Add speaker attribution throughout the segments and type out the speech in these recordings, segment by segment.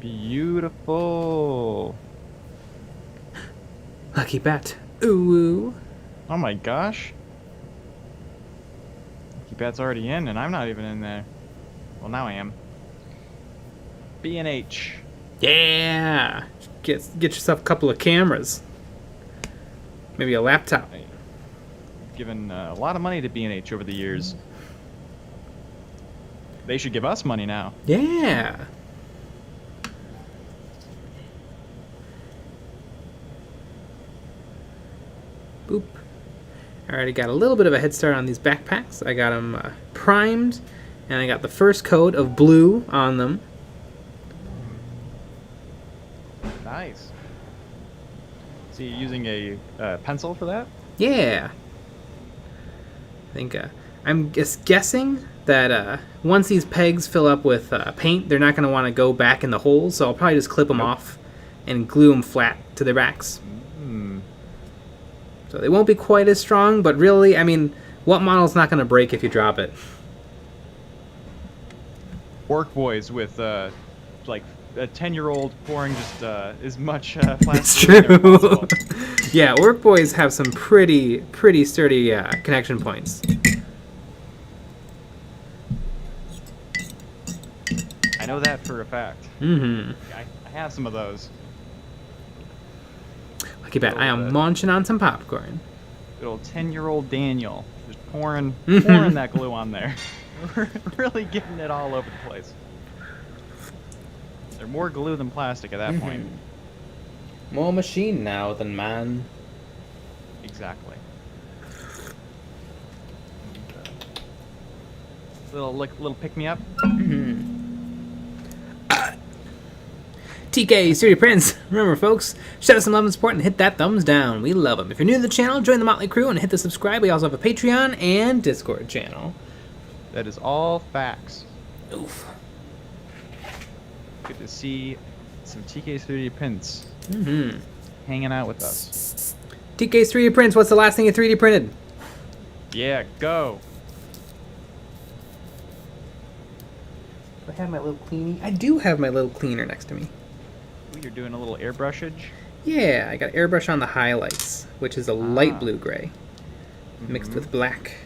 Speaker 1: Beautiful.
Speaker 2: Lucky bet. Ooh.
Speaker 1: Oh my gosh. Lucky bet's already in, and I'm not even in there. Well, now I am. B&H.
Speaker 2: Yeah. Get yourself a couple of cameras. Maybe a laptop.
Speaker 1: I've given a lot of money to B&H over the years. They should give us money now.
Speaker 2: Yeah. Boop. I already got a little bit of a head start on these backpacks. I got them primed, and I got the first coat of blue on them.
Speaker 1: Nice. So you're using a pencil for that?
Speaker 2: Yeah. I think I'm just guessing that once these pegs fill up with paint, they're not going to want to go back in the holes, so I'll probably just clip them off and glue them flat to their backs. So they won't be quite as strong, but really, I mean, what model's not going to break if you drop it?
Speaker 1: Work boys with like a 10-year-old pouring just as much plastic.
Speaker 2: It's true. Yeah, work boys have some pretty sturdy connection points.
Speaker 1: I know that for a fact.
Speaker 2: Mm-hmm.
Speaker 1: I have some of those.
Speaker 2: Lucky bet. I am munching on some popcorn.
Speaker 1: Good old 10-year-old Daniel just pouring that glue on there. Really getting it all over the place. They're more glue than plastic at that point.
Speaker 2: More machine now than man.
Speaker 1: Exactly. Little pick me up.
Speaker 2: TK, Sturdy Prince. Remember, folks, show us some love and support and hit that thumbs down. We love them. If you're new to the channel, join the Motley Crew and hit the subscribe. We also have a Patreon and Discord channel.
Speaker 1: That is all facts.
Speaker 2: Oof.
Speaker 1: Good to see some TK Sturdy Prince hanging out with us.
Speaker 2: TK 3D Prince, what's the last thing you 3D printed?
Speaker 1: Yeah, go.
Speaker 2: Do I have my little cleanie? I do have my little cleaner next to me.
Speaker 1: Ooh, you're doing a little airbrushage.
Speaker 2: Yeah, I got airbrush on the highlights, which is a light blue gray mixed with black.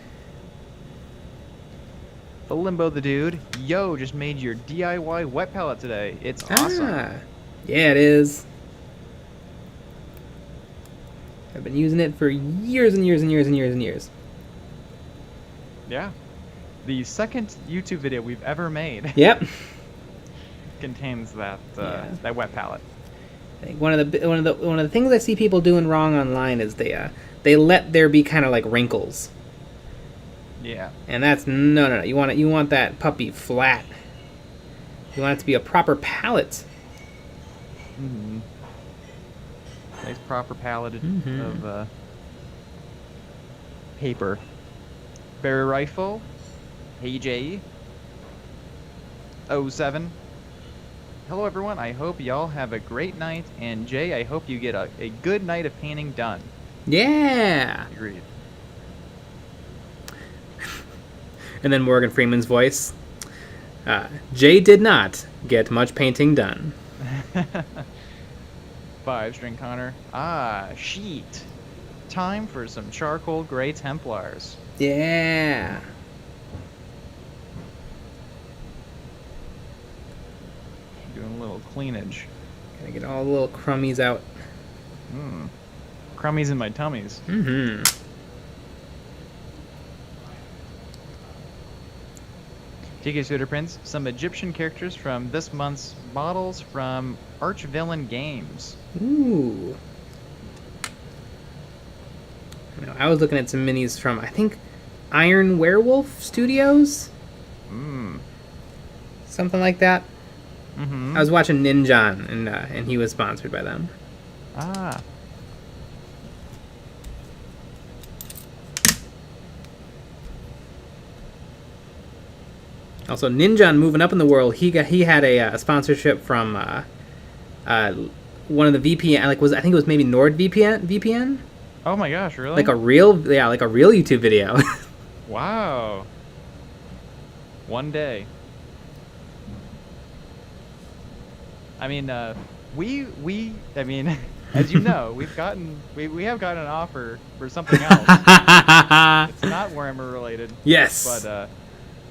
Speaker 1: The Limbo the Dude. Yo, just made your DIY wet palette today. It's awesome.
Speaker 2: Yeah, it is. I've been using it for years and years and years and years and years.
Speaker 1: Yeah. The second YouTube video we've ever made.
Speaker 2: Yep.
Speaker 1: Contains that that wet palette.
Speaker 2: I think one of the things I see people doing wrong online is they let there be kind of like wrinkles.
Speaker 1: Yeah.
Speaker 2: And that's no. You want that puppy flat. You want it to be a proper palette.
Speaker 1: Nice proper palette of paper. Barry Rifle. Hey Jay. 07. Hello everyone. I hope y'all have a great night. And Jay, I hope you get a good night of painting done.
Speaker 2: Yeah.
Speaker 1: Agreed.
Speaker 2: And then Morgan Freeman's voice. Jay did not get much painting done.
Speaker 1: 5-string Connor. Sheet. Time for some charcoal gray Templars.
Speaker 2: Yeah.
Speaker 1: Doing a little cleanage.
Speaker 2: Gotta get all the little crummies out.
Speaker 1: Crummies in my tummies. TK Suitor Prince, some Egyptian characters from this month's models from Archvillain Games.
Speaker 2: Ooh. I was looking at some minis from, I think, Iron Werewolf Studios? Something like that. I was watching Ninjan, and he was sponsored by them. Also, Ninjan moving up in the world. He had a sponsorship from one of the VPN. I think it was maybe NordVPN.
Speaker 1: Oh my gosh, really?
Speaker 2: Like a real YouTube video.
Speaker 1: Wow. One day. I mean, I mean, as you know, we have gotten an offer for something else. It's not Warhammer related.
Speaker 2: Yes.
Speaker 1: But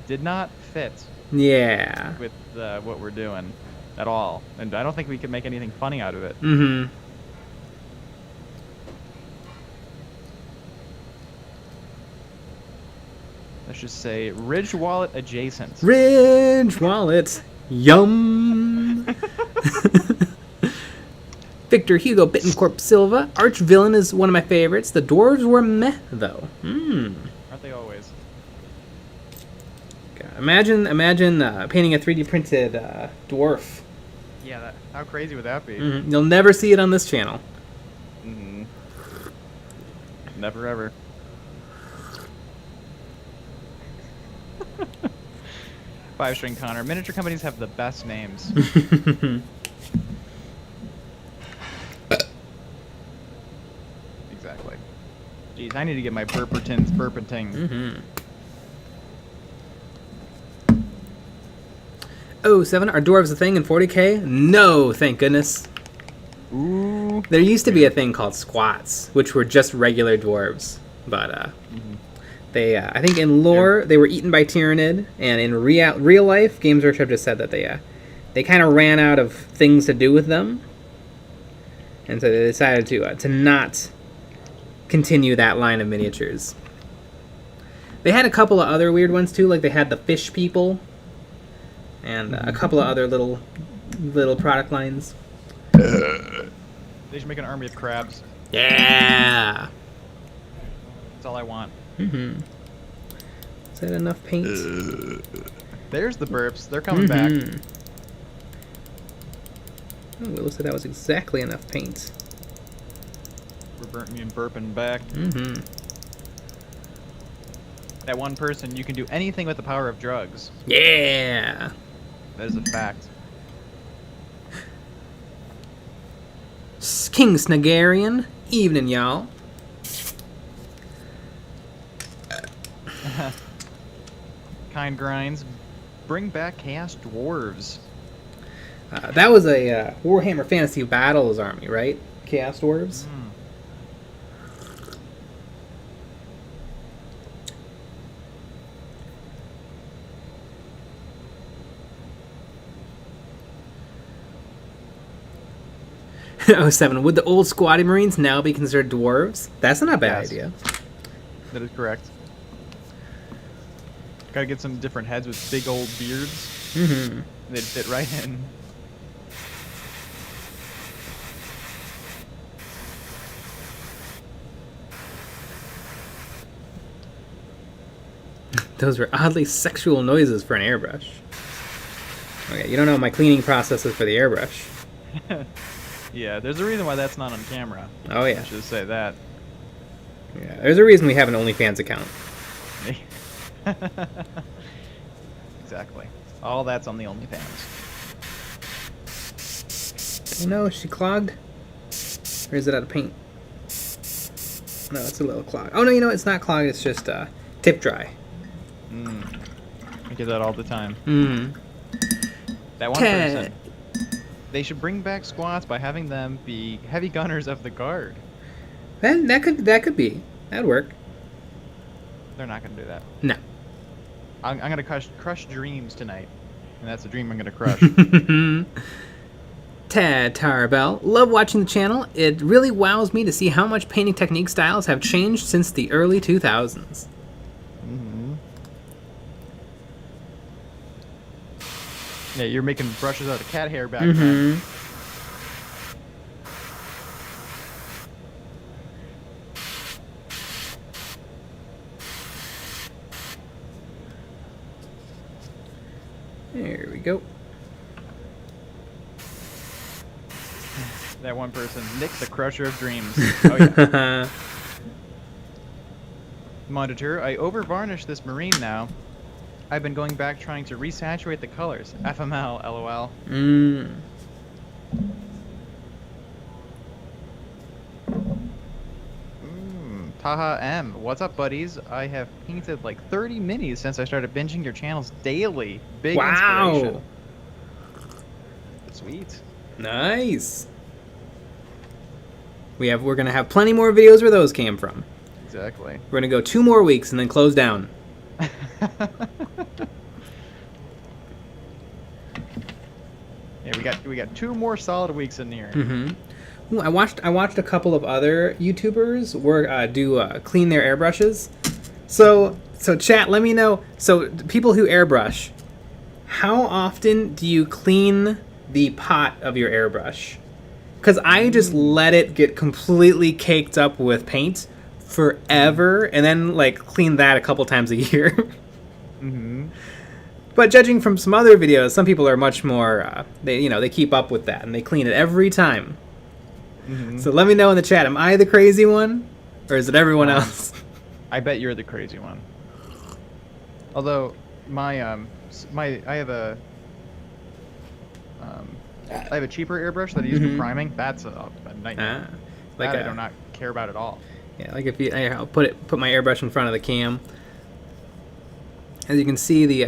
Speaker 1: did not fit
Speaker 2: Yeah.
Speaker 1: with what we're doing at all, and I don't think we could make anything funny out of it.
Speaker 2: Mm-hmm.
Speaker 1: Let's just say Ridge Wallet adjacent.
Speaker 2: Ridge Wallet. Yum. Victor Hugo Bittencorp Silva. Arch Villain is one of my favorites. The dwarves were meh, though.
Speaker 1: Aren't they always?
Speaker 2: God, imagine painting a 3D printed dwarf.
Speaker 1: Yeah, how crazy would that be?
Speaker 2: You'll never see it on this channel.
Speaker 1: Never ever. Five-string Connor. Miniature companies have the best names. Exactly. Jeez, I need to get my Burpertins burpenting.
Speaker 2: Oh, 7. Are dwarves a thing in 40k? No, thank goodness.
Speaker 1: Ooh.
Speaker 2: There used to be a thing called squats, which were just regular dwarves. But they, I think in lore, they were eaten by Tyranid, and in real life, Games Workshop just said that they kind of ran out of things to do with them, and so they decided to not continue that line of miniatures. They had a couple of other weird ones too, like they had the fish people, and a couple of other little product lines.
Speaker 1: They should make an army of crabs.
Speaker 2: Yeah.
Speaker 1: That's all I want.
Speaker 2: Is that enough paint?
Speaker 1: There's the burps. They're coming back.
Speaker 2: Oh, it looks like that was exactly enough paint.
Speaker 1: We're burping back. That one person, you can do anything with the power of drugs.
Speaker 2: Yeah.
Speaker 1: That is a fact.
Speaker 2: King Snagarian. Evening, y'all.
Speaker 1: Kind Grinds. Bring back Chaos Dwarves.
Speaker 2: That was a Warhammer Fantasy Battles army, right? Chaos Dwarves? Oh, 7. Would the old squatty marines now be considered dwarves? That's not a bad idea.
Speaker 1: That is correct. Gotta get some different heads with big old beards. They'd fit right in.
Speaker 2: Those were oddly sexual noises for an airbrush. Okay, you don't know my cleaning process is for the airbrush.
Speaker 1: Yeah, there's a reason why that's not on camera.
Speaker 2: Oh, yeah.
Speaker 1: I should say that.
Speaker 2: Yeah, there's a reason we have an OnlyFans account.
Speaker 1: Exactly. All that's on the OnlyFans.
Speaker 2: Oh no, is she clogged? Or is it out of paint? No, it's a little clogged. Oh no, you know, it's not clogged, it's just tip dry.
Speaker 1: I get that all the time. That one person. They should bring back squats by having them be heavy gunners of the guard.
Speaker 2: That could be. That'd work.
Speaker 1: They're not going to do that.
Speaker 2: No.
Speaker 1: I'm going to crush dreams tonight. And that's a dream I'm going to crush.
Speaker 2: Tad Tarbell. Love watching the channel. It really wows me to see how much painting technique styles have changed since the early 2000s.
Speaker 1: Yeah, you're making brushes out of cat hair back then.
Speaker 2: There we go.
Speaker 1: That one person, Nick the Crusher of Dreams. Oh yeah. Monitor, I over-varnished this marine now. I've been going back trying to resaturate the colors. FML, LOL. Taha M. What's up, buddies? I have painted like 30 minis since I started binging your channels daily. Big inspiration. Sweet.
Speaker 2: Nice. We're gonna have plenty more videos where those came from.
Speaker 1: Exactly.
Speaker 2: We're gonna go 2 more weeks and then close down.
Speaker 1: Yeah, we got 2 more solid weeks in here.
Speaker 2: Mm-hmm. Ooh, I watched a couple of other YouTubers clean their airbrushes. So chat, let me know. So people who airbrush, how often do you clean the pot of your airbrush? Because I just let it get completely caked up with paint forever, and then like clean that a couple times a year. Mm-hmm. But judging from some other videos, some people are much more. They keep up with that and they clean it every time. Mm-hmm. So let me know in the chat. Am I the crazy one, or is it everyone else?
Speaker 1: I bet you're the crazy one. Although I have a cheaper airbrush that I use for priming. That's a nightmare. I do not care about at all.
Speaker 2: Yeah, like I'll put my airbrush in front of the cam. As you can see,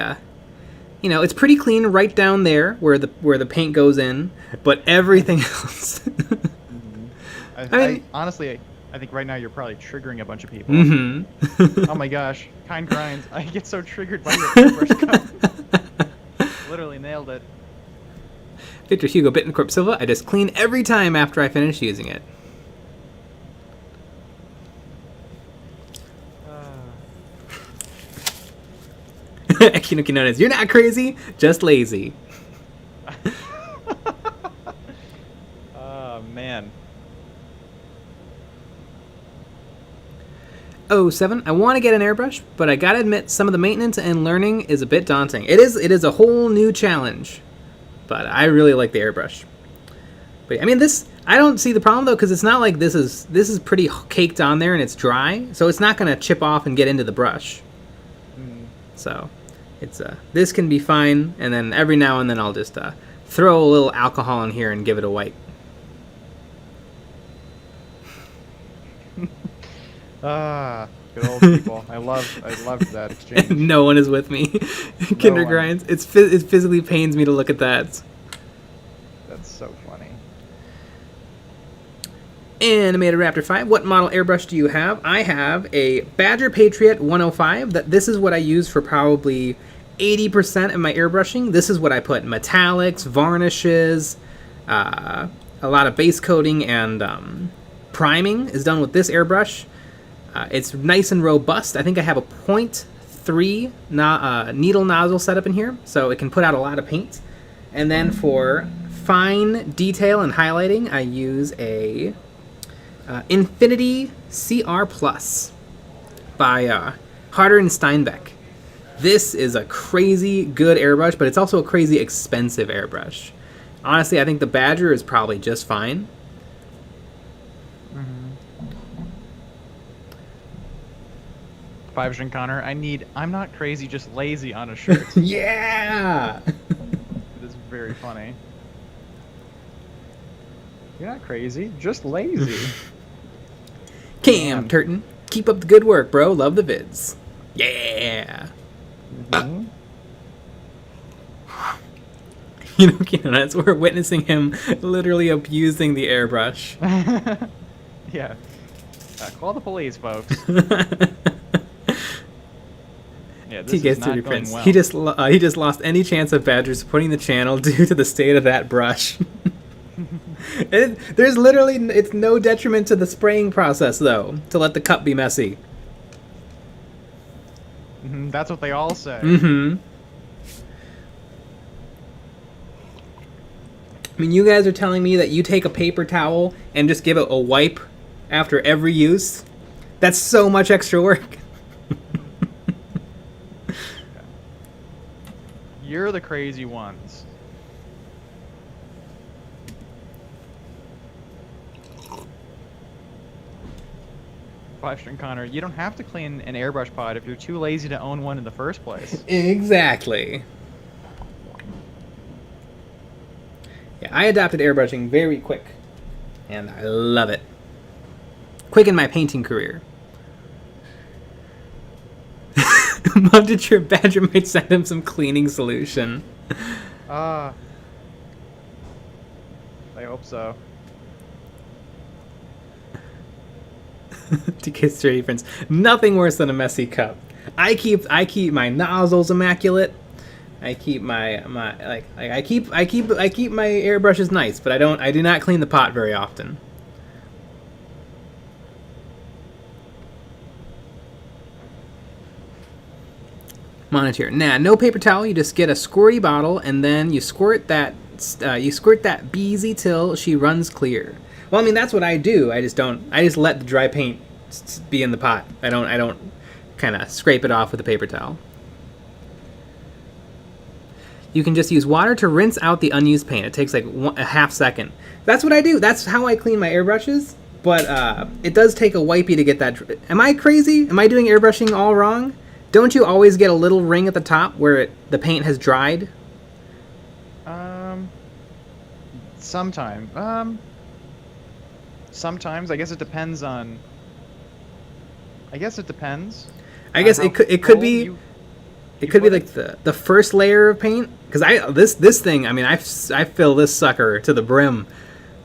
Speaker 2: it's pretty clean right down there where the paint goes in, but everything else.
Speaker 1: Honestly, I think right now you're probably triggering a bunch of people.
Speaker 2: Mm-hmm.
Speaker 1: Oh my gosh, Kind Grinds, I get so triggered by your airbrush cup. Literally nailed it.
Speaker 2: Victor Hugo Bittencorp Silva, I just clean every time after I finish using it. Akinoki Nones, you're not crazy, just lazy.
Speaker 1: Oh, man.
Speaker 2: 07, I want to get an airbrush, but I gotta admit some of the maintenance and learning is a bit daunting. It is a whole new challenge, but I really like the airbrush. But I mean, I don't see the problem though, because it's not like this is pretty caked on there and it's dry, so it's not gonna chip off and get into the brush. So this can be fine, and then every now and then I'll just throw a little alcohol in here and give it a wipe.
Speaker 1: Good old people. I loved that exchange.
Speaker 2: No one is with me. Kinder Grinds. It physically pains me to look at that.
Speaker 1: That's so funny.
Speaker 2: Animated Raptor 5, what model airbrush do you have? I have a Badger Patriot 105. This is what I use for probably 80% of my airbrushing. This is what I put: metallics, varnishes, a lot of base coating, and priming is done with this airbrush. It's nice and robust. I think I have a 0.3 needle nozzle set up in here, so it can put out a lot of paint. And then for fine detail and highlighting, I use a Infinity CR Plus by Harder and Steinbeck. This is a crazy good airbrush, but it's also a crazy expensive airbrush. Honestly, I think the Badger is probably just fine.
Speaker 1: Five String Connor, I'm not crazy, just lazy on a shirt.
Speaker 2: Yeah!
Speaker 1: It is very funny. You're not crazy, just lazy.
Speaker 2: Cam Turton, keep up the good work, bro. Love the vids. Yeah! Mm-hmm. That's we're witnessing him literally abusing the airbrush.
Speaker 1: Yeah. Call the police, folks. Yeah, this is not going well.
Speaker 2: He just lost any chance of Badger supporting the channel due to the state of that brush. There's literally, it's no detriment to the spraying process though, to let the cup be messy.
Speaker 1: That's what they all say.
Speaker 2: I mean, you guys are telling me that you take a paper towel and just give it a wipe after every use? That's so much extra work.
Speaker 1: You're the crazy ones. Five String Connor, you don't have to clean an airbrush pod if you're too lazy to own one in the first place.
Speaker 2: Exactly. Yeah, I adopted airbrushing very quick, and I love it. Quick in my painting career. Mom, did your Badger might send him some cleaning solution?
Speaker 1: I hope so.
Speaker 2: TK Sturdy Prince. Nothing worse than a messy cup. I keep my nozzles immaculate. I keep my I keep my airbrushes nice, but I do not clean the pot very often. Monitor. Nah, no paper towel. You just get a squirty bottle and then you squirt that Beezy till she runs clear. Well, I mean that's what I do. I just let the dry paint be in the pot. I don't kind of scrape it off with a paper towel. You can just use water to rinse out the unused paint. It takes like a half second. That's what I do. That's how I clean my airbrushes. But it does take a wipey to get that. Am I crazy? Am I doing airbrushing all wrong? Don't you always get a little ring at the top where the paint has dried?
Speaker 1: Sometimes. I guess it depends on. I guess it depends.
Speaker 2: I guess it could be. It could be like the first layer of paint, because this thing, I mean, I fill this sucker to the brim,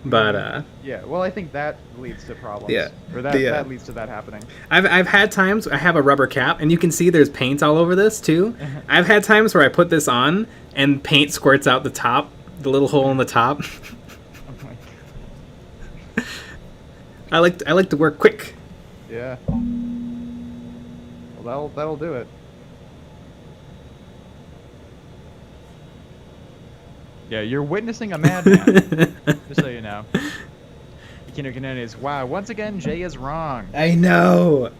Speaker 2: but
Speaker 1: yeah, well, I think that leads to problems.
Speaker 2: Yeah,
Speaker 1: or that leads to that happening.
Speaker 2: I've had times I have a rubber cap, and you can see there's paint all over this too. I've had times where I put this on and paint squirts out the top, the little hole in the top.
Speaker 1: Oh my God.
Speaker 2: I like to work quick.
Speaker 1: Yeah. Well, that'll do it. Yeah, you're witnessing a madman. Just so you know. Kino Kanone is, wow, once again, Jay is wrong.
Speaker 2: I know.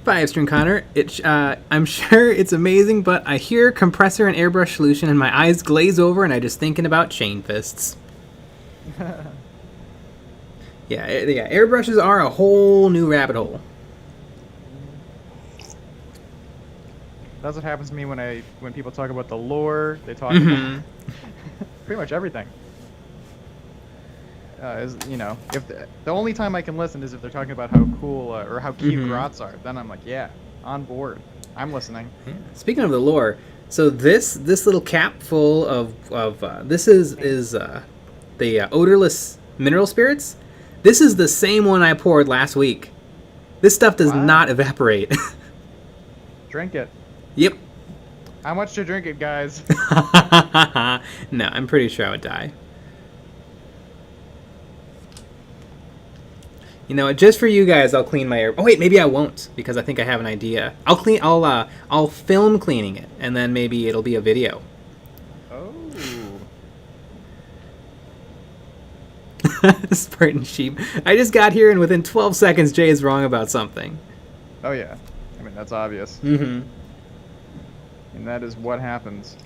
Speaker 2: 5-string Connor. I'm sure it's amazing, but I hear compressor and airbrush solution and my eyes glaze over and I just thinking about chain fists. Yeah, airbrushes are a whole new rabbit hole.
Speaker 1: That's what happens to me when people talk about the lore. They talk about pretty much everything. If the only time I can listen is if they're talking about how cool or how cute grots are. Then I'm like, yeah, on board. I'm listening.
Speaker 2: Yeah. Speaking of the lore, so this little cap full of this is the odorless mineral spirits. This is the same one I poured last week. This stuff does not evaporate.
Speaker 1: Drink it.
Speaker 2: Yep.
Speaker 1: How much to drink it, guys?
Speaker 2: No, I'm pretty sure I would die. You know, just for you guys, I'll clean my air. Oh wait, maybe I won't because I think I have an idea. I'll film cleaning it, and then maybe it'll be a video.
Speaker 1: Oh.
Speaker 2: Spartan sheep. I just got here, and within 12 seconds, Jay is wrong about something.
Speaker 1: Oh yeah, I mean that's obvious.
Speaker 2: Mm-hmm.
Speaker 1: And that is what happens.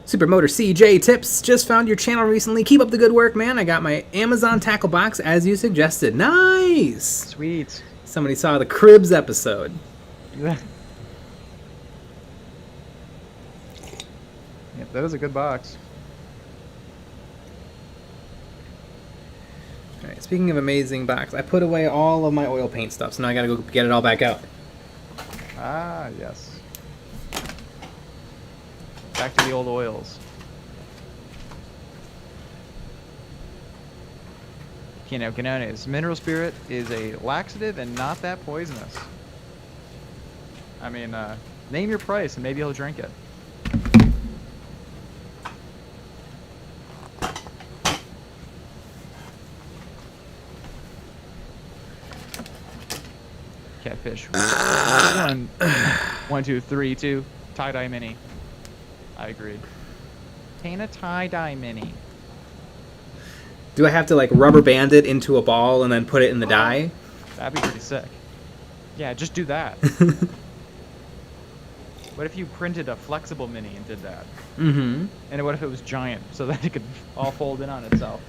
Speaker 2: Supermotor CJ Tips, just found your channel recently. Keep up the good work, man. I got my Amazon tackle box as you suggested. Nice!
Speaker 1: Sweet.
Speaker 2: Somebody saw the Cribs episode.
Speaker 1: Yeah, that is a good box.
Speaker 2: Alright, speaking of amazing box, I put away all of my oil paint stuff, so now I gotta go get it all back out.
Speaker 1: Ah, yes. Back to the old oils. Kino Canones. Mineral Spirit is a laxative and not that poisonous. I mean, name your price and maybe he'll drink it. Catfish. 1, 2, 3, 2. Tie-dye mini. I agree. Paint a tie-dye mini.
Speaker 2: Do I have to like rubber band it into a ball and then put it in the dye?
Speaker 1: That'd be pretty sick. Yeah, just do that. What if you printed a flexible mini and did that?
Speaker 2: Mm-hmm.
Speaker 1: And what if it was giant so that it could all fold in on itself?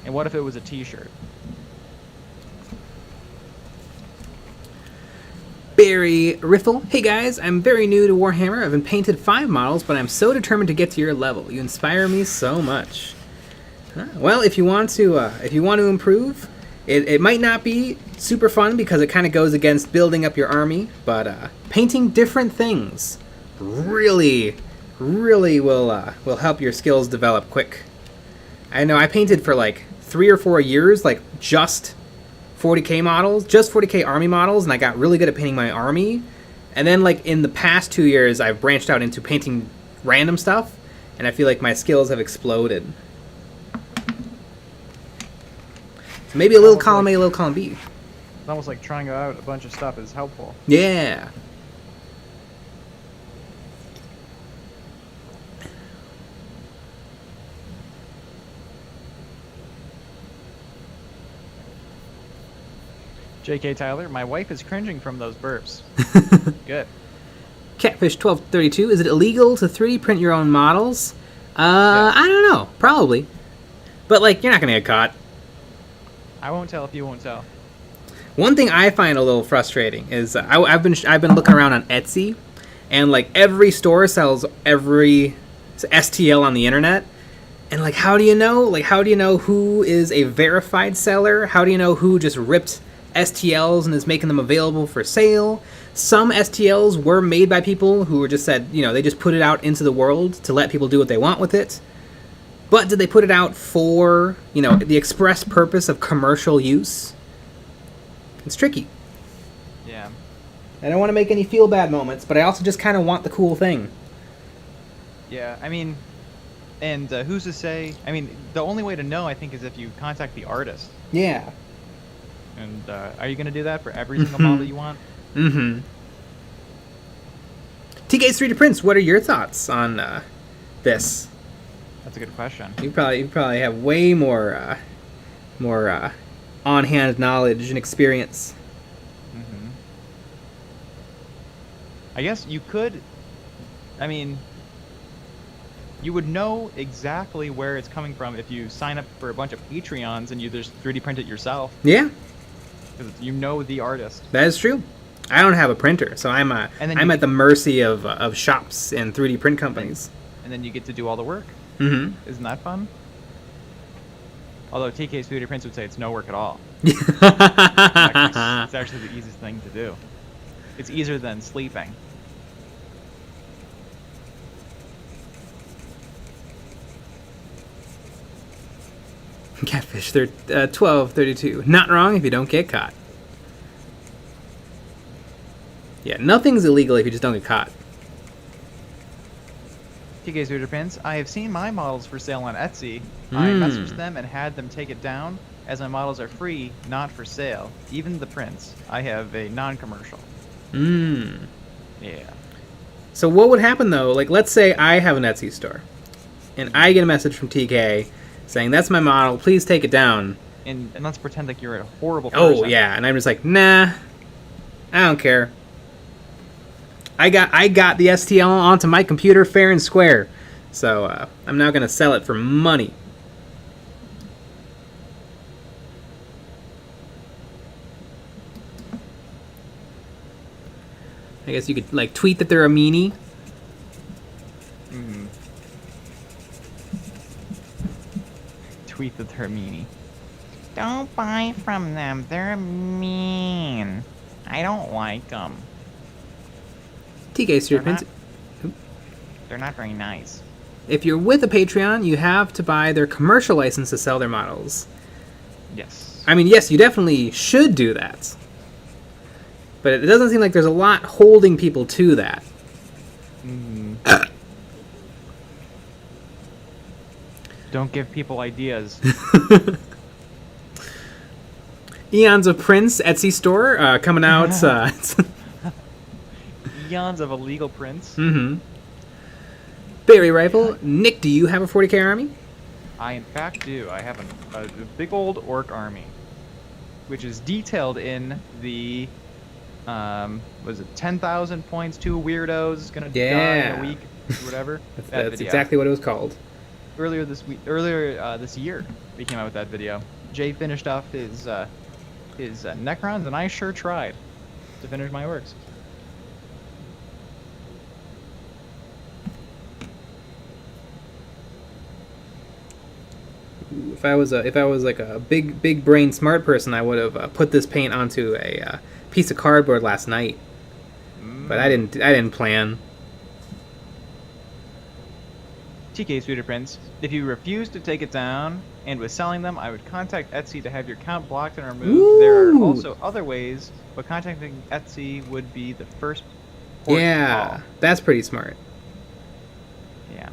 Speaker 1: And what if it was a t-shirt?
Speaker 2: Barry Riffle. Hey guys, I'm very new to Warhammer. I've been painted 5 models, but I'm so determined to get to your level. You inspire me so much. Well, if you want to improve, it might not be super fun because it kind of goes against building up your army, but painting different things really will help your skills develop quick. I know I painted for like 3 or 4 years, like just 40k models, just 40k army models, and I got really good at painting my army. And then like in the past 2 years, I've branched out into painting random stuff, and I feel like my skills have exploded. So maybe a little column A, a little column B.
Speaker 1: It's almost like trying out a bunch of stuff is helpful.
Speaker 2: Yeah.
Speaker 1: JK Tyler, my wife is cringing from those burps. Good.
Speaker 2: Catfish 1232, is it illegal to 3D print your own models? I don't know. Probably. But, like, you're not going to get caught.
Speaker 1: I won't tell if you won't tell.
Speaker 2: One thing I find a little frustrating is I've been looking around on Etsy, and, like, every store sells every STL on the internet. And, like, how do you know? Like, how do you know who is a verified seller? How do you know who just ripped STLs and is making them available for sale? Some STLs were made by people who were just said, you know, they just put it out into the world to let people do what they want with it. But did they put it out for, you know, the express purpose of commercial use? It's tricky.
Speaker 1: Yeah.
Speaker 2: I don't want to make any feel bad moments, but I also just kind of want the cool thing.
Speaker 1: Yeah, I mean, and who's to say? I mean, the only way to know, I think, is if you contact the artist.
Speaker 2: Yeah.
Speaker 1: And are you going to do that for every single model that you want?
Speaker 2: Mm-hmm. TK's 3D Prints, what are your thoughts on this?
Speaker 1: That's a good question.
Speaker 2: You probably have way more on-hand knowledge and experience.
Speaker 1: Mm-hmm. I guess you could. I mean, you would know exactly where it's coming from if you sign up for a bunch of Patreons and you just 3D print it yourself.
Speaker 2: Yeah.
Speaker 1: Because you know the artist.
Speaker 2: That is true. I don't have a printer, so I'm at the mercy of shops and 3D print companies.
Speaker 1: And then you get to do all the work.
Speaker 2: Mm-hmm.
Speaker 1: Isn't that fun? Although TK's 3D Prints would say it's no work at all. It's actually the easiest thing to do. It's easier than sleeping.
Speaker 2: Catfish, they're 1232. Not wrong if you don't get caught. Yeah, nothing's illegal if you just don't get caught.
Speaker 1: TK's 3D Prints, I have seen my models for sale on Etsy. I messaged them and had them take it down, as my models are free, not for sale. Even the prints. I have a non-commercial. Yeah.
Speaker 2: So what would happen, though? Like, let's say I have an Etsy store, and I get a message from TK saying, that's my model, please take it down.
Speaker 1: And let's pretend like you're a horrible person.
Speaker 2: Oh, yeah, and I'm just like, nah, I don't care. I got the STL onto my computer fair and square, so I'm now going to sell it for money. I guess you could, like, tweet that they're a meanie.
Speaker 1: Mm-hmm. Tweet that they're a meanie. Don't buy from them. They're mean. I don't like them.
Speaker 2: TK's 3D Prints.
Speaker 1: They're not very nice.
Speaker 2: If you're with a Patreon, you have to buy their commercial license to sell their models.
Speaker 1: Yes.
Speaker 2: I mean, yes, you definitely should do that. But it doesn't seem like there's a lot holding people to that.
Speaker 1: Don't give people ideas.
Speaker 2: Eons of Prince Etsy store coming out.
Speaker 1: Eons of illegal prints.
Speaker 2: Mm-hmm. Berry Rifle. Nick, do you have a 40k army?
Speaker 1: I, in fact, do. I have a big old orc army, which is detailed in the, was it 10,000 points, 2 weirdos gonna die in a week, or whatever.
Speaker 2: That's exactly what it was called.
Speaker 1: Earlier this year, we came out with that video. Jay finished off his Necrons, and I sure tried to finish my works.
Speaker 2: If I was like a big brain smart person, I would have put this paint onto a piece of cardboard last night. But I didn't plan.
Speaker 1: TK Studio Prints. If you refuse to take it down and was selling them, I would contact Etsy to have your account blocked and removed.
Speaker 2: Ooh.
Speaker 1: There are also other ways, but contacting Etsy would be the first port of call.
Speaker 2: That's pretty smart.
Speaker 1: Yeah.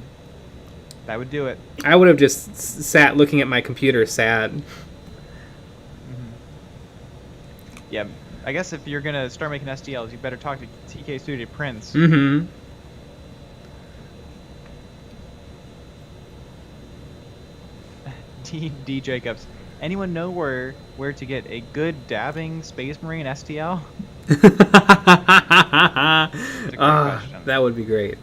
Speaker 1: That would do it.
Speaker 2: I would have just sat looking at my computer sad.
Speaker 1: Yeah, I guess if you're going to start making STLs, you better talk to TK Studio Prints.
Speaker 2: Mm-hmm.
Speaker 1: D. Jacobs. Anyone know where to get a good dabbing Space Marine STL? That's a great question.
Speaker 2: That would be great.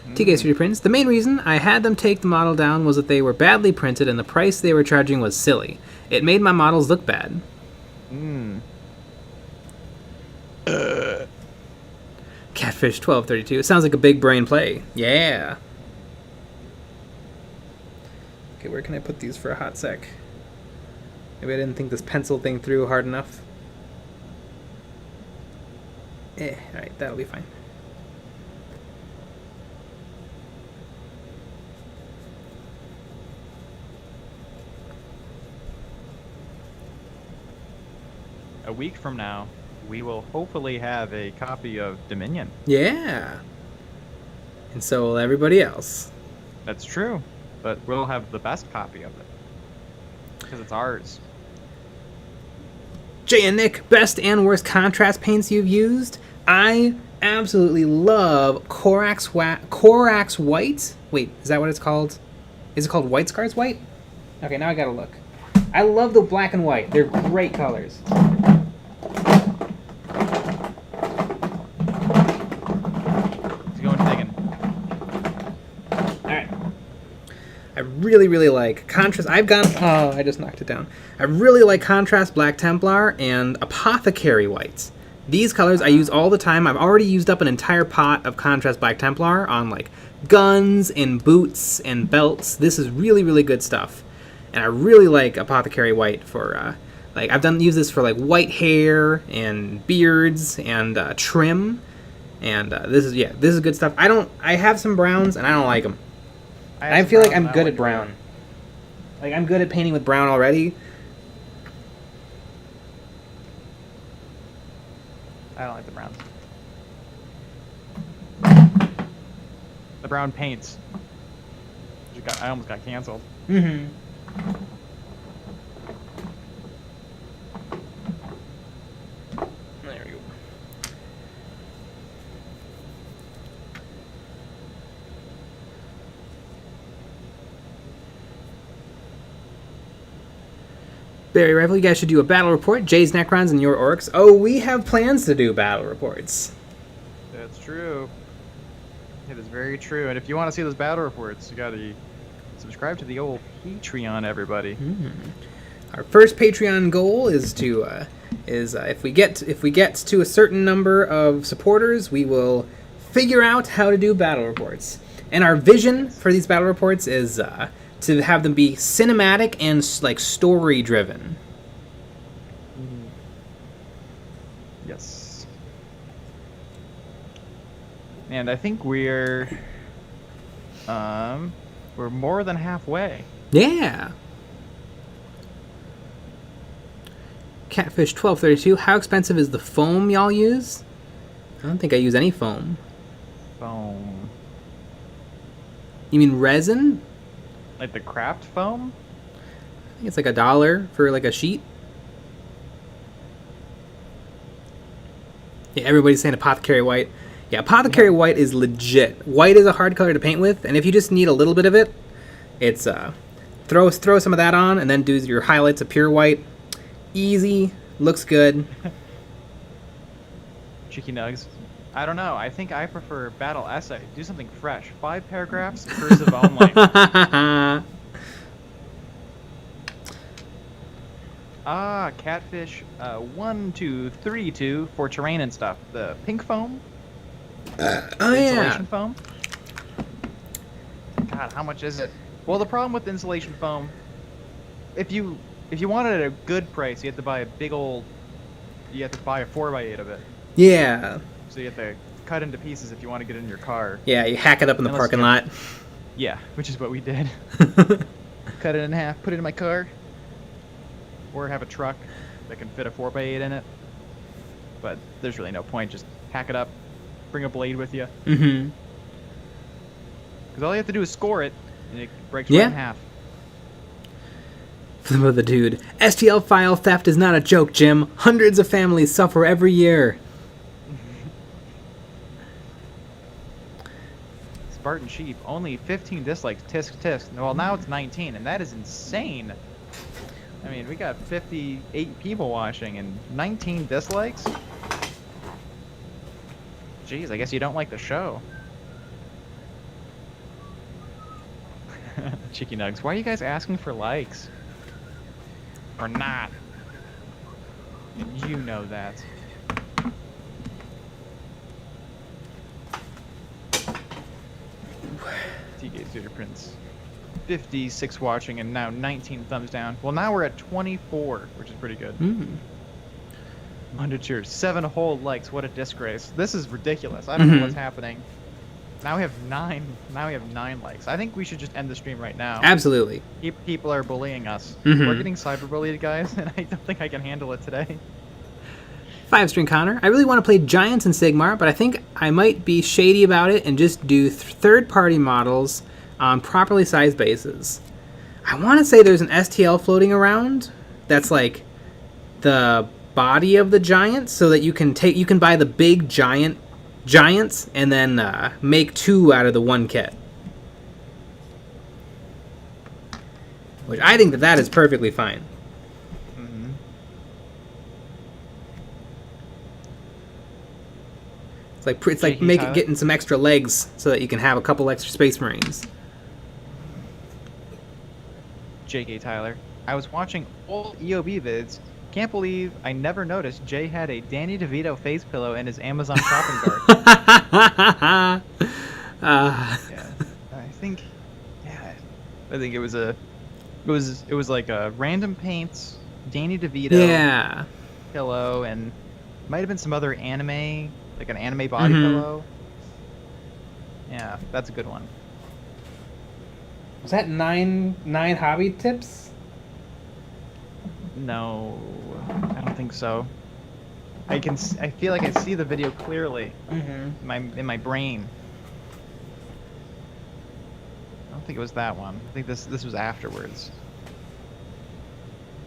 Speaker 2: TK Studio Prints. The main reason I had them take the model down was that they were badly printed and the price they were charging was silly. It made my models look bad. Catfish 1232. Sounds like a big brain play. Yeah. Okay, where can I put these for a hot sec? Maybe I didn't think this pencil thing through hard enough. Alright, that'll be fine.
Speaker 1: A week from now, we will hopefully have a copy of Dominion.
Speaker 2: Yeah. And so will everybody else.
Speaker 1: That's true, but we'll have the best copy of it. Because it's ours.
Speaker 2: Jay and Nick, best and worst contrast paints you've used? I absolutely love Corax White. Wait, is that what it's called? Is it called White Scars White? Okay, now I gotta look. I love the black and white. They're great colors. I really like Contrast. I just knocked it down. I really like Contrast Black Templar and Apothecary Whites. These colors I use all the time. I've already used up an entire pot of Contrast Black Templar on like guns and boots and belts. This is really good stuff. And I really like Apothecary White for like I've used this for like white hair and beards and trim. And this is good stuff. I have some browns and I don't like them. I feel like I'm good at brown. Like, I'm good at painting with brown already.
Speaker 1: I don't like the browns. The brown paints. I almost got canceled.
Speaker 2: Mm-hmm. There we go. Barry Rifle, you guys should do a battle report. Jay's Necrons and your Orcs. Oh, we have plans to do battle reports.
Speaker 1: That's true. It is very true. And if you want to see those battle reports, you gotta subscribe to the old Patreon, everybody.
Speaker 2: Our first Patreon goal is to if we get to a certain number of supporters, we will figure out how to do battle reports. And our vision for these battle reports is to have them be cinematic and like story driven.
Speaker 1: Yes. And I think we're more than halfway.
Speaker 2: Yeah. Catfish 1232. How expensive is the foam y'all use? I don't think I use any foam.
Speaker 1: Foam.
Speaker 2: You mean resin?
Speaker 1: Like the craft foam?
Speaker 2: I think it's like $1 for like a sheet. Yeah, everybody's saying Apothecary White. Yeah, Apothecary White is legit. White is a hard color to paint with, and if you just need a little bit of it, it's throw some of that on, and then do your highlights of pure white. Easy, looks good.
Speaker 1: Cheeky nugs. I don't know. I think I prefer battle essay. Do something fresh. 5 paragraphs, cursive only. Catfish 1232 for terrain and stuff. The pink foam. Insulation foam. God, how much is it? Well, the problem with insulation foam, if you wanted it at a good price, you have to buy a 4x8 of it.
Speaker 2: Yeah.
Speaker 1: So you have to cut into pieces if you want to get in your car.
Speaker 2: Yeah, you hack it up in the parking lot.
Speaker 1: Yeah, which is what we did. Cut it in half, put it in my car. Or have a truck that can fit a 4x8 in it. But there's really no point. Just hack it up, bring a blade with you.
Speaker 2: Mm-hmm.
Speaker 1: Because all you have to do is score it, and it breaks right in half.
Speaker 2: From the dude. STL file theft is not a joke, Jim. Hundreds of families suffer every year.
Speaker 1: Spartan Sheep, only 15 dislikes, tisk tisk. Well, now it's 19, and that is insane. I mean, we got 58 people watching and 19 dislikes? Jeez, I guess you don't like the show. Cheeky Nugs, why are you guys asking for likes? Or not? And you know that. TK Suitor Prince. 56 watching and now 19 thumbs down. Well, now we're at 24, which is pretty good. Monday cheers. 7 whole likes. What a disgrace. This is ridiculous. I don't know what's happening. Now we have 9. Now we have 9 likes. I think we should just end the stream right now.
Speaker 2: Absolutely.
Speaker 1: People are bullying us. We're getting cyberbullied, guys, and I don't think I can handle it today.
Speaker 2: 5-string Connor. I really want to play Giants in Sigmar, but I think I might be shady about it and just do third-party models on properly sized bases. I want to say there's an STL floating around that's like the body of the giant, so that you can buy the big giants and then make 2 out of the 1 kit. Which I think that is perfectly fine. It's like getting some extra legs so that you can have a couple extra Space Marines.
Speaker 1: JK Tyler, I was watching old EOB vids. Can't believe I never noticed Jay had a Danny DeVito face pillow in his Amazon shopping cart. Yeah, I think it was like a random paints Danny DeVito pillow, and might have been some other anime, like an anime body pillow. Yeah, that's a good one.
Speaker 2: Was that nine hobby tips?
Speaker 1: No, I don't think so. I feel like I see the video clearly in my brain. I don't think it was that one. I think this was afterwards.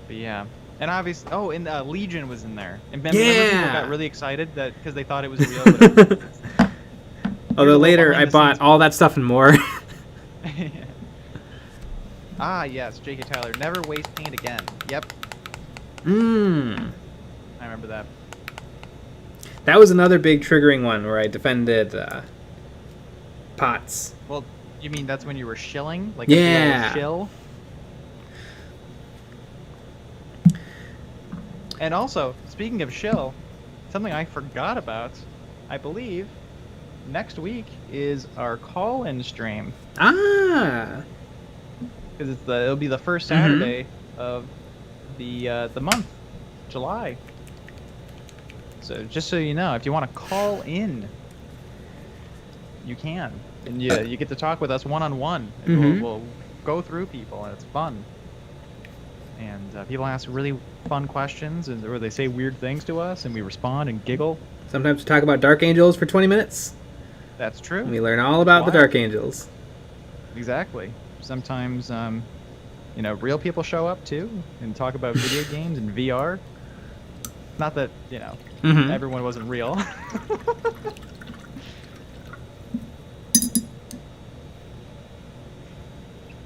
Speaker 1: But yeah, and obviously, and Legion was in there. And remember people got really excited that because they thought it was real. But
Speaker 2: although later I bought all that stuff and more.
Speaker 1: Ah, yes, J.K. Tyler. Never waste paint again. Yep. I remember that.
Speaker 2: That was another big triggering one where I defended pots.
Speaker 1: Well, you mean that's when you were shilling? Like a shill? And also, speaking of shill, something I forgot about, I believe, next week is our call-in stream.
Speaker 2: Ah!
Speaker 1: Because it'll be the first Saturday of the month, July. So just so you know, if you want to call in, you can, and you get to talk with us one-on-one. And we'll go through people, and it's fun. And people ask really fun questions, or they say weird things to us, and we respond and giggle.
Speaker 2: Sometimes we talk about Dark Angels for 20 minutes.
Speaker 1: That's true.
Speaker 2: And we learn all about the Dark Angels.
Speaker 1: Exactly. Sometimes, real people show up too and talk about video games and VR. Not that, everyone wasn't real.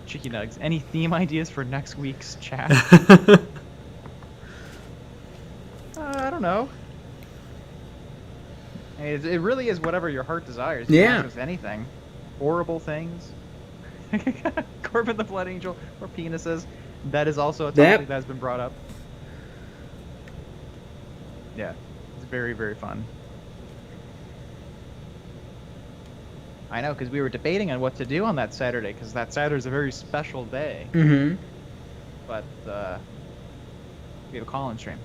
Speaker 1: Cheeky Nugs, any theme ideas for next week's chat? I don't know. I mean, it really is whatever your heart desires. You can ask us anything. Horrible things. Corbin the Blood Angel, or penises. That is also a topic that has been brought up. Yeah, it's very, very fun. I know, because we were debating on what to do on that Saturday, because that Saturday is a very special day. But we have a call-in stream.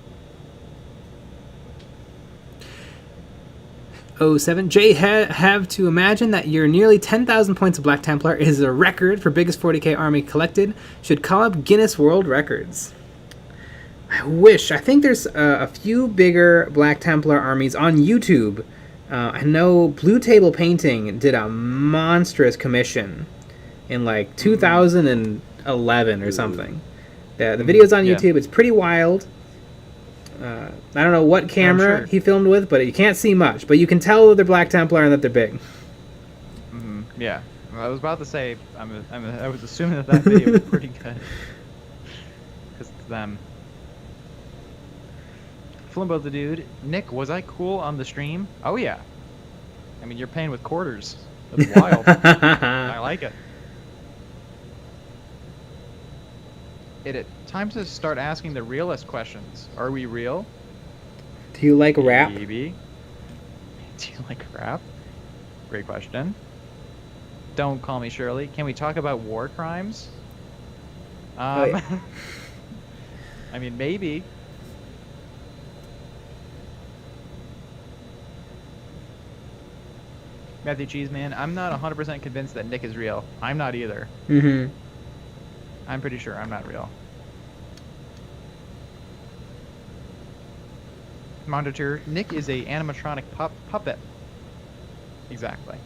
Speaker 2: P1007. Jay, have to imagine that your nearly 10,000 points of Black Templar is a record for biggest 40k army collected. Should call up Guinness World Records. I wish. I think there's a few bigger Black Templar armies on YouTube. I know Blue Table Painting did a monstrous commission in like 2011 or something. The video's on YouTube. It's pretty wild. I don't know what camera he filmed with, but you can't see much. But you can tell that they're Black Templar and that they're big.
Speaker 1: Yeah. I was about to say, I was assuming that video was pretty good. Because it's them. Flimbo the dude. Nick, was I cool on the stream? Oh, yeah. I mean, you're paying with quarters. That's wild. I like it. Time to start asking the realist questions. Are we real?
Speaker 2: Do you like rap?
Speaker 1: Maybe. Do you like rap? Great question. Don't call me Shirley. Can we talk about war crimes? I mean, maybe. Matthew Cheeseman, I'm not 100% convinced that Nick is real. I'm not either. I'm pretty sure I'm not real. Monitor, Nick is a animatronic puppet. Exactly.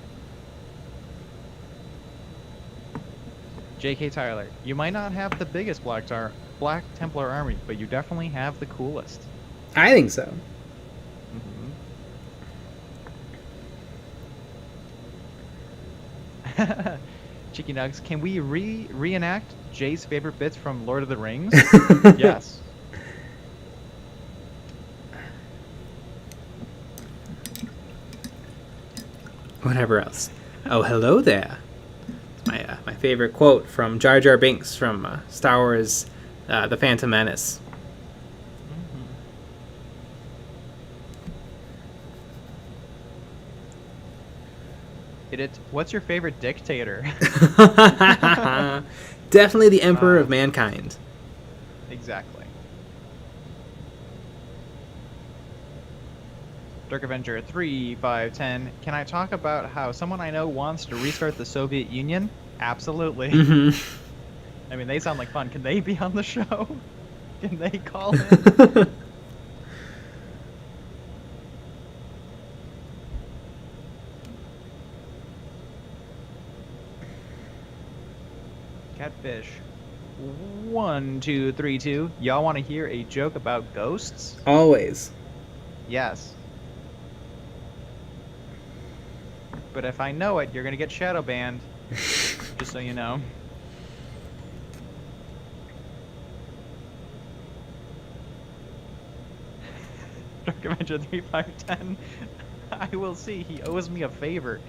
Speaker 1: J.K. Tyler, you might not have the biggest Black Templar army, but you definitely have the coolest.
Speaker 2: I think so.
Speaker 1: Cheeky Nugs, can we reenact Jay's favorite bits from Lord of the Rings? Yes.
Speaker 2: Whatever else. Oh, hello there. It's my favorite quote from Jar Jar Binks from Star Wars The Phantom Menace.
Speaker 1: What's your favorite dictator?
Speaker 2: Definitely the Emperor of Mankind.
Speaker 1: Exactly. Dark Avenger 3, 5, 10. Can I talk about how someone I know wants to restart the Soviet Union? Absolutely. I mean, they sound like fun. Can they be on the show? Can they call in? Catfish 1232. Y'all want to hear a joke about ghosts?
Speaker 2: Always.
Speaker 1: Yes. But if I know it, you're gonna get shadow banned. Just so you know. Dark Avenger 3510. I will see. He owes me a favor.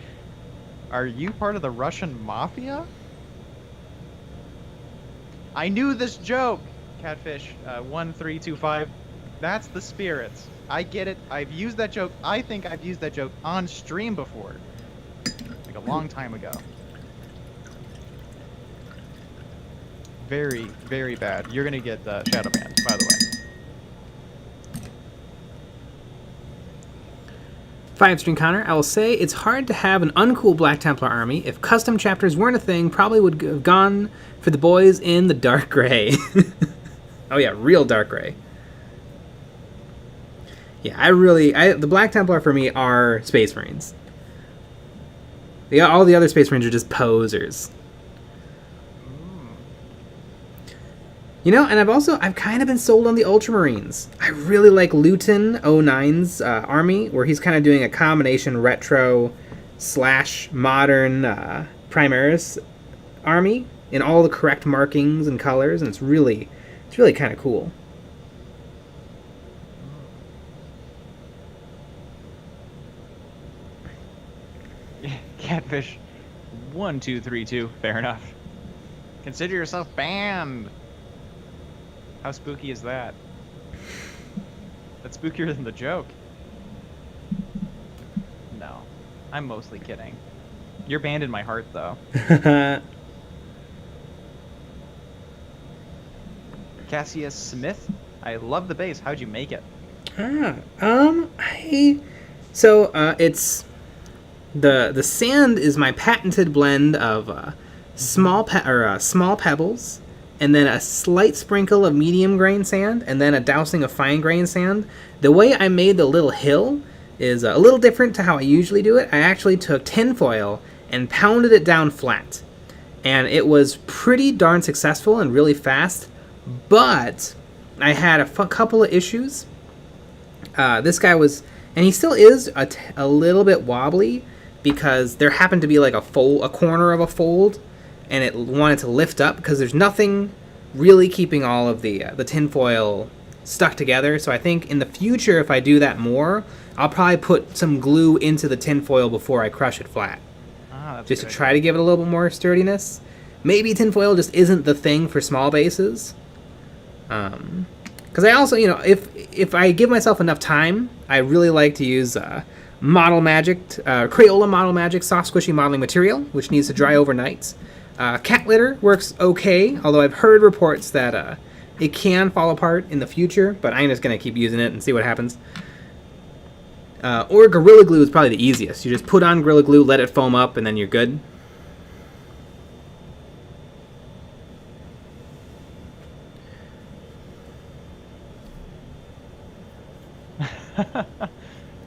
Speaker 1: Are you part of the Russian mafia? I knew this joke! Catfish 1325. That's the spirits. I get it. I've used that joke. I think I've used that joke on stream before. Like a long time ago. Very, very bad. You're gonna get shadow banned, by the way.
Speaker 2: 5-string Connor, I will say it's hard to have an uncool Black Templar army. If custom chapters weren't a thing, probably would have gone for the boys in the dark gray. Oh yeah, real dark gray. Yeah, the Black Templar for me are Space Marines. All the other Space Marines are just posers. You know, and I've kind of been sold on the Ultramarines. I really like Luton 09's army, where he's kind of doing a combination retro / modern Primaris army in all the correct markings and colors, and it's really kind of cool.
Speaker 1: Catfish 1232. Fair enough. Consider yourself banned. How spooky is that? That's spookier than the joke. No, I'm mostly kidding. You're banned in my heart, though. Cassius Smith, I love the base. How'd you make it?
Speaker 2: I So it's the sand is my patented blend of small pebbles, and then a slight sprinkle of medium grain sand, and then a dousing of fine grain sand. The way I made the little hill is a little different to how I usually do it. I actually took tinfoil and pounded it down flat, and it was pretty darn successful and really fast. But I had a couple of issues. This guy was, and he still is, a little bit wobbly, because there happened to be like a corner of a fold, and it wanted to lift up because there's nothing really keeping all of the tinfoil stuck together. So I think in the future, if I do that more, I'll probably put some glue into the tinfoil before I crush it flat, just to try to give it a little bit more sturdiness. Maybe tinfoil just isn't the thing for small bases. Because I also, if I give myself enough time, I really like to use Model Magic, Crayola Model Magic soft squishy modeling material, which needs to dry overnight. Cat litter works okay, although I've heard reports that it can fall apart in the future, but I'm just going to keep using it and see what happens. Or Gorilla Glue is probably the easiest. You just put on Gorilla Glue, let it foam up, and then you're good.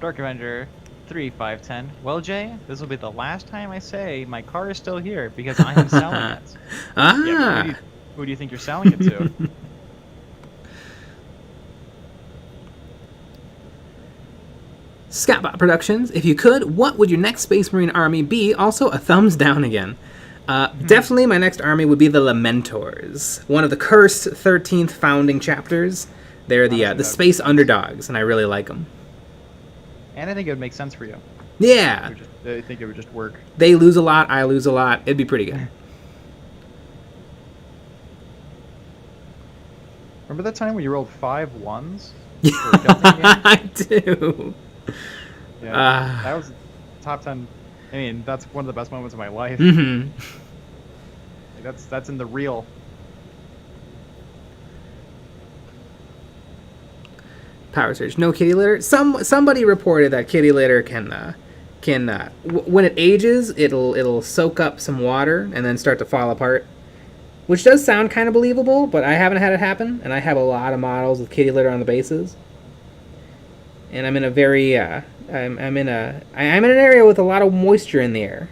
Speaker 1: Dark Avenger 3510. Well, Jay, this will be the last time I say my car is still here because I am selling it. Yeah, who do you think you're selling it to?
Speaker 2: Scatbot Productions, if you could, what would your next Space Marine army be? Also, a thumbs down again. Definitely my next army would be the Lamentors, one of the cursed 13th founding chapters. They're the space underdogs, and I really like them.
Speaker 1: And I think it would make sense for you.
Speaker 2: Yeah.
Speaker 1: I think it would just work.
Speaker 2: They lose a lot, I lose a lot. It'd be pretty good.
Speaker 1: Remember that time when you rolled 5 1s?
Speaker 2: I do.
Speaker 1: Yeah, that was top 10. I mean, that's one of the best moments of my life.
Speaker 2: Mm-hmm.
Speaker 1: Like, that's in the real.
Speaker 2: Power Surge, no kitty litter. Somebody reported that kitty litter can when it ages, it'll soak up some water and then start to fall apart, which does sound kind of believable, but I haven't had it happen, and I have a lot of models with kitty litter on the bases, and I'm in a very I'm in an area with a lot of moisture in the air.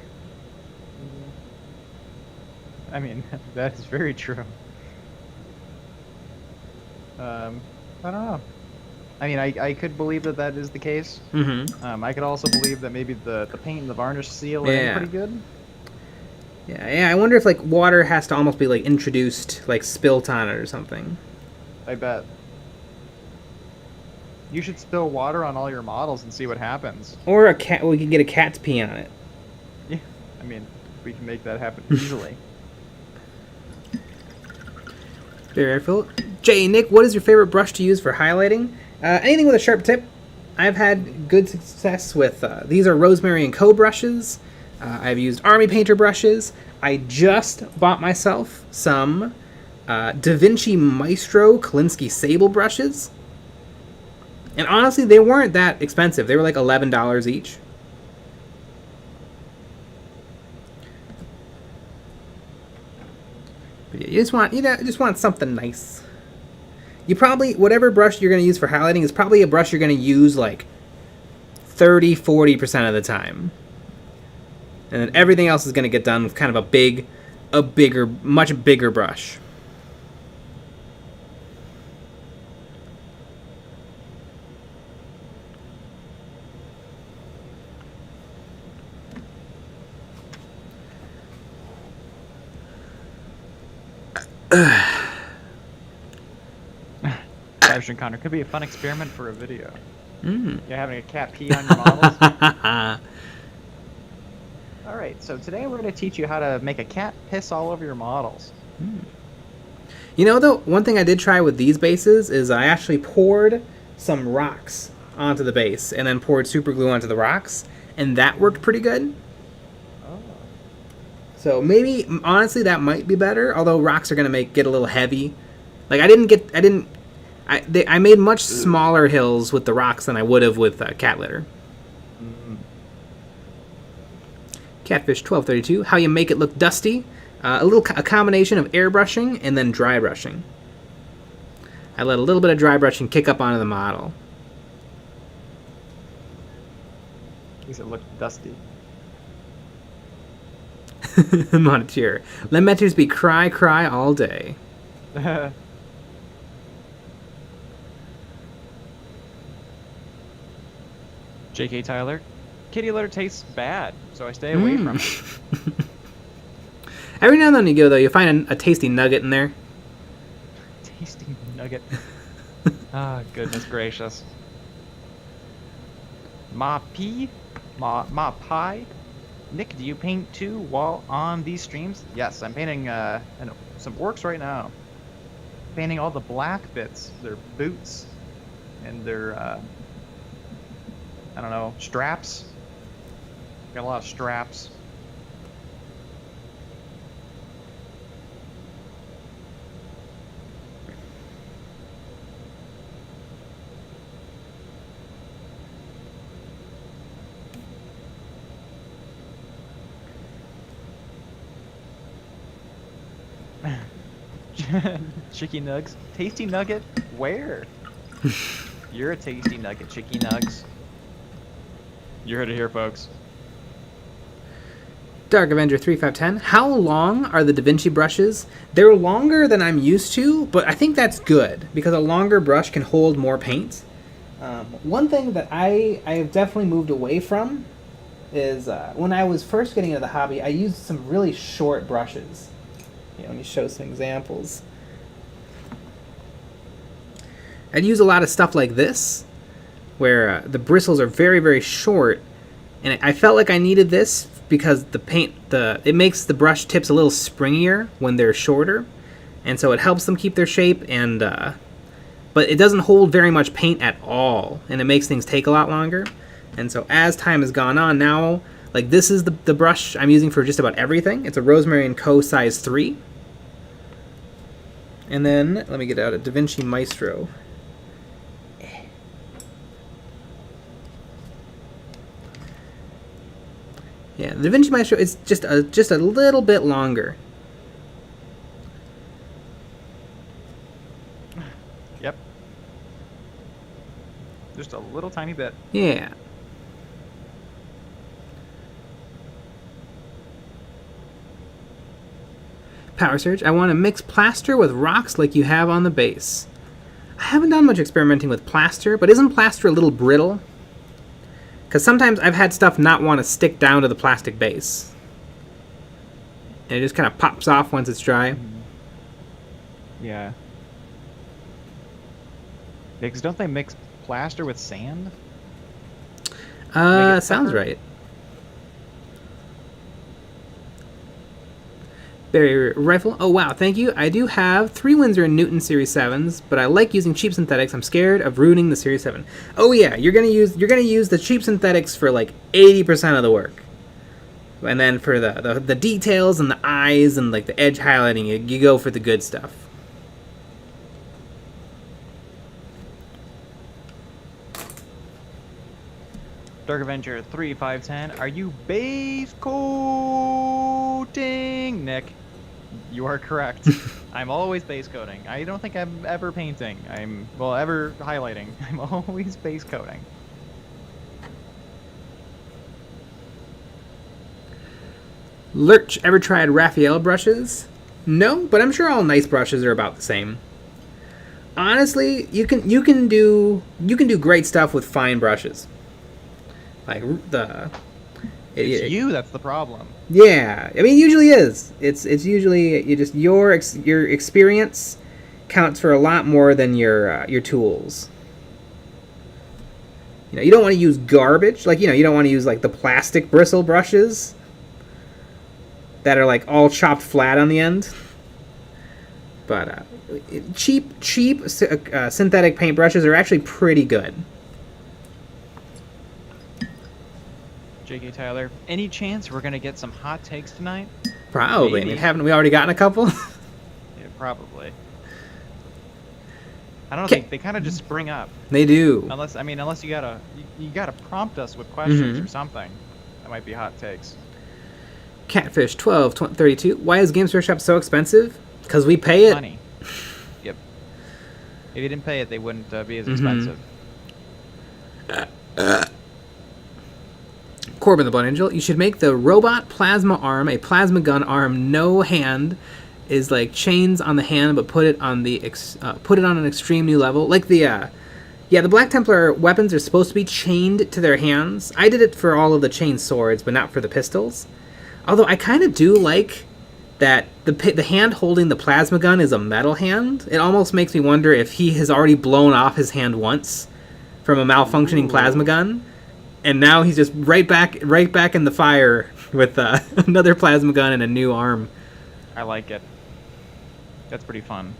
Speaker 1: I mean, that is very true. I don't know. I mean, I could believe that is the case.
Speaker 2: Mm-hmm.
Speaker 1: I could also believe that maybe the paint and the varnish seal are pretty good.
Speaker 2: Yeah. I wonder if like water has to almost be like introduced, like spilt on it or something.
Speaker 1: I bet. You should spill water on all your models and see what happens.
Speaker 2: Or we can get a cat to pee on it.
Speaker 1: Yeah, I mean, we can make that happen easily.
Speaker 2: Very airfill. Jay, Nick, what is your favorite brush to use for highlighting? Anything with a sharp tip. I've had good success with, these are Rosemary & Co. brushes. I've used Army Painter brushes. I just bought myself some Da Vinci Maestro Kolinsky Sable brushes. And honestly, they weren't that expensive. They were like $11 each. But yeah, you just want something nice. You probably, whatever brush you're going to use for highlighting is probably a brush you're going to use like 30-40% of the time. And then everything else is going to get done with kind of a much bigger brush.
Speaker 1: Caption Connor could be a fun experiment for a video. You're having a cat pee on your models. Alright, so today we're going to teach you how to make a cat piss all over your models.
Speaker 2: You know, though, one thing I did try with these bases is I actually poured some rocks onto the base and then poured super glue onto the rocks, and that worked pretty good.
Speaker 1: Oh.
Speaker 2: So maybe, honestly, that might be better, although rocks are going to get a little heavy. Like, I made much smaller hills with the rocks than I would have with cat litter. Catfish1232, how you make it look dusty. A combination of airbrushing and then dry brushing. I let a little bit of dry brushing kick up onto the model.
Speaker 1: Makes it look dusty.
Speaker 2: Moniteur. Let meteors be cry all day.
Speaker 1: JK Tyler, kitty litter tastes bad, so I stay away from it.
Speaker 2: Every now and then you go, though, you'll find a tasty nugget in there.
Speaker 1: Tasty nugget. Ah, goodness gracious. Ma Pie? Nick, do you paint too while on these streams? Yes, I'm painting some orcs right now. Painting all the black bits, their boots, and their, I don't know, straps. Got a lot of straps. Chicky Nugs. Tasty Nugget? Where? You're a tasty nugget, Chicky Nugs. You heard it here, folks.
Speaker 2: Dark Avenger 3510. How long are the Da Vinci brushes? They're longer than I'm used to, but I think that's good because a longer brush can hold more paint. One thing that I have definitely moved away from is when I was first getting into the hobby, I used some really short brushes. Let me show some examples. I'd use a lot of stuff like this, where the bristles are very, very short, and I felt like I needed this because it makes the brush tips a little springier when they're shorter, and so it helps them keep their shape, and but it doesn't hold very much paint at all, and it makes things take a lot longer. And so as time has gone on, now, like, this is the brush I'm using for just about everything. It's a Rosemary & Co. size 3. And then, let me get out a Da Vinci Maestro. Yeah, the Da Vinci Maestro is just a little bit longer.
Speaker 1: Yep. Just a little tiny bit.
Speaker 2: Yeah. Power Surge, I want to mix plaster with rocks like you have on the base. I haven't done much experimenting with plaster, but isn't plaster a little brittle? Because sometimes I've had stuff not want to stick down to the plastic base. And it just kind of pops off once it's dry.
Speaker 1: Yeah. Because don't they mix plaster with sand?
Speaker 2: Sounds right. Barrier rifle. Oh wow, thank you. I do have 3 Winsor & Newton Series 7s, but I like using cheap synthetics. I'm scared of ruining the Series 7. Oh yeah, you're gonna use the cheap synthetics for like 80% of the work, and then for the details and the eyes and like the edge highlighting, you go for the good stuff.
Speaker 1: Dark Avenger 3510, are you base coating? Nick, you are correct. I'm always base coating. I don't think I'm ever painting. Ever highlighting. I'm always base coating.
Speaker 2: Lurch, ever tried Raphael brushes? No, but I'm sure all nice brushes are about the same. Honestly, you can do great stuff with fine brushes. Like
Speaker 1: it's you that's the problem.
Speaker 2: Yeah, I mean, it usually is. It's usually your experience counts for a lot more than your tools. You don't want to use garbage. Like, you don't want to use like the plastic bristle brushes that are like all chopped flat on the end. But cheap synthetic paint brushes are actually pretty good.
Speaker 1: JK Tyler, any chance we're gonna get some hot takes tonight?
Speaker 2: Probably.
Speaker 1: Maybe.
Speaker 2: I mean, haven't we already gotten a couple?
Speaker 1: Yeah, probably. I don't know. They kind of just spring up.
Speaker 2: They do.
Speaker 1: Unless you gotta prompt us with questions or something. That might be hot takes.
Speaker 2: Catfish 12 32. Why is Games Workshop so expensive? Because we pay it.
Speaker 1: Money. Yep. If you didn't pay it, they wouldn't be as expensive.
Speaker 2: Corbin the Blood Angel, you should make the robot plasma arm a plasma gun arm. No hand is like chains on the hand, but put it on an extreme new level. Like the Black Templar weapons are supposed to be chained to their hands. I did it for all of the chain swords, but not for the pistols. Although I kind of do like that the hand holding the plasma gun is a metal hand. It almost makes me wonder if he has already blown off his hand once from a malfunctioning plasma gun, and now he's just right back in the fire with another plasma gun and a new arm.
Speaker 1: I like it. That's pretty fun.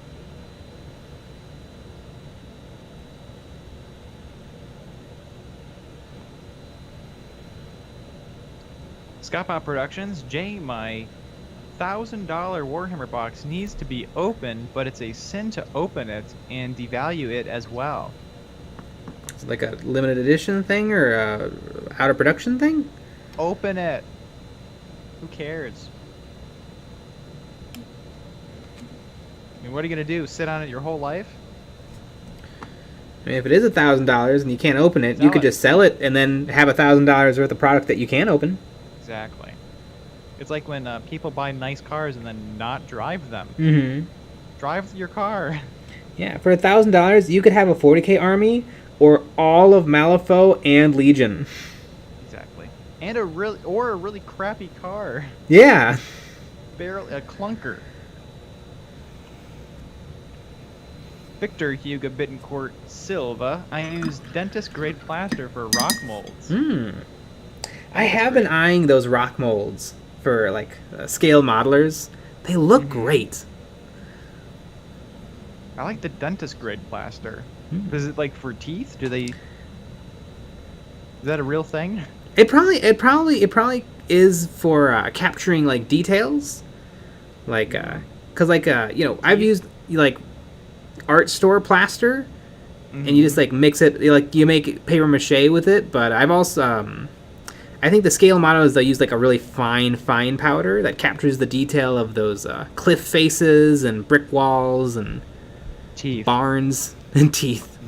Speaker 1: Scott Productions, Jay, my $1,000 Warhammer box needs to be open, but it's a sin to open it and devalue it as well.
Speaker 2: Is it like a limited edition thing or a out of production thing?
Speaker 1: Open it. Who cares? I mean, what are you gonna do? Sit on it your whole life?
Speaker 2: I mean, if it is $1,000 and you can't open it, you could just sell it and then have $1,000 worth of product that you can open.
Speaker 1: Exactly. It's like when people buy nice cars and then not drive them.
Speaker 2: Mm-hmm.
Speaker 1: Drive your car.
Speaker 2: Yeah, for $1,000, you could have a 40k army or all of Malifaux and Legion.
Speaker 1: Exactly. And a really crappy car.
Speaker 2: Yeah.
Speaker 1: Barely a clunker. Victor Hugo Bittencourt Silva. I use dentist grade plaster for rock molds.
Speaker 2: I have been eyeing those rock molds for like scale modelers. They look great.
Speaker 1: I like the dentist grade plaster. Is it like for teeth? Is that a real thing?
Speaker 2: It probably is for capturing like details, like cause like I've used like art store plaster, and you just like mix it, like you make paper mache with it. But I've also I think the scale models, they use like a really fine powder that captures the detail of those cliff faces and brick walls and
Speaker 1: teeth,
Speaker 2: barns and teeth.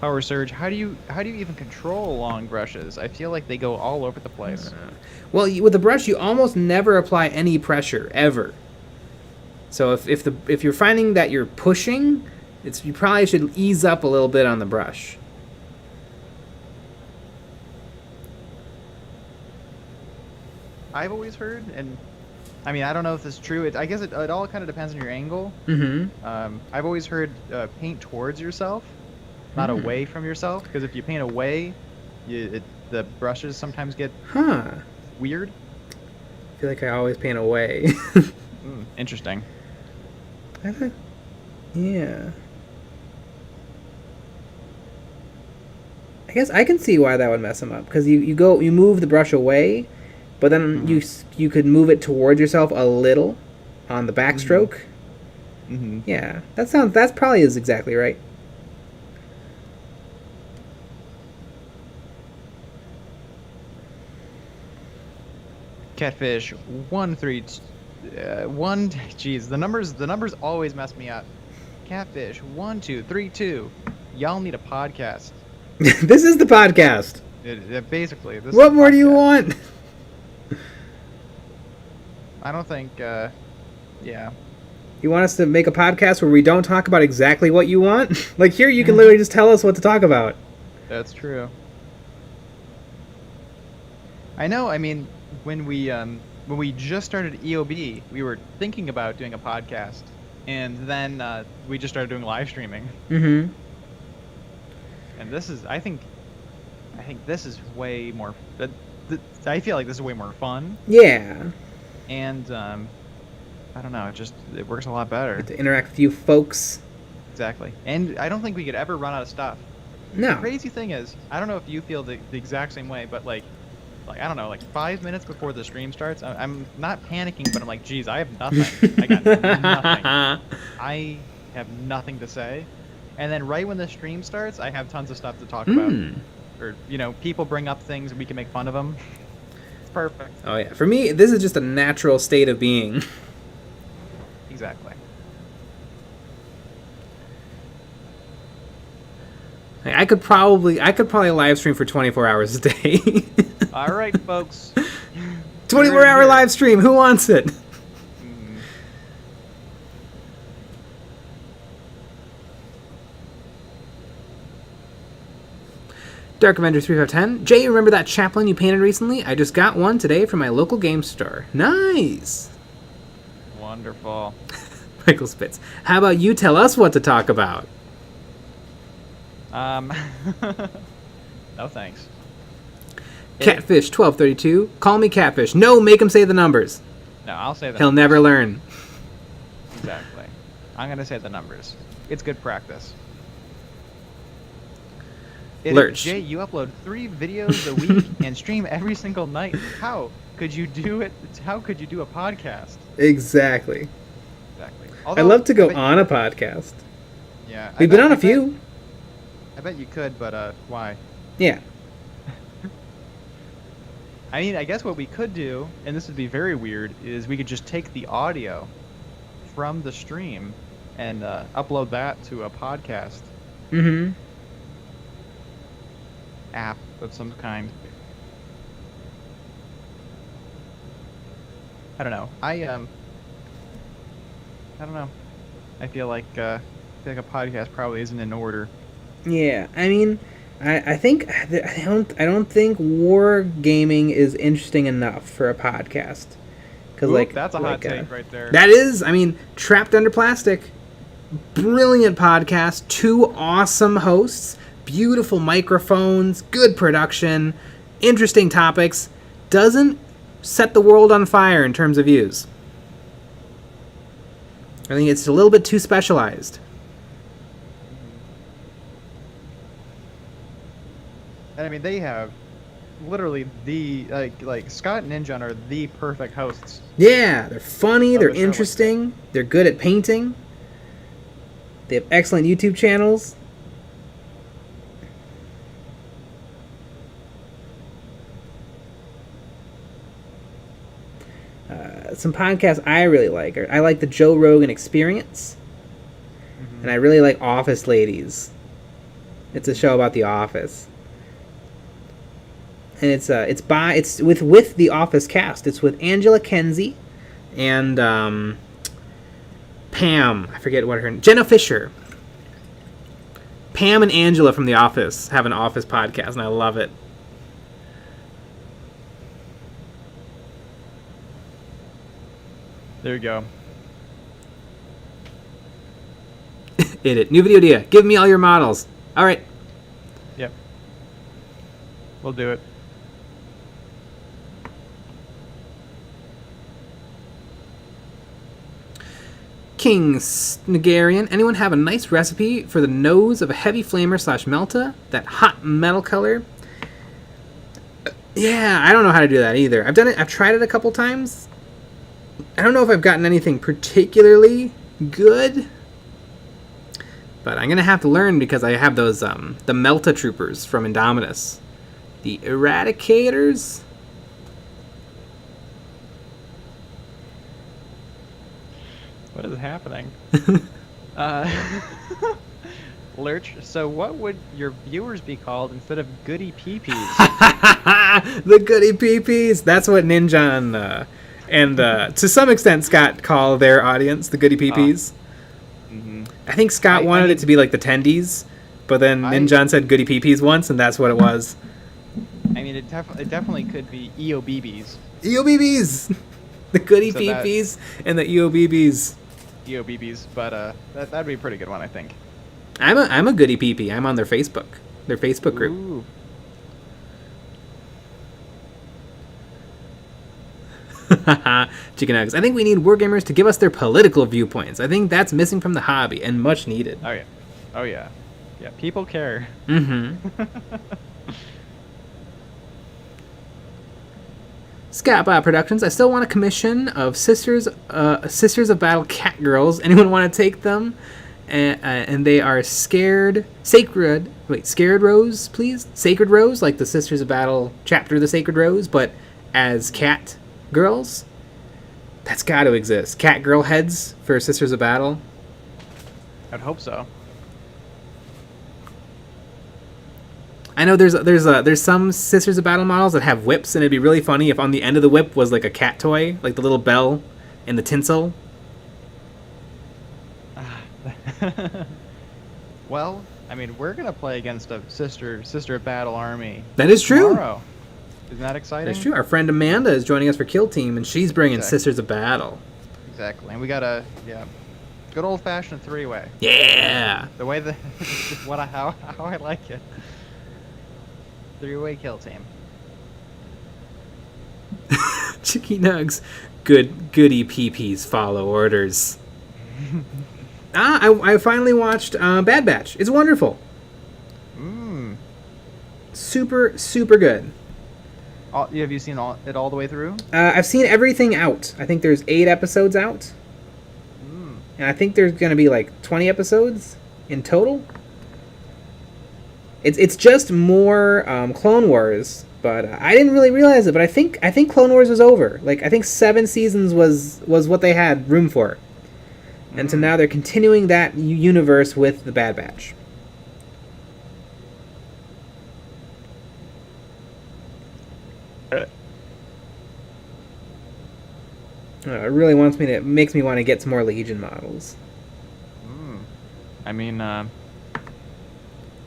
Speaker 1: Power Surge. How do you even control long brushes? I feel like they go all over the place.
Speaker 2: Well, with the brush, you almost never apply any pressure ever. So if you're finding that you're pushing, you probably should ease up a little bit on the brush.
Speaker 1: I've always heard, and I mean, I don't know if this is true. I guess it all kind of depends on your angle. I've always heard paint towards yourself, not away from yourself, because if you paint away, the brushes sometimes get weird.
Speaker 2: I feel like I always paint away.
Speaker 1: Interesting.
Speaker 2: Yeah. I guess I can see why that would mess them up, because you move the brush away, but then you could move it towards yourself a little on the backstroke. Yeah, that probably is exactly right.
Speaker 1: Catfish 132. Jeez, the numbers always mess me up. Catfish 1232. Y'all need a podcast.
Speaker 2: This is the podcast.
Speaker 1: Basically, this.
Speaker 2: What more do you want?
Speaker 1: I don't think. Yeah.
Speaker 2: You want us to make a podcast where we don't talk about exactly what you want? Like here, you can literally just tell us what to talk about.
Speaker 1: That's true. I know. I mean, when we just started EOB, we were thinking about doing a podcast, and then we just started doing live streaming. And this is, I think this is way more. I feel like this is way more fun.
Speaker 2: Yeah.
Speaker 1: And I don't know. It works a lot better.
Speaker 2: Get to interact with you folks.
Speaker 1: Exactly. And I don't think we could ever run out of stuff.
Speaker 2: No.
Speaker 1: The crazy thing is, I don't know if you feel the exact same way, but like I don't know, like 5 minutes before the stream starts, I'm not panicking, but I'm like, geez, I have nothing. I got nothing. I have nothing to say. And then right when the stream starts, I have tons of stuff to talk about. or people bring up things and we can make fun of them. It's perfect.
Speaker 2: Oh yeah, for me, this is just a natural state of being.
Speaker 1: Exactly.
Speaker 2: I could probably live stream for 24 hours a day.
Speaker 1: All right, folks.
Speaker 2: 24-hour live stream. Who wants it? Dark Avenger 3510. Jay, remember that chaplain you painted recently? I just got one today from my local game store. Nice.
Speaker 1: Wonderful.
Speaker 2: Michael Spitz. How about you tell us what to talk about?
Speaker 1: No thanks.
Speaker 2: Catfish 1232. Call me Catfish. No, make him say the numbers.
Speaker 1: No, I'll say the
Speaker 2: He'll
Speaker 1: numbers.
Speaker 2: never learn.
Speaker 1: Exactly. I'm going to say the numbers. It's good practice.
Speaker 2: Lurch.
Speaker 1: Jay, you upload 3 videos a week and stream every single night. How could you do it? How could you do a podcast?
Speaker 2: Exactly.
Speaker 1: Exactly.
Speaker 2: I'd love to go on a podcast.
Speaker 1: Yeah.
Speaker 2: We've been on a few.
Speaker 1: I bet you could, but why?
Speaker 2: Yeah.
Speaker 1: I mean, I guess what we could do, and this would be very weird, is we could just take the audio from the stream and upload that to a podcast
Speaker 2: Mm-hmm.
Speaker 1: app of some kind. I don't know. I don't know. I feel like a podcast probably isn't in order.
Speaker 2: Yeah, I mean, I don't think war gaming is interesting enough for a podcast.
Speaker 1: Oop, that's a hot take right there.
Speaker 2: That is, I mean, Trapped Under Plastic, brilliant podcast, 2 awesome hosts, beautiful microphones, good production, interesting topics, doesn't set the world on fire in terms of views. I think it's a little bit too specialized.
Speaker 1: And I mean, they have literally the like Scott and Ninja are the perfect hosts.
Speaker 2: Yeah, they're funny, they're
Speaker 1: the show.
Speaker 2: interesting, they're good at painting. They have excellent YouTube channels. Some podcasts I really like. I like the Joe Rogan Experience, and I really like Office Ladies. It's a show about the office, and it's with the Office cast. It's with Angela Kenzie and Pam. I forget what her Jenna Fisher. Pam and Angela from The Office have an Office podcast, and I love it.
Speaker 1: There you go.
Speaker 2: It. New video idea. Give me all your models. All right.
Speaker 1: Yep. We'll do it.
Speaker 2: King Snagarian. Anyone have a nice recipe for the nose of a heavy flamer / melta? That hot metal color? Yeah, I don't know how to do that either. I've done it. I've tried it a couple times. I don't know if I've gotten anything particularly good, but I'm gonna have to learn because I have those the Melta Troopers from Indominus, the Eradicators.
Speaker 1: What is happening? Lurch, so what would your viewers be called instead of goody peepees?
Speaker 2: The goody peepees. That's what Ninja and to some extent Scott call their audience the goody peepees. I think Scott wanted it to be like the tendies, but then Ninja said goody peepees once, and that's what it was.
Speaker 1: I mean, it definitely could be EOBBs.
Speaker 2: EOBBs! The goody peepees and the EOBBs.
Speaker 1: EOBBs, but that'd be a pretty good one, I think.
Speaker 2: I'm a goody peepee. I'm on their Facebook group.
Speaker 1: Ooh.
Speaker 2: Chicken eggs. I think we need wargamers to give us their political viewpoints. I think that's missing from the hobby and much needed.
Speaker 1: Oh yeah. Yeah, people care.
Speaker 2: Scatbot Productions. I still want a commission of Sisters of Battle Cat Girls. Anyone want to take them? and they are scared rose, please, sacred rose, like the Sisters of Battle chapter of the Sacred Rose, but as cat girls. That's got to exist. Cat girl heads for Sisters of Battle.
Speaker 1: I'd hope so.
Speaker 2: I know there's some Sisters of Battle models that have whips, and it'd be really funny if on the end of the whip was like a cat toy, like the little bell and the tinsel.
Speaker 1: Well, I mean, we're gonna play against a sister of Battle army.
Speaker 2: That is true.
Speaker 1: Tomorrow. Isn't that exciting?
Speaker 2: That's true. Our friend Amanda is joining us for Kill Team, and she's bringing
Speaker 1: Exactly.
Speaker 2: Sisters of Battle.
Speaker 1: Exactly, and we got a good old fashioned 3-way.
Speaker 2: Yeah.
Speaker 1: The way that how I like it. 3-way kill team.
Speaker 2: Chicky Nugs, goody PPs follow orders. I finally watched Bad Batch. It's wonderful. Super, super good.
Speaker 1: Have you seen it all the way through?
Speaker 2: I've seen everything out. I think there's 8 episodes out. And I think there's going to be like 20 episodes in total. It's just more Clone Wars, but I didn't really realize it. But I think Clone Wars was over. Like I think 7 seasons was what they had room for, and so now they're continuing that universe with the Bad Batch. It really makes me want to get some more Legion models.
Speaker 1: I mean,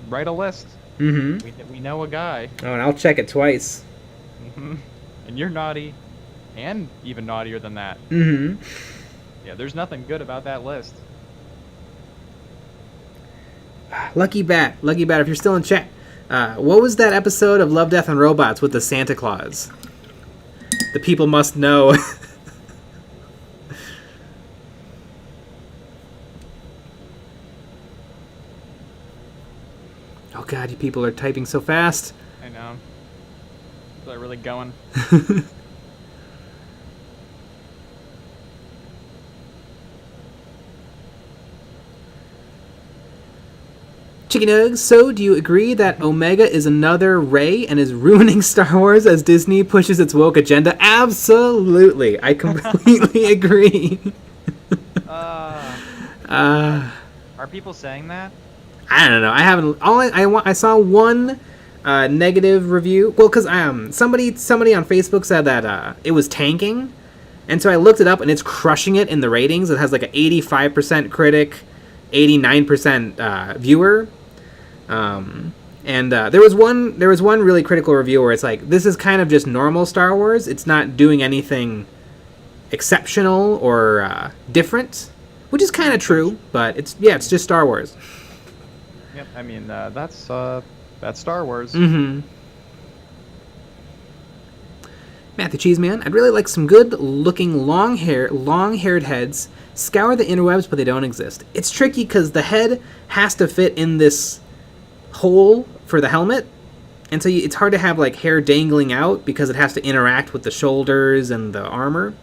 Speaker 1: write a list. We know a guy.
Speaker 2: Oh, and I'll check it twice.
Speaker 1: And you're naughty, and even naughtier than that. Yeah, there's nothing good about that list.
Speaker 2: Lucky Bat, if you're still in chat, what was that episode of Love, Death, and Robots with the Santa Claus? The people must know. Oh god, you people are typing so fast.
Speaker 1: I know. They're really going.
Speaker 2: Chicken Nugs, so do you agree that Omega is another Rey and is ruining Star Wars as Disney pushes its woke agenda? Absolutely. I completely agree.
Speaker 1: Are people saying that?
Speaker 2: I don't know. I haven't. I saw one negative review. Well, because somebody on Facebook said that it was tanking, and so I looked it up, and it's crushing it in the ratings. It has like an 85% critic, 89% viewer. And there was one really critical review where it's like, this is kind of just normal Star Wars. It's not doing anything exceptional or different, which is kind of true. But it's just Star Wars.
Speaker 1: Yep. I mean, that's Star Wars.
Speaker 2: Matthew Cheeseman, I'd really like some good-looking long-haired heads. Scour the interwebs, but they don't exist. It's tricky because the head has to fit in this hole for the helmet, and so it's hard to have like hair dangling out because it has to interact with the shoulders and the armor.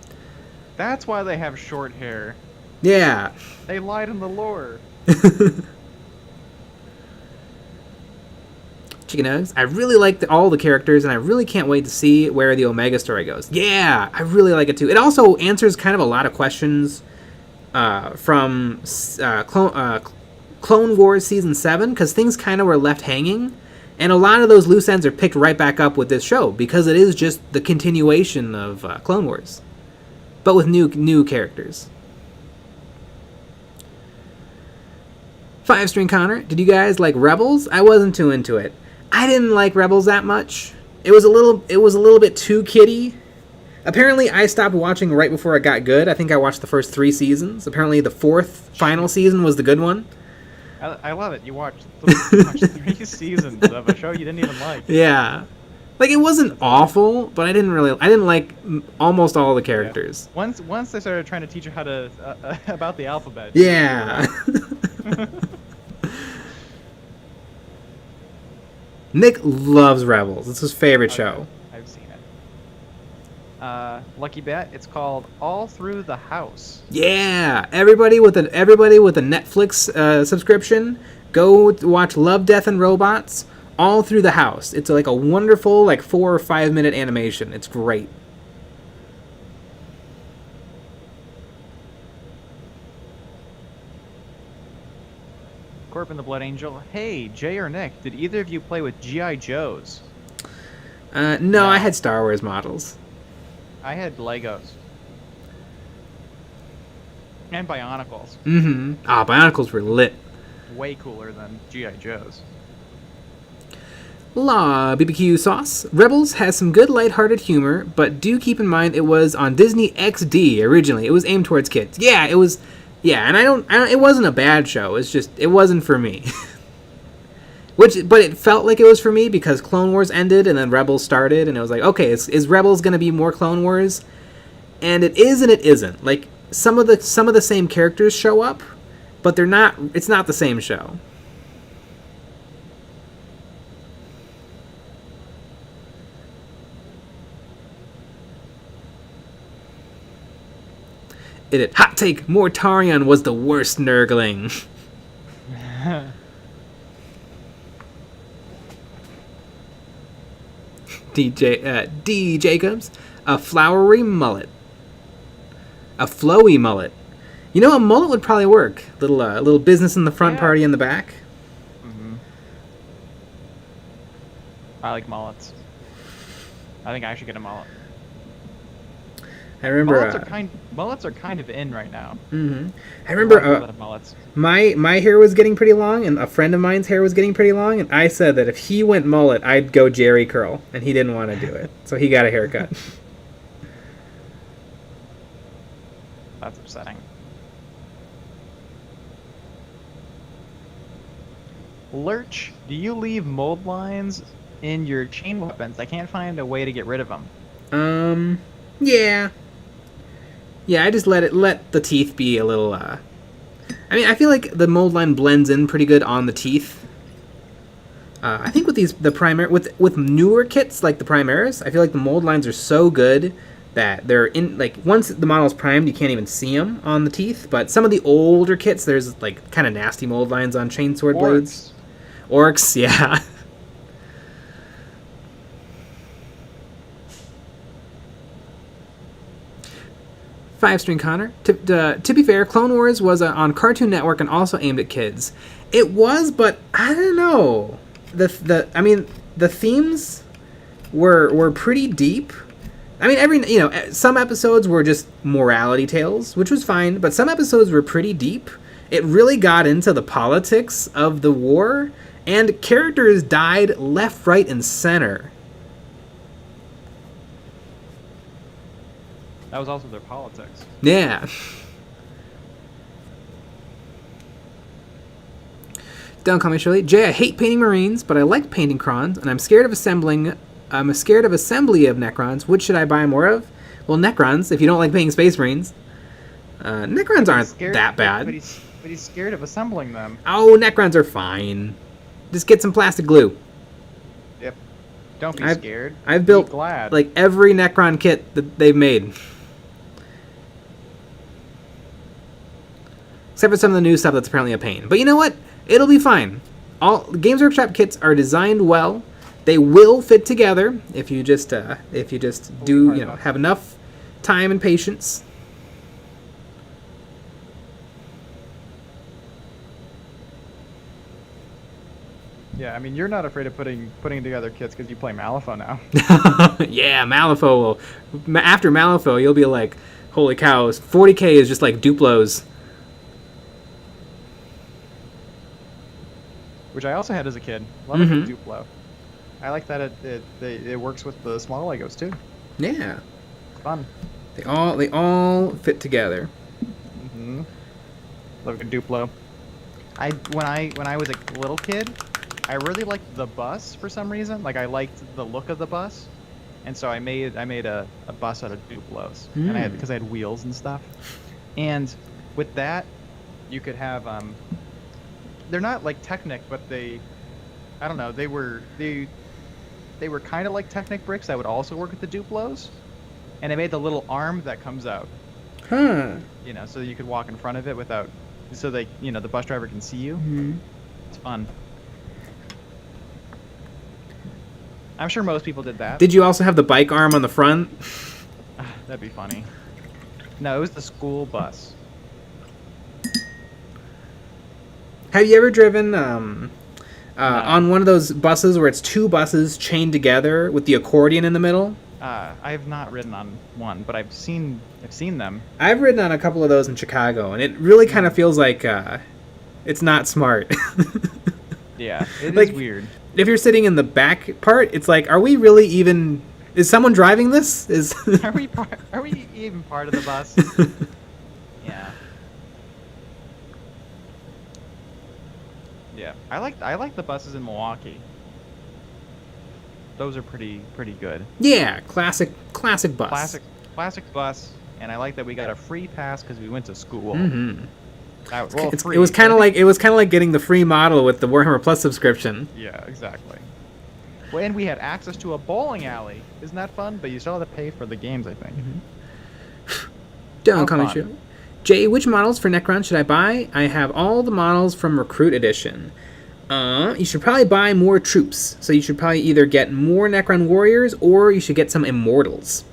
Speaker 1: That's why they have short hair.
Speaker 2: Yeah.
Speaker 1: They lied in the lore.
Speaker 2: Chicken Nugs, I really like all the characters, and I really can't wait to see where the Omega story goes. Yeah, I really like it too. It also answers kind of a lot of questions from Clone Wars Season 7, because things kind of were left hanging, and a lot of those loose ends are picked right back up with this show, because it is just the continuation of Clone Wars, but with new characters. 5-String Connor, did you guys like Rebels? I wasn't too into it. I didn't like Rebels that much. It was a little bit too kiddie. Apparently, I stopped watching right before it got good. I think I watched the first 3 seasons. Apparently, the 4th final season was the good one.
Speaker 1: I love it. You watched 3 seasons of a show you didn't even like.
Speaker 2: Yeah. Like, it wasn't awful, but I didn't like almost all the characters.
Speaker 1: Yeah. Once they started trying to teach you how to about the alphabet.
Speaker 2: Yeah.
Speaker 1: Yeah.
Speaker 2: Nick loves Rebels. It's his favorite show.
Speaker 1: I've seen it. lucky bet. It's called All Through the House.
Speaker 2: Yeah, everybody with a Netflix subscription, go watch Love, Death, and Robots all through the house. It's like a wonderful 4 or 5 minute animation. It's great.
Speaker 1: Corp and the Blood Angel. Hey, Jay or Nick, did either of you play with G.I. Joes?
Speaker 2: No, I had Star Wars models.
Speaker 1: I had Legos. And Bionicles.
Speaker 2: Mm-hmm. Ah, Bionicles were lit.
Speaker 1: Way cooler than G.I. Joes.
Speaker 2: La BBQ sauce. Rebels has some good lighthearted humor, but do keep in mind it was on Disney XD originally. It was aimed towards kids. Yeah, it was. Yeah, and I don't. It wasn't a bad show. It's just it wasn't for me. But it felt like it was for me because Clone Wars ended and then Rebels started, and it was like, okay, is Rebels gonna be more Clone Wars? And it is and it isn't. Like some of the same characters show up, but they're not. It's not the same show. Hot take, Mortarion was the worst Nurgling. D. Jacobs, a flowery mullet. A flowy mullet. You know, a mullet would probably work. Little business in the front,
Speaker 1: Yeah.
Speaker 2: party in the back.
Speaker 1: Mm-hmm. I like mullets. I think I should get a mullet.
Speaker 2: I remember.
Speaker 1: Mullets are kind of in right now.
Speaker 2: Mm-hmm. I
Speaker 1: A
Speaker 2: remember.
Speaker 1: lot of mullets.
Speaker 2: My hair was getting pretty long, and a friend of mine's hair was getting pretty long, and I said that if he went mullet, I'd go Jerry curl, and he didn't want to do it, so he got a haircut.
Speaker 1: That's upsetting. Lurch, do you leave mold lines in your chain weapons? I can't find a way to get rid of them.
Speaker 2: Yeah. Yeah, I just let the teeth be a little, I mean, I feel like the mold line blends in pretty good on the teeth. I think with with newer kits like the Primaris, I feel like the mold lines are so good that they're in, once the model's primed, you can't even see them on the teeth. But some of the older kits, there's kind of nasty mold lines on chainsword blades. Orcs, yeah. Five-string Connor. To be fair, Clone Wars was on Cartoon Network and also aimed at kids. It was, but I don't know. The themes were pretty deep. I mean, some episodes were just morality tales, which was fine, but some episodes were pretty deep. It really got into the politics of the war, and characters died left, right, and center.
Speaker 1: That was also their politics.
Speaker 2: Yeah. Don't call me Shirley. Jay, I hate painting Marines, but I like painting Krons, and I'm scared of assembly of Necrons. Which should I buy more of? Well, Necrons, if you don't like painting Space Marines. Necrons aren't that bad.
Speaker 1: But he's scared of assembling them.
Speaker 2: Oh, Necrons are fine. Just get some plastic glue.
Speaker 1: Yep. Don't be scared.
Speaker 2: I've built
Speaker 1: be glad.
Speaker 2: Every Necron kit that they've made. Except for some of the new stuff that's apparently a pain. But you know what? It'll be fine. All Games Workshop kits are designed well. They will fit together if you just have enough time and patience.
Speaker 1: Yeah, I mean, you're not afraid of putting together kits because you play Malifaux now.
Speaker 2: Yeah, Malifaux will. After Malifaux, you'll be like, holy cows, 40k is just like Duplos.
Speaker 1: Which I also had as a kid. Love a Duplo. I like that it works with the small Legos too.
Speaker 2: Yeah.
Speaker 1: It's fun.
Speaker 2: They all fit together.
Speaker 1: Mm-hmm. Love a Duplo. When I was a little kid, I really liked the bus for some reason. I liked the look of the bus, and so I made a bus out of Duplos, and because I had wheels and stuff. And with that, you could have they're not like Technic, but they were kind of like Technic bricks that would also work with the Duplos. and it made the little arm that comes out.
Speaker 2: Huh.
Speaker 1: You know, so you could walk in front of it without, so they, you know, the bus driver can see you.
Speaker 2: Mm-hmm.
Speaker 1: It's fun. I'm sure most people did that.
Speaker 2: Did you also have the bike arm on the front?
Speaker 1: That'd be funny. No, it was the school bus.
Speaker 2: Have you ever driven on one of those buses where it's two buses chained together with the accordion in the middle?
Speaker 1: I have not ridden on one, but I've seen them.
Speaker 2: I've ridden on a couple of those in Chicago, and it really kind of feels like it's not smart.
Speaker 1: Yeah, it
Speaker 2: like,
Speaker 1: is weird.
Speaker 2: If you're sitting in the back part, it's like, are we really even? Is someone driving this? Is
Speaker 1: Are we even part of the bus? Yeah. Yeah, I like the buses in Milwaukee. Those are pretty good.
Speaker 2: Yeah, classic bus.
Speaker 1: Classic bus, and I like that we got a free pass because we went to school.
Speaker 2: Mm-hmm.
Speaker 1: Free.
Speaker 2: It was kind of like getting the free model with the Warhammer Plus subscription.
Speaker 1: Yeah, exactly. Well, and we had access to a bowling alley. Isn't that fun? But you still had to pay for the games, I think.
Speaker 2: Mm-hmm. Don't call me true. Jay, which models for Necron should I buy? I have all the models from Recruit Edition. You should probably buy more troops. So you should probably either get more Necron Warriors or you should get some Immortals.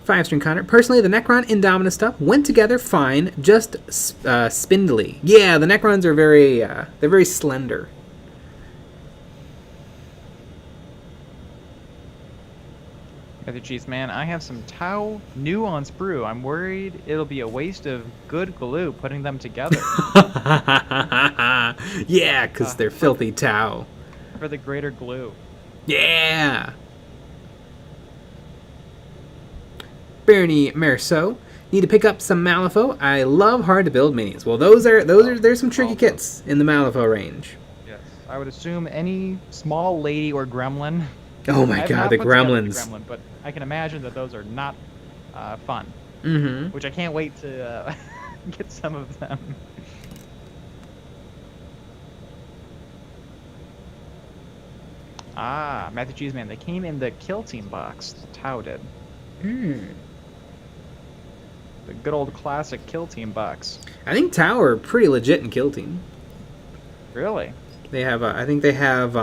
Speaker 2: Five-string Connor. Personally, the Necron Indominus stuff went together fine, just spindly. Yeah, the Necrons are they're very slender.
Speaker 1: Matthew Cheese, man, I have some Tau new on sprue. I'm worried it'll be a waste of good glue putting them together.
Speaker 2: Yeah, because they're filthy Tau.
Speaker 1: For the greater glue.
Speaker 2: Yeah. Bernie Merceau. Need to pick up some Malifaux. I love hard to build minis. Well, there's some tricky kits in the Malifaux range.
Speaker 1: Yes. I would assume any small lady or gremlin.
Speaker 2: Oh my god, the gremlins.
Speaker 1: Gremlin, but I can imagine that those are not fun.
Speaker 2: Mm-hmm.
Speaker 1: Which I can't wait to get some of them. Matthew Cheese, man, they came in the Kill Team box. Tau did. The good old classic Kill Team box.
Speaker 2: I think Tau are pretty legit in Kill Team.
Speaker 1: Really?
Speaker 2: They have, I think they have,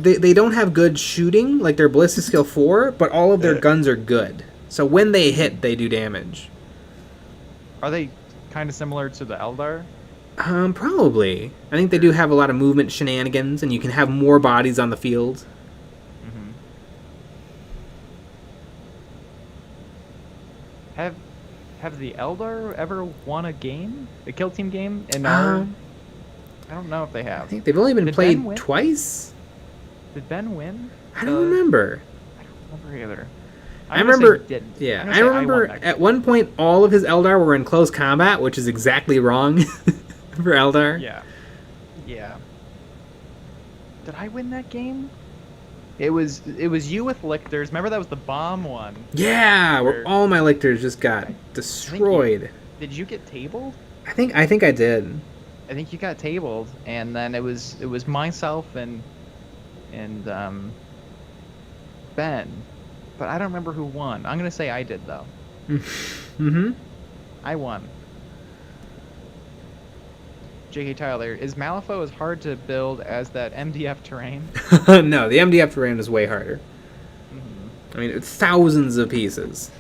Speaker 2: they don't have good shooting, like their ballistic skill 4, but all of their guns are good. So when they hit, they do damage.
Speaker 1: Are they kind of similar to the Eldar?
Speaker 2: Probably. I think they do have a lot of movement shenanigans, and you can have more bodies on the field.
Speaker 1: Have the Eldar ever won a game? The Kill Team game? In our... I don't know if they have.
Speaker 2: I think they've only been played twice.
Speaker 1: Did Ben win?
Speaker 2: I don't remember.
Speaker 1: I don't remember either.
Speaker 2: I remember.
Speaker 1: Yeah,
Speaker 2: I remember at one point all of his Eldar were in close combat, which is exactly wrong for Eldar.
Speaker 1: Yeah. Yeah. Did I win that game? It was you with Lictors. Remember that was the bomb one?
Speaker 2: Yeah, where all my Lictors just got destroyed.
Speaker 1: Did you get tabled?
Speaker 2: I think I did.
Speaker 1: I think you got tabled, and then it was myself and Ben, but I don't remember who won. I'm gonna say I did though.
Speaker 2: Mm-hmm.
Speaker 1: I won. J.K. Tyler, is Malifaux as hard to build as that MDF terrain?
Speaker 2: No, the MDF terrain is way harder. I mean, it's thousands of pieces.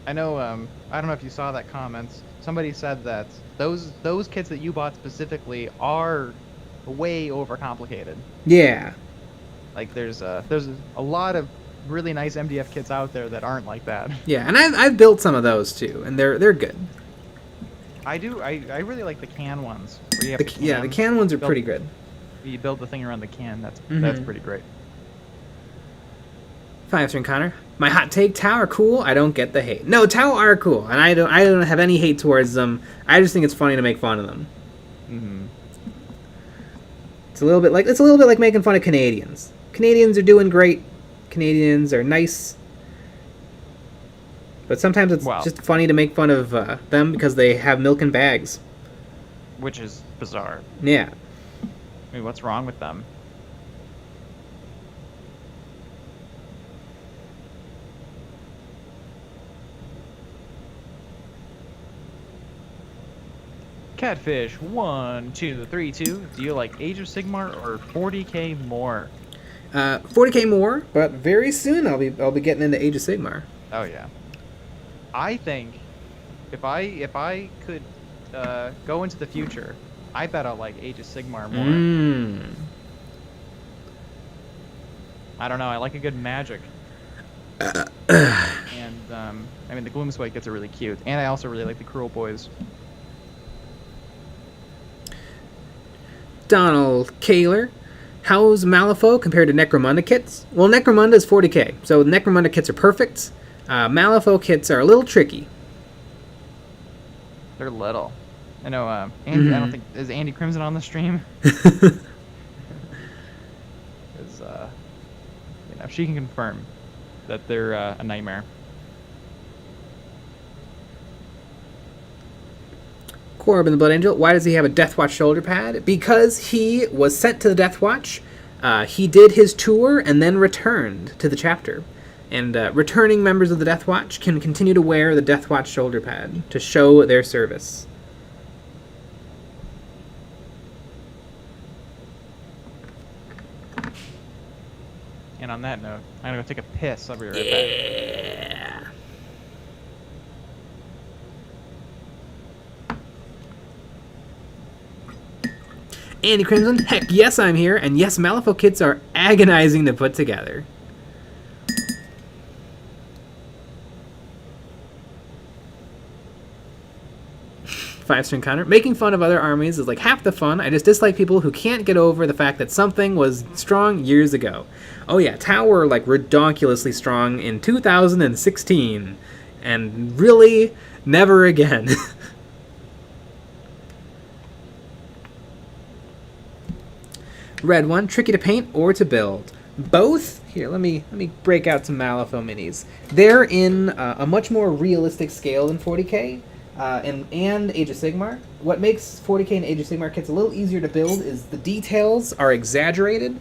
Speaker 1: I know, I don't know if you saw that comment. Somebody said that those kits that you bought specifically are way overcomplicated.
Speaker 2: Yeah.
Speaker 1: Like there's a lot of really nice MDF kits out there that aren't like that.
Speaker 2: Yeah, and I've built some of those too, and they're good.
Speaker 1: I really like the can ones. Where you have
Speaker 2: the can ones are pretty good.
Speaker 1: You build the thing around the can. That's pretty great.
Speaker 2: 5-string Connor. My hot take: Tau are cool. I don't get the hate. No, Tau are cool, and I don't have any hate towards them. I just think it's funny to make fun of them. It's a little bit like making fun of Canadians. Canadians are doing great. Canadians are nice. But sometimes it's just funny to make fun of them because they have milk in bags.
Speaker 1: Which is bizarre.
Speaker 2: Yeah.
Speaker 1: I mean, what's wrong with them? Catfish 1, 2, 3, 2. Do you like Age of Sigmar or 40k more?
Speaker 2: 40k more, but very soon I'll be getting into Age of Sigmar.
Speaker 1: Oh yeah. I think if I could go into the future, I bet I'll like Age of Sigmar more. I don't know. I like a good magic. And I mean, the Gloomspite gets are really cute, and I also really like the Cruel Boys.
Speaker 2: Donald Kaler, how's Malifaux compared to Necromunda kits? Well, Necromunda is 40k, so Necromunda kits are perfect. Malifaux kits are a little tricky.
Speaker 1: They're little. I know. Andy, I don't think is Andy Crimson on the stream. She can confirm that they're a nightmare.
Speaker 2: Corbin the Blood Angel, why does he have a Deathwatch shoulder pad? Because he was sent to the Deathwatch. He did his tour and then returned to the chapter. And returning members of the Deathwatch can continue to wear the Deathwatch shoulder pad to show their service.
Speaker 1: And on that note, I'm gonna go take a piss. I'll be right back.
Speaker 2: Yeah. Andy Crimson, heck yes I'm here, and yes, Malifaux kits are agonizing to put together. Five-string counter. Making fun of other armies is like half the fun. I just dislike people who can't get over the fact that something was strong years ago. Oh yeah, Tau were like redonkulously strong in 2016. And really, never again. Red one, tricky to paint or to build. Both. Here, let me break out some Malifaux minis. They're in a much more realistic scale than 40k. And Age of Sigmar. What makes 40k and Age of Sigmar kits a little easier to build is the details are exaggerated.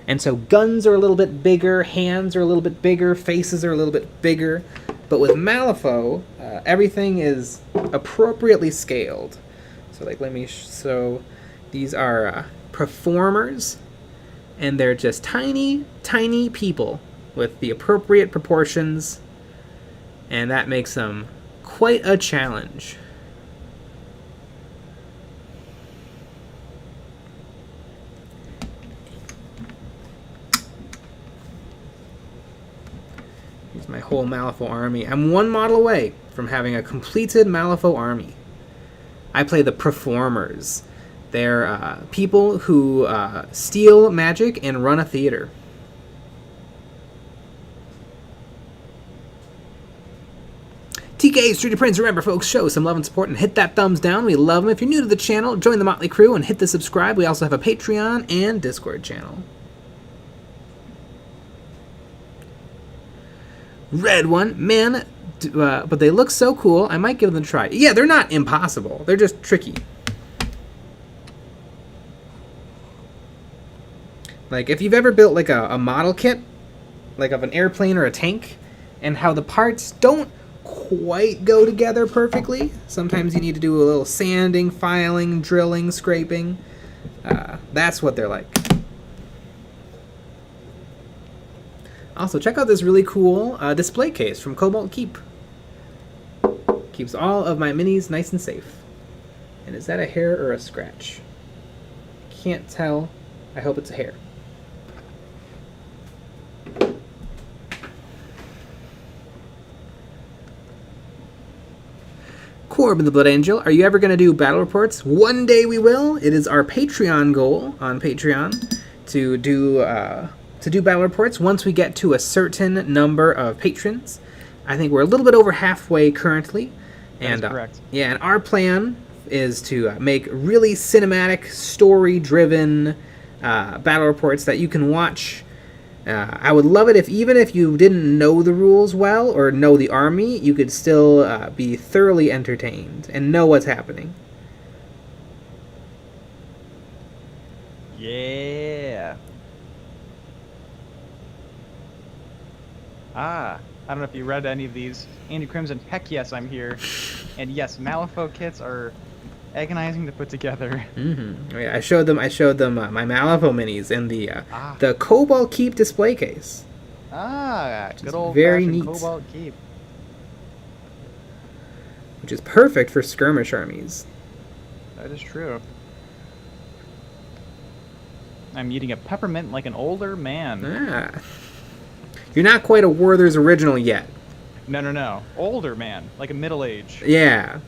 Speaker 2: And so guns are a little bit bigger, hands are a little bit bigger, faces are a little bit bigger. But with Malifaux, everything is appropriately scaled. So like, so these are performers, and they're just tiny, tiny people with the appropriate proportions, and that makes them quite a challenge. Here's my whole Malifaux army. I'm one model away from having a completed Malifaux army. I play the Performers. They're people who steal magic and run a theater. TK, Street of Prince, remember folks, show some love and support and hit that thumbs down. We love them. If you're new to the channel, join the Motley Crew and hit the subscribe. We also have a Patreon and Discord channel. Red one, man, but they look so cool. I might give them a try. Yeah, they're not impossible. They're just tricky. Like, if you've ever built, like, a model kit, like, of an airplane or a tank, and how the parts don't quite go together perfectly. Sometimes you need to do a little sanding, filing, drilling, scraping. That's what they're like. Also, check out this really cool display case from Cobalt Keep. Keeps all of my minis nice and safe. And is that a hair or a scratch? Can't tell. I hope it's a hair. Corbin the Blood Angel, are you ever going to do battle reports? One day we will. It is our Patreon goal on Patreon to do battle reports once we get to a certain number of patrons. I think we're a little bit over halfway currently.
Speaker 1: That's correct.
Speaker 2: Yeah, and our plan is to make really cinematic, story-driven battle reports that you can watch I would love it if even if you didn't know the rules well or know the army, you could still be thoroughly entertained and know what's happening.
Speaker 1: Yeah. I don't know if you read any of these. Andy Crimson, heck yes, I'm here. And yes, Malifaux kits are agonizing to put together.
Speaker 2: Mm-hmm. Yeah, I showed them my Malifaux minis in the Cobalt Keep display case.
Speaker 1: Good old
Speaker 2: very
Speaker 1: fashioned
Speaker 2: neat.
Speaker 1: Cobalt Keep.
Speaker 2: Which is perfect for skirmish armies.
Speaker 1: That is true. I'm eating a peppermint like an older man.
Speaker 2: You're not quite a Werther's original yet.
Speaker 1: No. Older man, like a middle age.
Speaker 2: Yeah.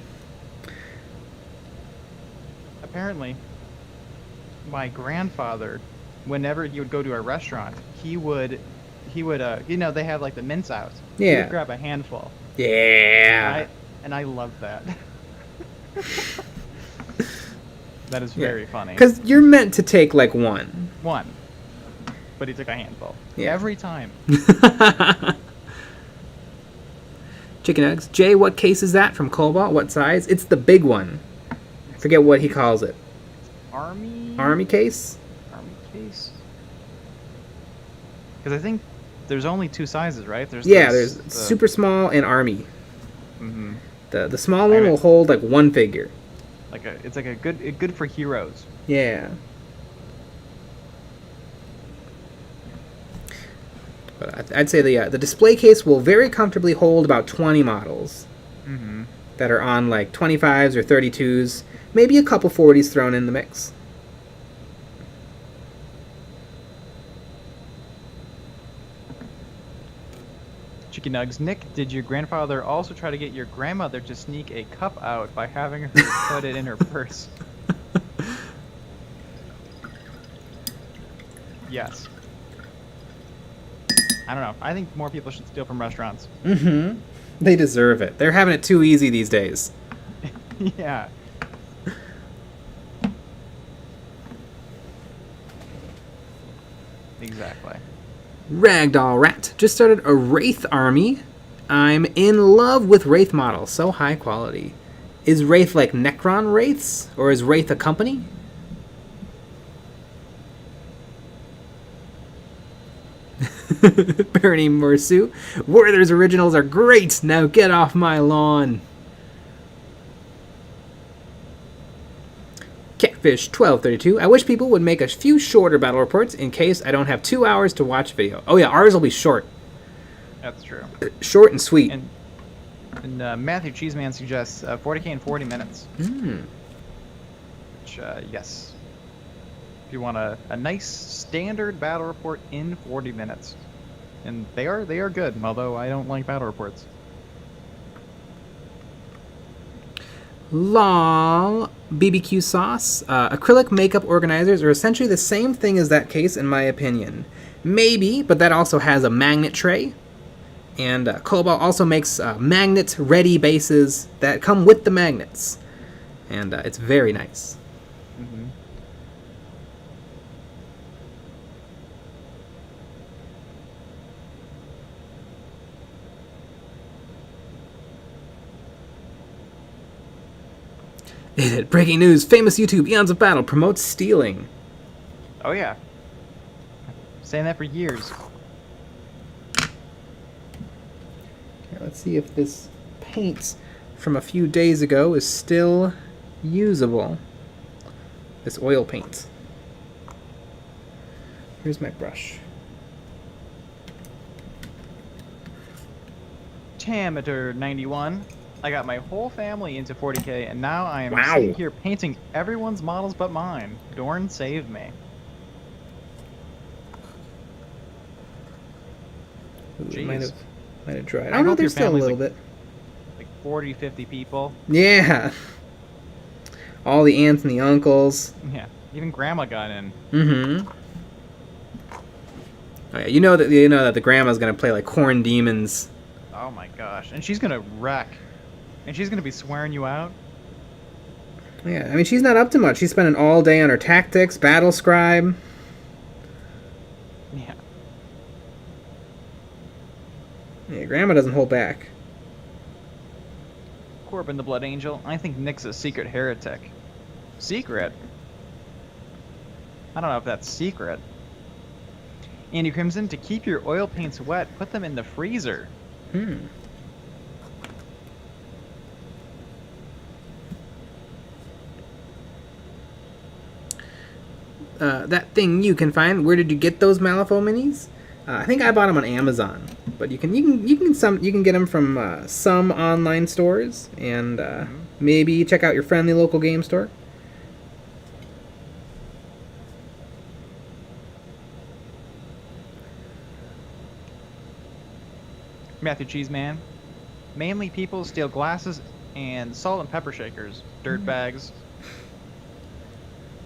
Speaker 1: Apparently, my grandfather, whenever he would go to a restaurant, he would, they have like the mince out. He
Speaker 2: Yeah.
Speaker 1: would grab a handful.
Speaker 2: Yeah.
Speaker 1: And I love that. That is very funny.
Speaker 2: Because you're meant to take like one.
Speaker 1: One. But he took a handful.
Speaker 2: Yeah.
Speaker 1: Every time.
Speaker 2: Chicken eggs. Jay, what case is that from Cobalt? What size? It's the big one. I forget what he calls it.
Speaker 1: Army?
Speaker 2: Army case?
Speaker 1: Army case? Because I think there's only two sizes, right? There's
Speaker 2: super small and army.
Speaker 1: Mm-hmm.
Speaker 2: The small one will hold like one figure.
Speaker 1: It's like a good for heroes.
Speaker 2: Yeah. But I'd say the display case will very comfortably hold about 20 models.
Speaker 1: Mm-hmm.
Speaker 2: That are on like 25s or 32s, maybe a couple 40s thrown in the mix.
Speaker 1: Chicken Nugs. Nick, did your grandfather also try to get your grandmother to sneak a cup out by having her put it in her purse? Yes. I don't know. I think more people should steal from restaurants.
Speaker 2: Mm-hmm. They deserve it. They're having it too easy these days.
Speaker 1: Yeah. Exactly.
Speaker 2: Ragdoll Rat just started a Wraith army. I'm in love with Wraith models. So high quality. Is Wraith like Necron Wraiths? Or is Wraith a company? Bernie Morsu. Werther's originals are great. Now get off my lawn. Catfish 1232. I wish people would make a few shorter battle reports in case I don't have 2 hours to watch video. Oh yeah, ours will be short.
Speaker 1: That's true.
Speaker 2: Short and sweet.
Speaker 1: And Matthew Cheeseman suggests 40k in 40 minutes. Which, yes. If you want a nice standard battle report in 40 minutes. And they are good, although I don't like battle reports.
Speaker 2: Lol. BBQ sauce. Acrylic makeup organizers are essentially the same thing as that case, in my opinion. Maybe, but that also has a magnet tray. And Cobalt also makes magnet-ready bases that come with the magnets. And it's very nice.
Speaker 1: Mm-hmm.
Speaker 2: Breaking news. Famous YouTube Eons of Battle promotes stealing.
Speaker 1: Oh, yeah. Saying that for years.
Speaker 2: Okay, let's see if this paint from a few days ago is still usable. This oil paint. Here's my brush.
Speaker 1: Tameter 91. I got my whole family into 40k, and now I am
Speaker 2: Wow.
Speaker 1: sitting here painting everyone's models but mine. Dorn saved me.
Speaker 2: Ooh, it
Speaker 1: Jeez.
Speaker 2: might have dried.
Speaker 1: I
Speaker 2: I know
Speaker 1: hope your
Speaker 2: there's still a
Speaker 1: family's
Speaker 2: little
Speaker 1: like-
Speaker 2: bit.
Speaker 1: Like 40, 50 people.
Speaker 2: Yeah. All the aunts and the uncles.
Speaker 1: Yeah. Even grandma got in.
Speaker 2: Mm-hmm. Oh, yeah, you know that the grandma's gonna play like corn demons.
Speaker 1: Oh my gosh. And she's gonna wreck. And she's gonna be swearing you out.
Speaker 2: Yeah, I mean she's not up to much. She's spending all day on her tactics, battle scribe.
Speaker 1: Yeah.
Speaker 2: Yeah, Grandma doesn't hold back.
Speaker 1: Corbin the Blood Angel. I think Nick's a secret heretic. Secret? I don't know if that's secret. Andy Crimson, to keep your oil paints wet, put them in the freezer.
Speaker 2: That thing you can find. Where did you get those Malifaux minis? I think I bought them on Amazon, but you can get them from some online stores, and maybe check out your friendly local game store.
Speaker 1: Matthew Cheeseman. Mainly people steal glasses and salt and pepper shakers. Dirt bags.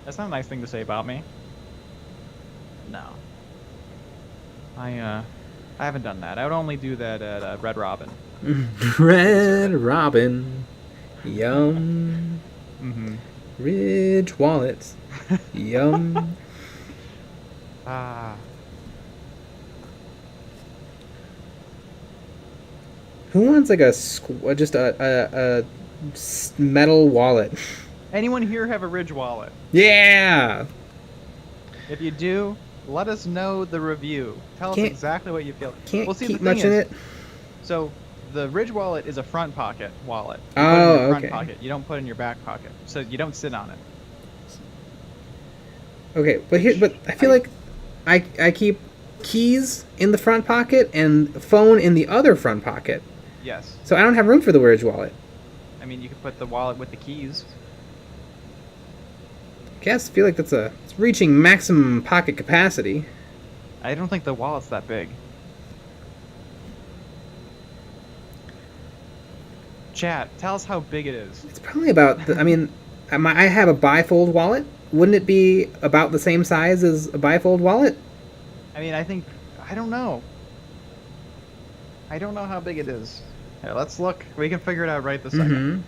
Speaker 1: That's not a nice thing to say about me. No. I haven't done that. I would only do that at Red Robin.
Speaker 2: Red Robin. Yum. Ridge wallets. Yum. Who wants like just a metal wallet?
Speaker 1: Anyone here have a Ridge wallet?
Speaker 2: Yeah.
Speaker 1: If you do, let us know the review. Tell us exactly what you feel.
Speaker 2: Can't keep much in it.
Speaker 1: So the Ridge wallet is a front pocket wallet. You
Speaker 2: put
Speaker 1: it in your
Speaker 2: front
Speaker 1: front pocket. You don't put it in your back pocket, so you don't sit on it.
Speaker 2: Okay, but I feel like I keep keys in the front pocket and phone in the other front pocket.
Speaker 1: Yes.
Speaker 2: So I don't have room for the Ridge wallet.
Speaker 1: I mean, you could put the wallet with the keys.
Speaker 2: I guess I feel like it's reaching maximum pocket capacity.
Speaker 1: I don't think the wallet's that big. Chat, tell us how big it is.
Speaker 2: It's probably about. I mean, I have a bifold wallet. Wouldn't it be about the same size as a bifold wallet?
Speaker 1: I mean, I don't know. I don't know how big it is. Here, let's look. We can figure it out right this second.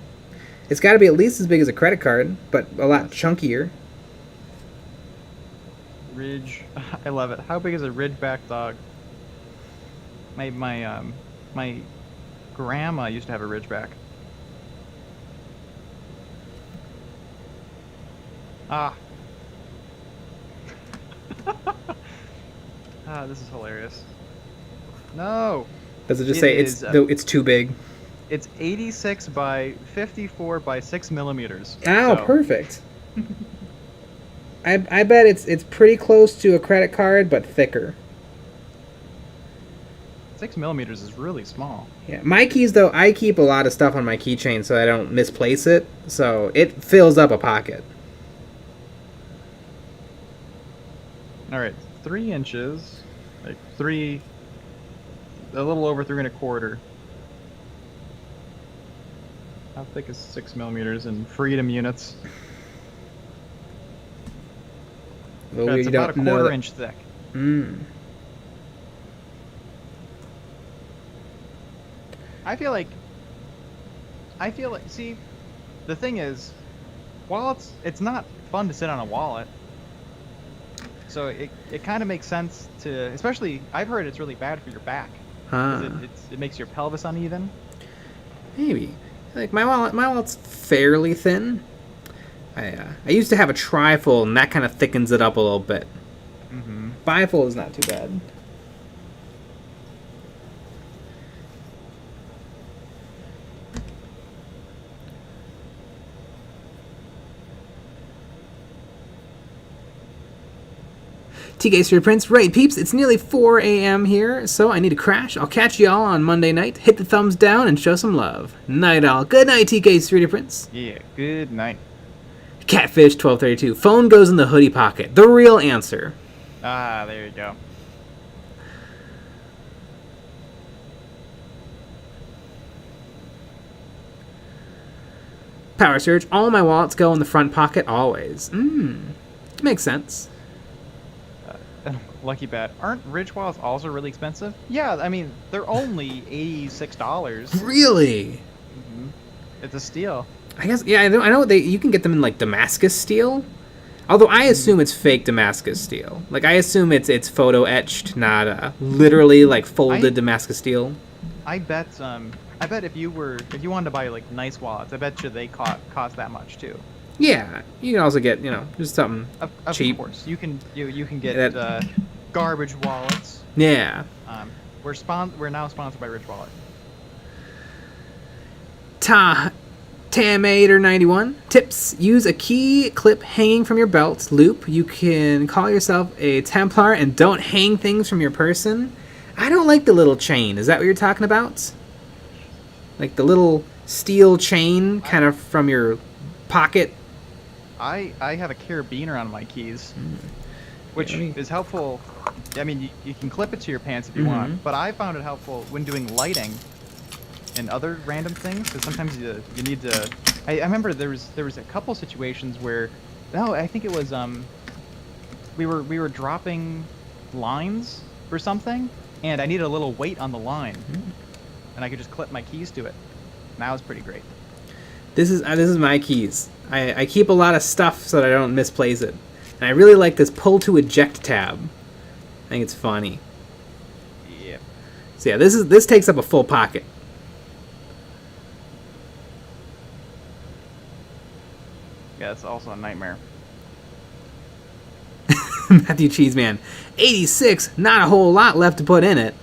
Speaker 2: It's got to be at least as big as a credit card, but a lot chunkier.
Speaker 1: Ridge. I love it. How big is a Ridgeback dog? My grandma used to have a Ridgeback. This is hilarious. No.
Speaker 2: Does it just say it's too big?
Speaker 1: It's 86 by 54 by 6 millimeters.
Speaker 2: Oh, so. Perfect. I bet it's pretty close to a credit card, but thicker.
Speaker 1: 6 millimeters is really small.
Speaker 2: Yeah, my keys though, I keep a lot of stuff on my keychain so I don't misplace it. So it fills up a pocket.
Speaker 1: All right, 3 inches, like a little over 3 1/4. How thick is 6 millimeters in freedom units?
Speaker 2: Well,
Speaker 1: it's about a 1/4 inch thick. I feel like, see, the thing is, wallets, it's not fun to sit on a wallet. So it kind of makes sense to, especially, I've heard it's really bad for your back. It makes your pelvis uneven.
Speaker 2: Maybe. Like my wallet's fairly thin. I used to have a trifold, and that kind of thickens it up a little bit. Bifold is not too bad. TK Street Prince, right peeps, it's nearly 4 a.m. here, so I need to crash. I'll catch y'all on Monday night. Hit the thumbs down and show some love. Night all. Good night, TK Street Prince.
Speaker 1: Yeah, good night.
Speaker 2: Catfish 1232, phone goes in the hoodie pocket. The real answer.
Speaker 1: Ah, there you go.
Speaker 2: Power Surge, all my wallets go in the front pocket always. Makes sense.
Speaker 1: Lucky Bat. Aren't Ridge wallets also really expensive? Yeah, I mean, they're only $86.
Speaker 2: Really?
Speaker 1: It's a steal.
Speaker 2: I guess, yeah, I know you can get them in, like, Damascus steel. Although I assume it's fake Damascus steel. Like, I assume it's photo etched, not literally, like, folded Damascus steel.
Speaker 1: I bet if you wanted to buy like nice wallets, I bet you they cost that much too.
Speaker 2: Yeah, you can also get, just something
Speaker 1: Of
Speaker 2: cheap.
Speaker 1: course, you can get garbage wallets.
Speaker 2: Yeah.
Speaker 1: We're now sponsored by Rich Wallet.
Speaker 2: Tamater91 tips: use a key clip hanging from your belt loop. You can call yourself a Templar and don't hang things from your person. I don't like the little chain. Is that what you're talking about? Like the little steel chain kind of from your pocket?
Speaker 1: I have a carabiner on my keys, which is helpful. I mean, you can clip it to your pants if you want, but I found it helpful when doing lighting and other random things, because sometimes you need to. I remember there was a couple situations where, I think it was we were dropping lines or something, and I needed a little weight on the line, and I could just clip my keys to it. And that was pretty great.
Speaker 2: This is my keys. I keep a lot of stuff so that I don't misplace it, and I really like this pull to eject tab. I think it's funny.
Speaker 1: Yeah.
Speaker 2: So yeah, this takes up a full pocket.
Speaker 1: Yeah, it's also a nightmare.
Speaker 2: Matthew Cheeseman, 86. Not a whole lot left to put in it.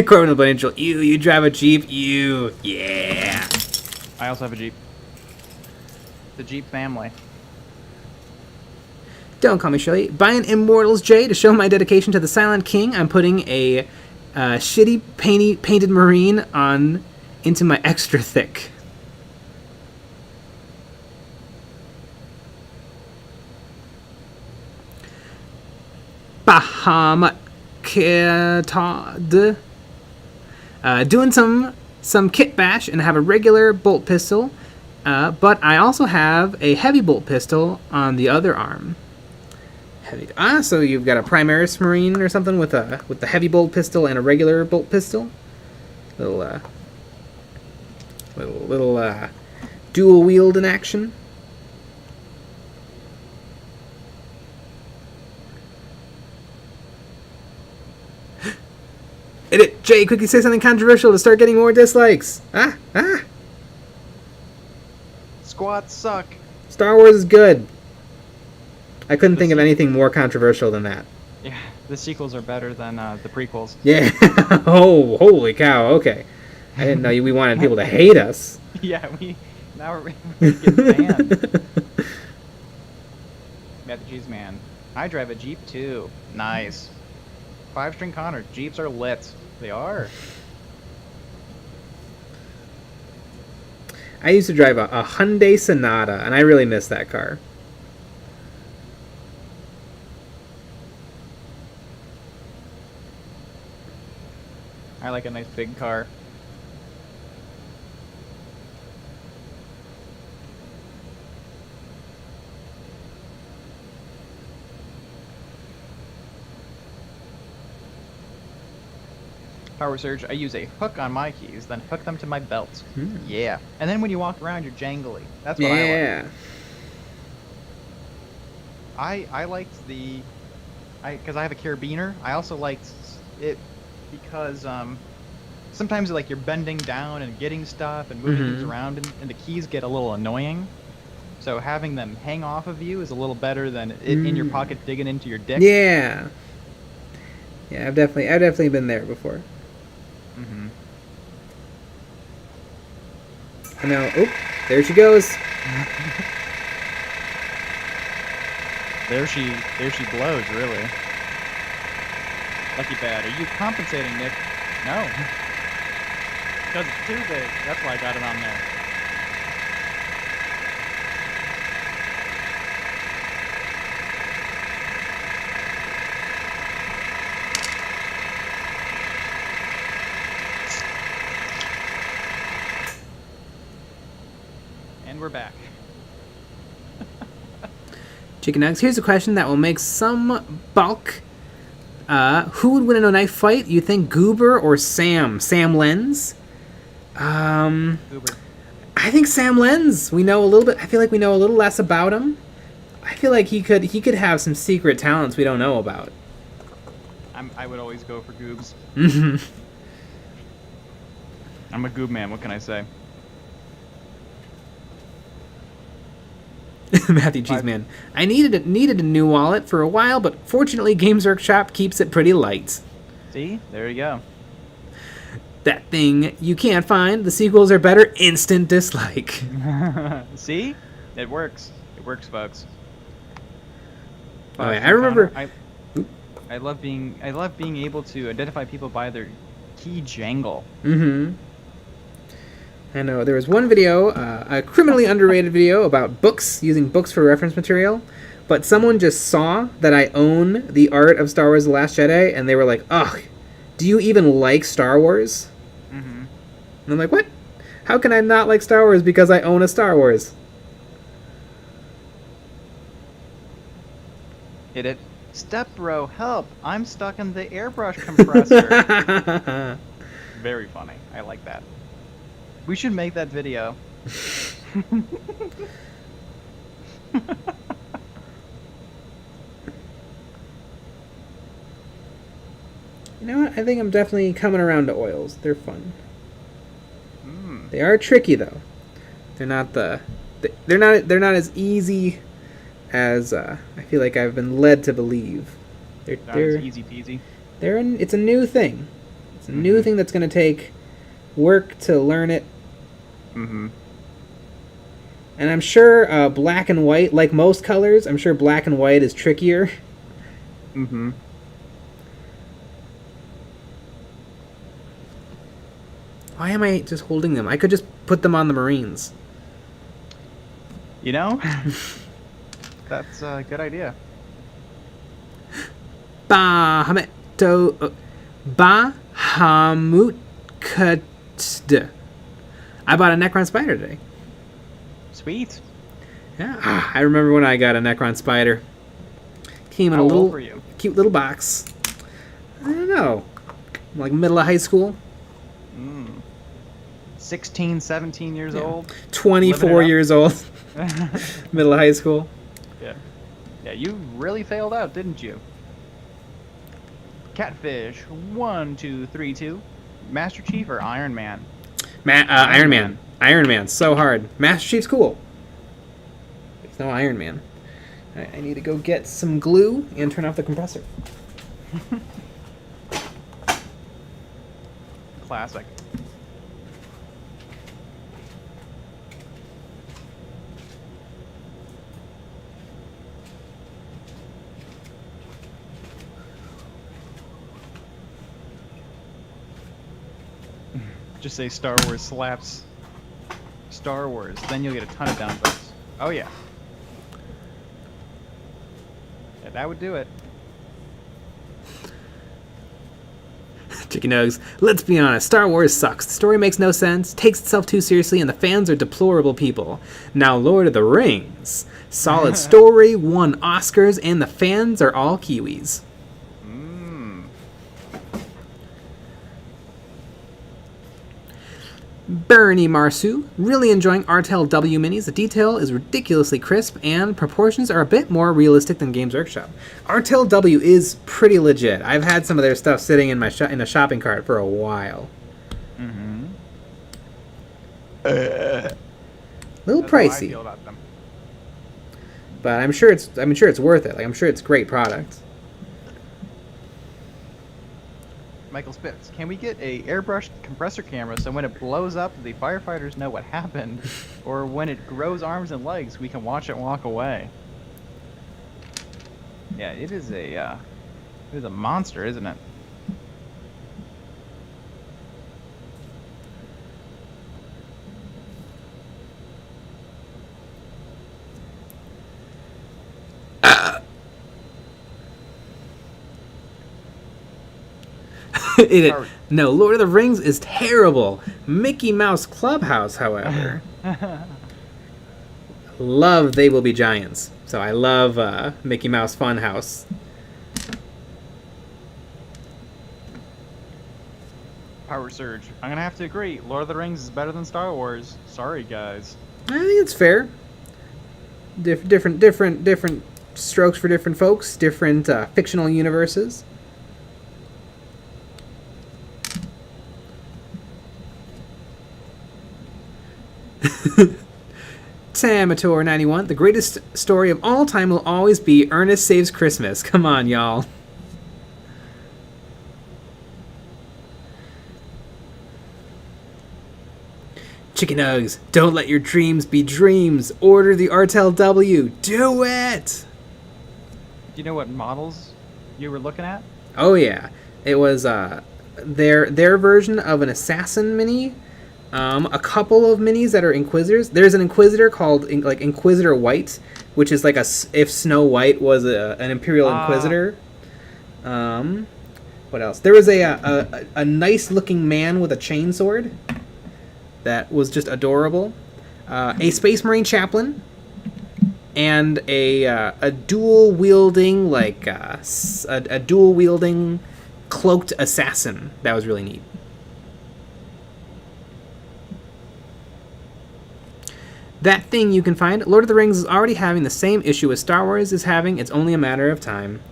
Speaker 2: Corbin the Blood Angel, you drive a Jeep, yeah.
Speaker 1: I also have a Jeep. The Jeep family.
Speaker 2: Don't call me Shirley. Buy an Immortals J to show my dedication to the Silent King. I'm putting a shitty painted Marine on into my extra thick. Bahamut Ketod. Doing some kit bash and have a regular bolt pistol, but I also have a heavy bolt pistol on the other arm. So you've got a Primaris Marine or something with the heavy bolt pistol and a regular bolt pistol. Little dual wield in action. Edit, Jay, quickly say something controversial to start getting more dislikes.
Speaker 1: Squats suck.
Speaker 2: Star Wars is good. I couldn't think of anything more controversial than that.
Speaker 1: Yeah, the sequels are better than the prequels.
Speaker 2: Yeah. Oh, holy cow. Okay. I didn't know we wanted people to hate us.
Speaker 1: Yeah, now we're getting banned. Matt the Cheese Man. I drive a Jeep too. Nice. 5-string Connor. Jeeps are lit. They are.
Speaker 2: I used to drive a Hyundai Sonata, and I really miss that car.
Speaker 1: I like a nice big car. Power Surge, I use a hook on my keys, then hook them to my belt. Yeah. And then when you walk around, you're jangly. That's what I like. I liked because I have a carabiner. I also liked it because sometimes like you're bending down and getting stuff and moving things around, and the keys get a little annoying. So having them hang off of you is a little better than in your pocket digging into your dick.
Speaker 2: Yeah. Yeah, I've definitely been there before. And now, there she goes.
Speaker 1: There she blows, really. Lucky bad. Are you compensating, Nick? No. Because it's too big. That's why I got it on there. And we're back.
Speaker 2: Chicken Nugs, here's a question that will make some bulk. Who would win in a knife fight? You think Goober or Sam? Sam Lenz?
Speaker 1: Goober.
Speaker 2: I think Sam Lenz. We know a little bit. I feel like we know a little less about him. I feel like he could have some secret talents we don't know about.
Speaker 1: I would always go for goobs.
Speaker 2: Mm-hmm.
Speaker 1: I'm a goob man. What can I say?
Speaker 2: Matthew Cheeseman. I needed a new wallet for a while, but fortunately Games Workshop keeps it pretty light.
Speaker 1: See? There you go.
Speaker 2: That thing you can't find. The sequels are better. Instant dislike.
Speaker 1: See? It works. It works, folks.
Speaker 2: Oh, yeah, I remember.
Speaker 1: I love being able to identify people by their key jangle.
Speaker 2: Mm-hmm. I know there was one video, a criminally underrated video about books, using books for reference material, but someone just saw that I own the art of Star Wars: The Last Jedi, and they were like, "Ugh, do you even like Star Wars?"
Speaker 1: Mm-hmm.
Speaker 2: And I'm like, "What? How can I not like Star Wars because I own a Star Wars?"
Speaker 1: Hit it. Step bro, help! I'm stuck in the airbrush compressor. Very funny. I like that. We should make that video.
Speaker 2: You know what? I think I'm definitely coming around to oils. They're fun.
Speaker 1: Mm.
Speaker 2: They are tricky though. They're not they're not as easy as I feel like I've been led to believe. They're
Speaker 1: easy peasy.
Speaker 2: It's a new thing. It's a new thing that's going to take work to learn it.
Speaker 1: Mm-hmm.
Speaker 2: And I'm sure black and white, like most colors, I'm sure black and white is trickier.
Speaker 1: Mm-hmm.
Speaker 2: Why am I just holding them? I could just put them on the Marines.
Speaker 1: You know? That's a good idea.
Speaker 2: Bahamut Bahamutkd. I bought a Necron Spider today.
Speaker 1: Sweet.
Speaker 2: Yeah, I remember when I got a Necron Spider. Came in
Speaker 1: How
Speaker 2: a little
Speaker 1: old were you?
Speaker 2: cute little box. I don't know, like middle of high school.
Speaker 1: 16, 17 years old.
Speaker 2: 24 years old. Middle of high school.
Speaker 1: Yeah. Yeah, you really failed out, didn't you? Catfish 1232. Master Chief or Iron Man?
Speaker 2: Iron Man. Iron Man. So hard. Master Chief's cool. There's no Iron Man. I need to go get some glue and turn off the compressor.
Speaker 1: Classic. Just say Star Wars slaps Star Wars, then you'll get a ton of downvotes. Oh yeah. Yeah, that would do it.
Speaker 2: Chicken Nugs, let's be honest, Star Wars sucks. The story makes no sense, takes itself too seriously, and the fans are deplorable people. Now Lord of the Rings. Solid story, won Oscars, and the fans are all Kiwis. Bernie Marsu, really enjoying RTL W minis. The detail is ridiculously crisp, and proportions are a bit more realistic than Games Workshop. RTL W is pretty legit. I've had some of their stuff sitting in my in a shopping cart for a while.
Speaker 1: Mm-hmm.
Speaker 2: Little
Speaker 1: That's how I
Speaker 2: pricey,
Speaker 1: feel about them.
Speaker 2: but I'm sure it's worth it. Like, I'm sure it's a great product.
Speaker 1: Michael Spitz, can we get a airbrushed compressor camera so when it blows up, the firefighters know what happened, or when it grows arms and legs, we can watch it walk away? Yeah, it is a monster, isn't it?
Speaker 2: No, Lord of the Rings is terrible. Mickey Mouse Clubhouse, however. Love They Will Be Giants. So I love Mickey Mouse Funhouse.
Speaker 1: Power Surge. I'm gonna have to agree. Lord of the Rings is better than Star Wars. Sorry, guys.
Speaker 2: I think it's fair. different strokes for different folks, different fictional universes. Tamator91, the greatest story of all time will always be Ernest Saves Christmas. Come on, y'all. Chicken Nugs, don't let your dreams be dreams. Order the Artel W. Do it!
Speaker 1: Do you know what models you were looking at?
Speaker 2: Oh yeah, it was their version of an assassin mini. A couple of minis that are Inquisitors. There's an Inquisitor called Inquisitor White, which is like if Snow White was an Imperial Inquisitor. What else? There was a nice looking man with a chainsword that was just adorable. A Space Marine Chaplain, and a dual wielding a dual wielding cloaked assassin. That was really neat. That thing you can find. Lord of the Rings is already having the same issue as Star Wars is having. It's only a matter of time.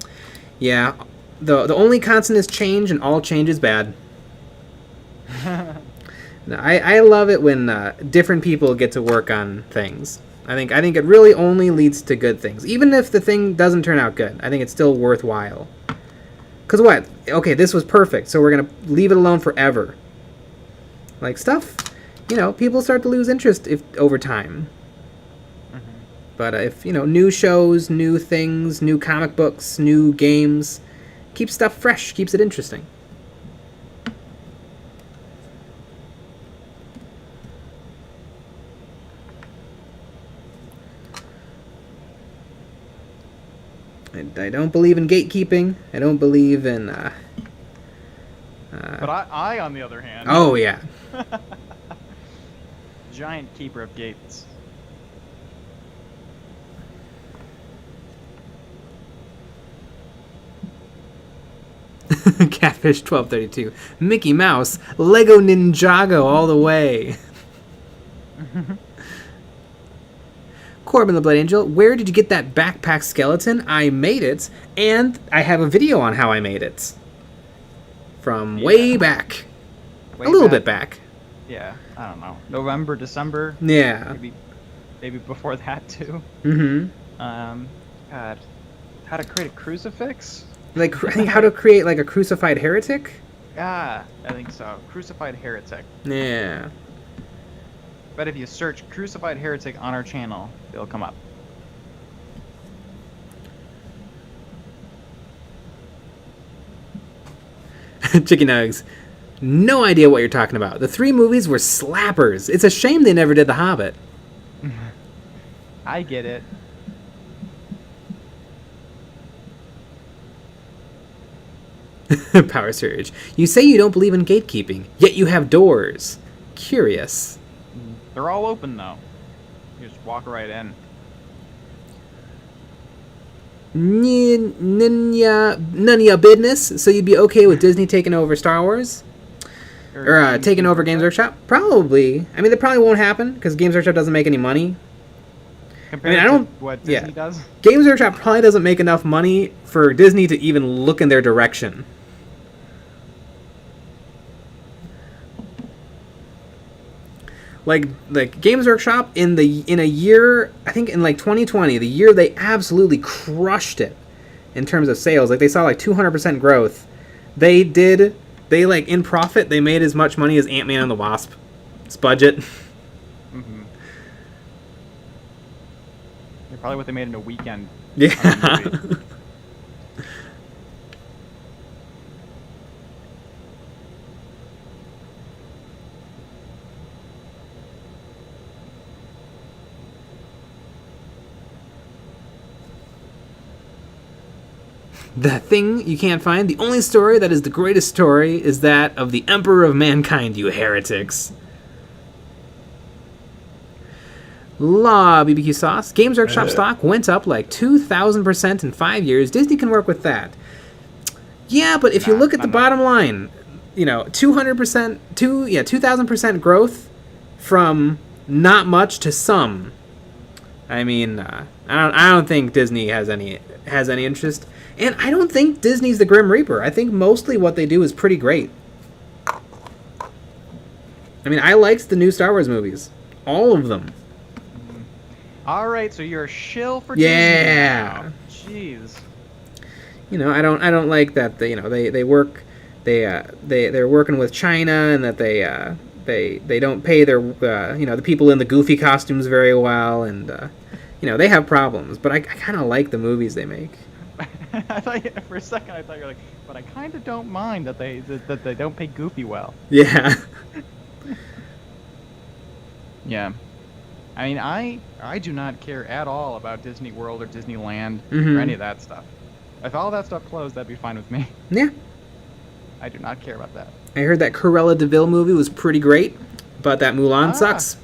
Speaker 2: Yeah, the only constant is change, and all change is bad. I love it when different people get to work on things. I think it really only leads to good things. Even if the thing doesn't turn out good, I think it's still worthwhile. Because what? Okay, this was perfect, so we're going to leave it alone forever. Like stuff... people start to lose interest over time. Mm-hmm. But if, new shows, new things, new comic books, new games, keep stuff fresh, keeps it interesting. I don't believe in gatekeeping. I don't believe in...
Speaker 1: but I, on the other hand...
Speaker 2: Oh, yeah.
Speaker 1: Giant keeper of gates.
Speaker 2: Catfish 1232. Mickey Mouse. Lego Ninjago all the way. Corbin the Blood Angel. Where did you get that backpack skeleton? I made it, and I have a video on how I made it. From way back. A little bit back.
Speaker 1: Yeah, I don't know. November, December.
Speaker 2: Yeah.
Speaker 1: Maybe before that too.
Speaker 2: Mm-hmm.
Speaker 1: God, how to create a crucifix?
Speaker 2: I think how to create a crucified heretic.
Speaker 1: Yeah, I think so. Crucified heretic.
Speaker 2: Yeah.
Speaker 1: But if you search crucified heretic on our channel, it'll come up.
Speaker 2: Chicken Nugs. No idea what you're talking about. The 3 movies were slappers. It's a shame they never did The Hobbit.
Speaker 1: I get it.
Speaker 2: Power Surge. You say you don't believe in gatekeeping, yet you have doors. Curious.
Speaker 1: They're all open, though. You just walk right in.
Speaker 2: None of your business. So you'd be okay with Disney taking over Star Wars? Or taking over Games Workshop? Probably. I mean, that probably won't happen, because Games Workshop doesn't make any money.
Speaker 1: Compared to what Disney does?
Speaker 2: Games Workshop probably doesn't make enough money for Disney to even look in their direction. Like Games Workshop in a year, I think in 2020, the year they absolutely crushed it in terms of sales. They saw 200% growth. They in profit, they made as much money as Ant-Man and the Wasp's budget.
Speaker 1: Mm-hmm. Probably what they made in a weekend.
Speaker 2: Yeah. The thing you can't find, the only story that is the greatest story is that of the Emperor of Mankind, you heretics. La BBQ sauce. Games Workshop stock went up 2,000% in 5 years. Disney can work with that. Yeah, but if you look at the bottom line, 200%, 2,000% growth from not much to some. I mean, I don't think Disney has any interest, and I don't think Disney's the Grim Reaper. I think mostly what they do is pretty great. I mean, I liked the new Star Wars movies, all of them.
Speaker 1: All right, so you're a shill for
Speaker 2: Yeah.
Speaker 1: Disney now. Jeez.
Speaker 2: You know, I don't like that. They're working with China, and that they don't pay their the people in the goofy costumes very well, and they have problems. But I kind of like the movies they make.
Speaker 1: I thought for a second I thought you were like, but I kind of don't mind that they don't pay Goofy well.
Speaker 2: Yeah.
Speaker 1: Yeah. I mean, I do not care at all about Disney World or Disneyland
Speaker 2: Mm-hmm.
Speaker 1: or any of that stuff. If all that stuff closed, that'd be fine with me.
Speaker 2: Yeah.
Speaker 1: I do not care about that.
Speaker 2: I heard that Cruella de Vil movie was pretty great, but that Mulan sucks.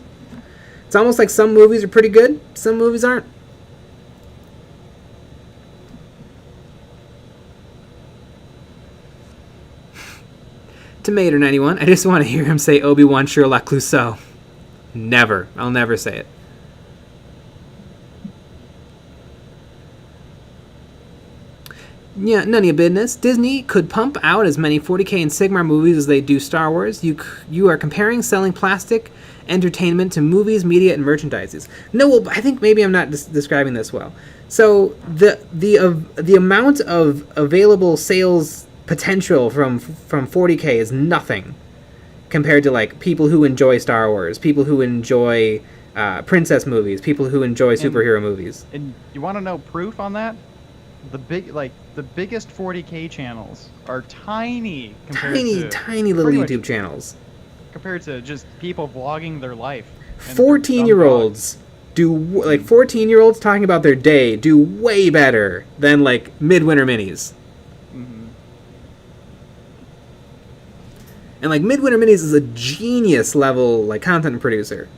Speaker 2: It's almost like some movies are pretty good, some movies aren't. Tomato 91, I just want to hear him say Obi-Wan Sherlock Clouseau. Never. I'll never say it. Yeah, none of your business. Disney could pump out as many 40k and Sigmar movies as they do Star Wars. You are comparing selling plastic entertainment to movies, media, and merchandises. No, well, I think maybe I'm not describing this well. So the amount of available sales potential from 40k is nothing compared to like people who enjoy Star Wars, people who enjoy princess movies, people who enjoy superhero movies.
Speaker 1: And you want to know proof on that? The biggest 40k channels are tiny compared to
Speaker 2: tiny little YouTube channels.
Speaker 1: Compared to just people vlogging their life.
Speaker 2: 14-year-olds do 14-year-olds talking about their day do way better than like Midwinter Minis.
Speaker 1: Mm-hmm.
Speaker 2: And like Midwinter Minis is a genius level like content producer.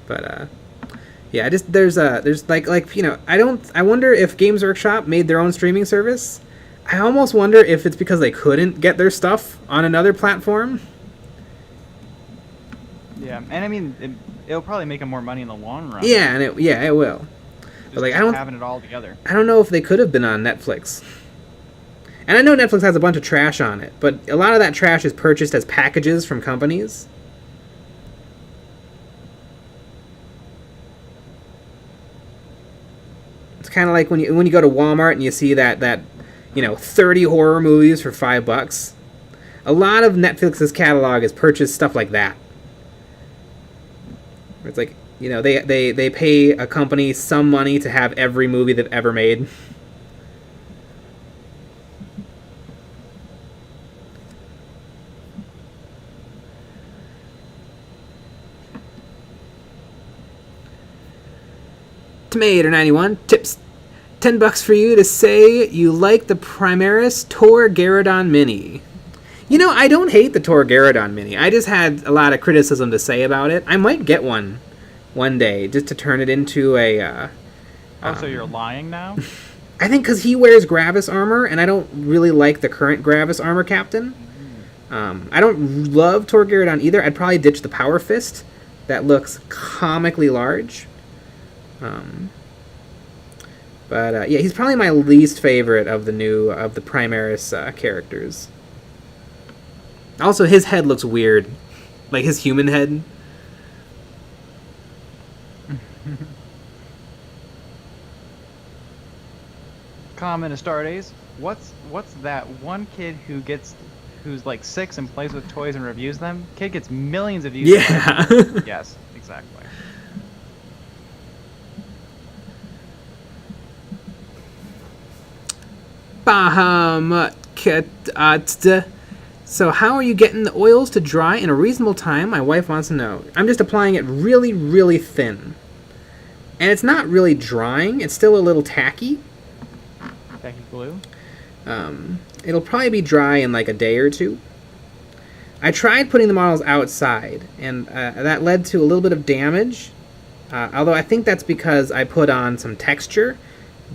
Speaker 2: But yeah, there's like I wonder if Games Workshop made their own streaming service. I almost wonder if it's because they couldn't get their stuff on another platform.
Speaker 1: Yeah, and I mean it'll probably make them more money in the long run.
Speaker 2: Yeah, and it will.
Speaker 1: Just
Speaker 2: but like I don't
Speaker 1: having it all together.
Speaker 2: I don't know if they could have been on Netflix. And I know Netflix has a bunch of trash on it, but a lot of that trash is purchased as packages from companies. It's kind of like when you go to Walmart and you see that 30 horror movies for $5. A lot of Netflix's catalog is purchased stuff like that. It's like, they pay a company some money to have every movie they've ever made. Tomato 91 tips $10 for you to say you like the Primaris Tor Garrodon Mini. I don't hate the Tor Garrodon Mini. I just had a lot of criticism to say about it. I might get one day just to turn it into a.
Speaker 1: So you're lying now?
Speaker 2: I think because he wears Gravis armor, and I don't really like the current Gravis armor captain. I don't love Tor Garrodon either. I'd probably ditch the Power Fist. That looks comically large. But yeah, he's probably my least favorite of the Primaris characters. Also, his head looks weird, like his human head.
Speaker 1: Comment of Stardays. What's that one kid who's like 6 and plays with toys and reviews them? Kid gets millions of views.
Speaker 2: Yeah.
Speaker 1: Yes, exactly.
Speaker 2: Bahamut. So how are you getting the oils to dry in a reasonable time? My wife wants to know. I'm just applying it really, really thin. And it's not really drying. It's still a little tacky.
Speaker 1: Tacky glue?
Speaker 2: It'll probably be dry in like a day or two. I tried putting the models outside, and that led to a little bit of damage. Although I think that's because I put on some texture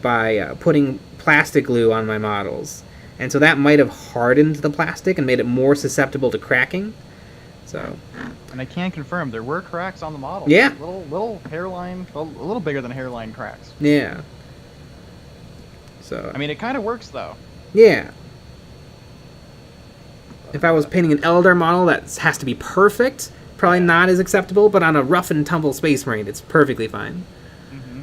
Speaker 2: by putting plastic glue on my models. And so that might have hardened the plastic and made it more susceptible to cracking. So.
Speaker 1: And I can confirm there were cracks on the model.
Speaker 2: Yeah.
Speaker 1: Little hairline, a little bigger than hairline cracks.
Speaker 2: Yeah. So.
Speaker 1: I mean, it kind of works though.
Speaker 2: Yeah. If I was painting an Eldar model that has to be perfect, probably not as acceptable, but on a rough and tumble Space Marine, it's perfectly fine.
Speaker 1: Mm-hmm.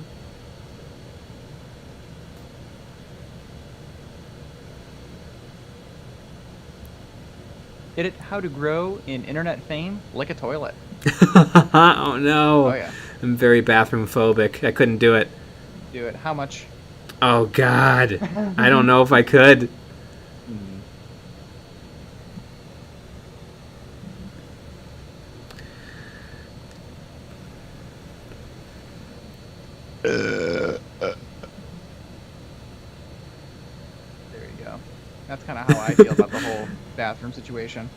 Speaker 1: Hit it how to grow in internet fame like a toilet.
Speaker 2: Oh no.
Speaker 1: Oh yeah.
Speaker 2: I'm very bathroom phobic. I couldn't do it.
Speaker 1: Do it. How much?
Speaker 2: Oh god. I don't know if I could.
Speaker 1: There you go. That's kind of how I feel about the whole bathroom situation.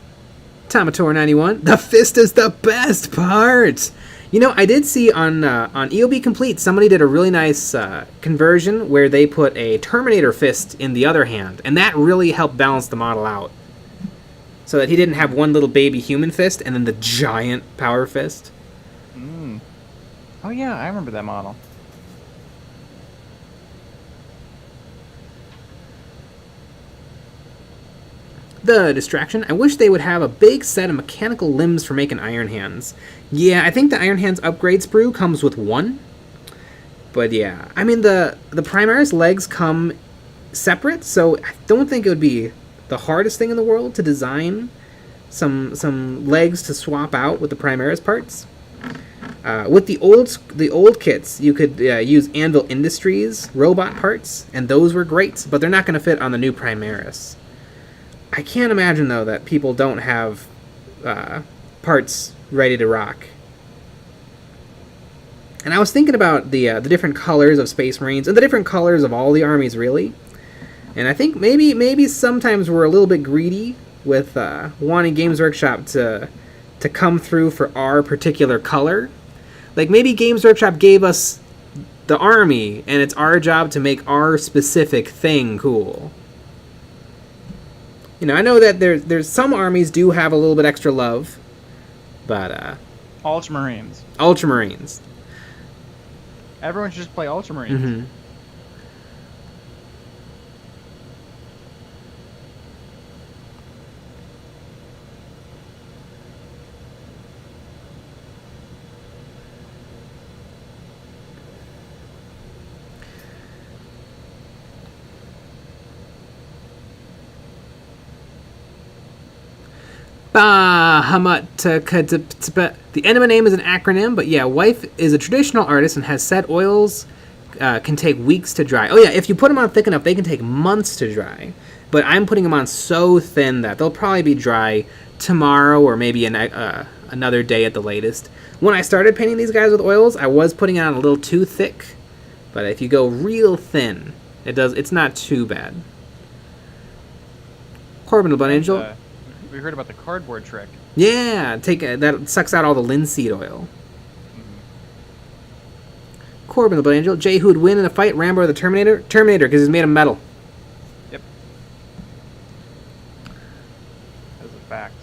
Speaker 2: Tomator91, the fist is the best part! You know, I did see on EOB Complete, somebody did a really nice conversion where they put a Terminator fist in the other hand, and that really helped balance the model out. So that he didn't have one little baby human fist and then the giant power fist.
Speaker 1: Mm. Oh yeah, I remember that model.
Speaker 2: The distraction. I wish they would have a big set of mechanical limbs for making Iron Hands. Yeah, I think the Iron Hands upgrade sprue comes with one. But yeah, I mean the Primaris legs come separate, so I don't think it would be the hardest thing in the world to design some legs to swap out with the Primaris parts. With the old kits, you could use Anvil Industries robot parts, and those were great, but they're not going to fit on the new Primaris. I can't imagine, though, that people don't have parts ready to rock. And I was thinking about the different colors of Space Marines, and the different colors of all the armies, really. And I think maybe sometimes we're a little bit greedy with wanting Games Workshop to come through for our particular color. Like, maybe Games Workshop gave us the army, and it's our job to make our specific thing cool. You know, I know that there's some armies do have a little bit extra love, but
Speaker 1: Ultramarines.
Speaker 2: Ultramarines.
Speaker 1: Everyone should just play Ultramarines.
Speaker 2: Mm-hmm. The enema name is an acronym, but yeah, wife is a traditional artist and has said oils can take weeks to dry. Oh yeah, if you put them on thick enough, they can take months to dry. But I'm putting them on so thin that they'll probably be dry tomorrow or maybe another day at the latest. When I started painting these guys with oils, I was putting it on a little too thick. But if you go real thin, it's not too bad. Corbin the Blood Angel.
Speaker 1: We heard about the cardboard trick.
Speaker 2: Yeah, that sucks out all the linseed oil. Mm-hmm. Corbin the Blood Angel. Jay, who would win in a fight, Rambo or the Terminator? Terminator, because he's made of metal.
Speaker 1: Yep. That's a fact.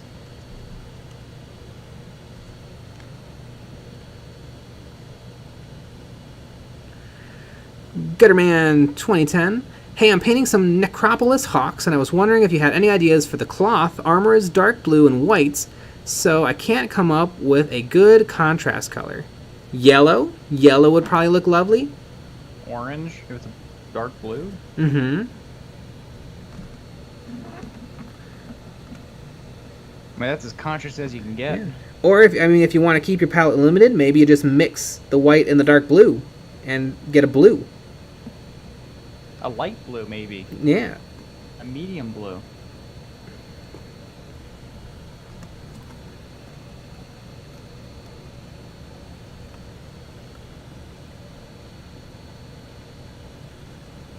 Speaker 2: Gutterman 2010. Hey, I'm painting some Necropolis Hawks, and I was wondering if you had any ideas for the cloth. Armor is dark blue and white, so I can't come up with a good contrast color. Yellow? Yellow would probably look lovely.
Speaker 1: Orange, if it's a dark blue.
Speaker 2: Mm-hmm.
Speaker 1: I mean, that's as contrast as you can get.
Speaker 2: Yeah. Or, if you want to keep your palette limited, maybe you just mix the white and the dark blue and get a blue.
Speaker 1: A light blue, maybe.
Speaker 2: Yeah.
Speaker 1: A medium blue.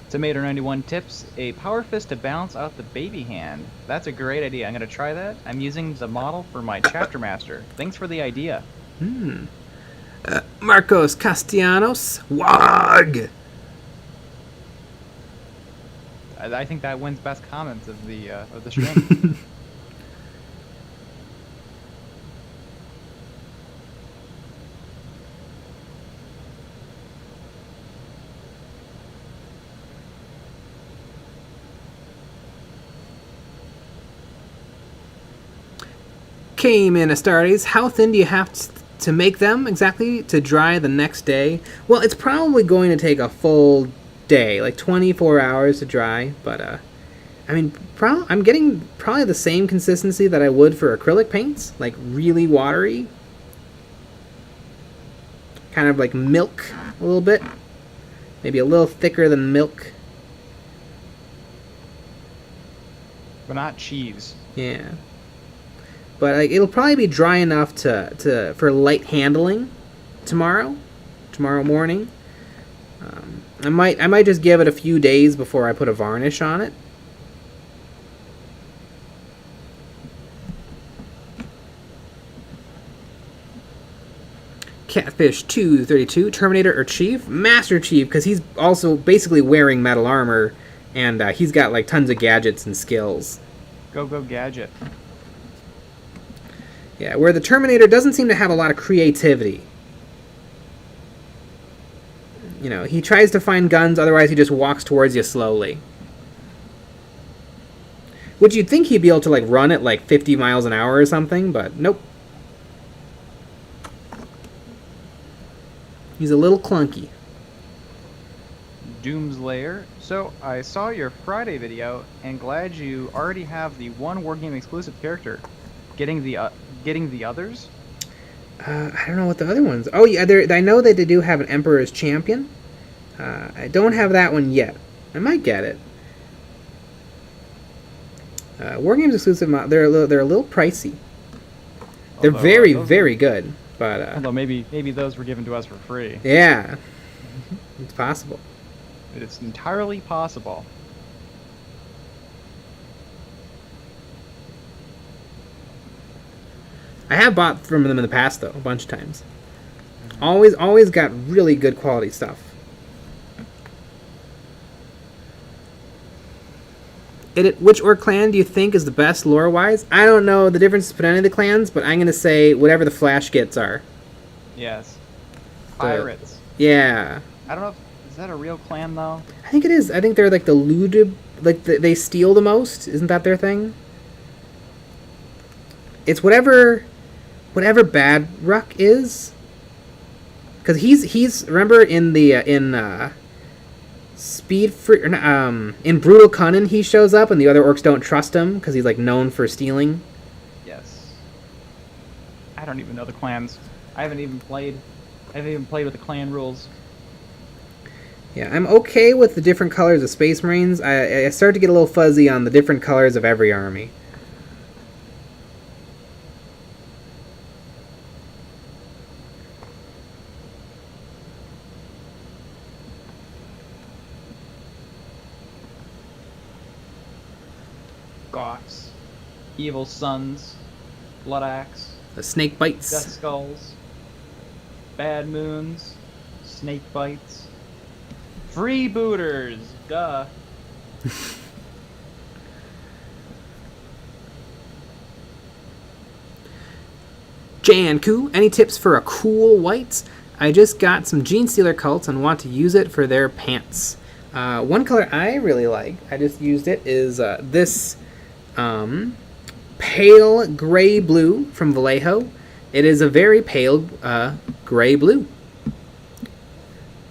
Speaker 1: Tomato91 tips a power fist to balance out the baby hand. That's a great idea. I'm going to try that. I'm using the model for my chapter master. Thanks for the idea.
Speaker 2: Marcos Castellanos. Wog!
Speaker 1: I think that wins best comments of the stream.
Speaker 2: came in, Astartes. How thin do you have to make them exactly to dry the next day? Well, it's probably going to take a full day, like 24 hours to dry, but I mean, I'm getting probably the same consistency that I would for acrylic paints, like really watery. Kind of like milk a little bit. Maybe a little thicker than milk.
Speaker 1: But not cheese.
Speaker 2: Yeah. But like, it'll probably be dry enough for light handling tomorrow morning. I might just give it a few days before I put a varnish on it. Catfish 232, Terminator or Chief? Master Chief, because he's also basically wearing metal armor, and he's got like tons of gadgets and skills.
Speaker 1: Go gadget.
Speaker 2: Yeah, where the Terminator doesn't seem to have a lot of creativity. You know, he tries to find guns, otherwise he just walks towards you slowly. Which you'd think he'd be able to like run at like 50 miles an hour or something, but nope. He's a little clunky.
Speaker 1: Doomslayer. So, I saw your Friday video, and glad you already have the one Wargame exclusive character. Getting the others?
Speaker 2: I don't know what the other ones... Oh, yeah, I know that they do have an Emperor's Champion. I don't have that one yet. I might get it. Wargames exclusive, they're a little pricey. They're very good. But,
Speaker 1: although maybe those were given to us for free.
Speaker 2: Yeah, it's possible.
Speaker 1: It's entirely possible.
Speaker 2: I have bought from them in the past, though, a bunch of times. Always got really good quality stuff. Which orc clan do you think is the best lore-wise? I don't know the difference between any of the clans, but I'm going to say whatever the Flash Gits are.
Speaker 1: Yes. Pirates.
Speaker 2: Yeah.
Speaker 1: I don't know is that a real clan, though?
Speaker 2: I think it is. I think they're like the looted... Like, they steal the most. Isn't that their thing? It's whatever Bad Ruck is. Because he's... Remember in the... in Brutal Cunning he shows up and the other orcs don't trust him because he's like known for stealing.
Speaker 1: Yes. I don't even know the clans. I haven't even played with the clan rules.
Speaker 2: Yeah, I'm okay with the different colors of Space Marines. I start to get a little fuzzy on the different colors of every army.
Speaker 1: Goths, Evil Sons, Blood Axe,
Speaker 2: The Snake Bites.
Speaker 1: Death Skulls, Bad Moons, Snake Bites, Freebooters, duh.
Speaker 2: Janku, any tips for a cool white? I just got some Gene Stealer cults and want to use it for their pants. One color I really like, I just used it, is this pale gray blue from Vallejo. It is a very pale gray blue.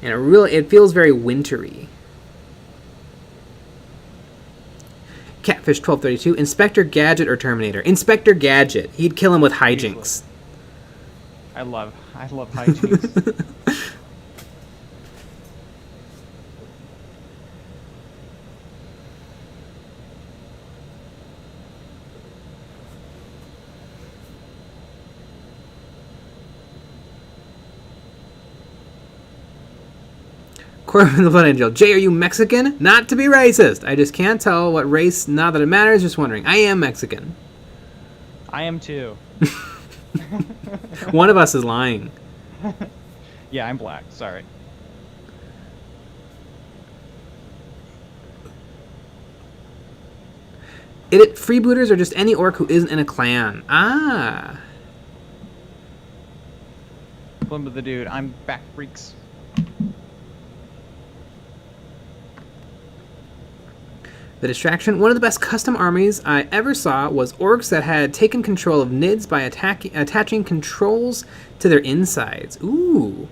Speaker 2: And it feels very wintry. Catfish 1232, Inspector Gadget or Terminator? Inspector Gadget. He'd kill him with hijinks.
Speaker 1: I love hijinks.
Speaker 2: Corbin the Blood Angel. Jay, are you Mexican? Not to be racist. I just can't tell what race, not that it matters, just wondering. I am Mexican.
Speaker 1: I am too.
Speaker 2: One of us is lying.
Speaker 1: Yeah, I'm black. Sorry.
Speaker 2: Freebooters are just any orc who isn't in a clan. Ah.
Speaker 1: Flim with the dude. I'm back, freaks.
Speaker 2: The distraction. One of the best custom armies I ever saw was orcs that had taken control of NIDs by attaching controls to their insides. Ooh.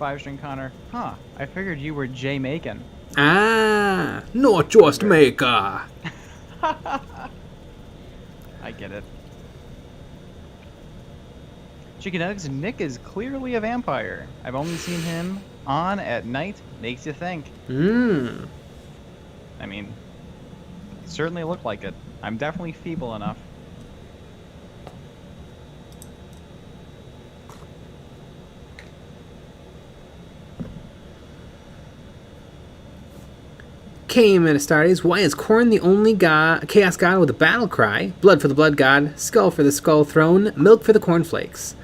Speaker 1: Five-string Connor. Huh. I figured you were Jay Macon.
Speaker 2: Ah, not just maker.
Speaker 1: I get it. Chicken Nuggets, Nick is clearly a vampire. I've only seen him on at night. Makes you think.
Speaker 2: Mmm.
Speaker 1: I mean, certainly look like it. I'm definitely feeble enough.
Speaker 2: Came in Astartes. Why is Khorne the only chaos god with a battle cry? Blood for the blood god, skull for the skull throne, milk for the cornflakes.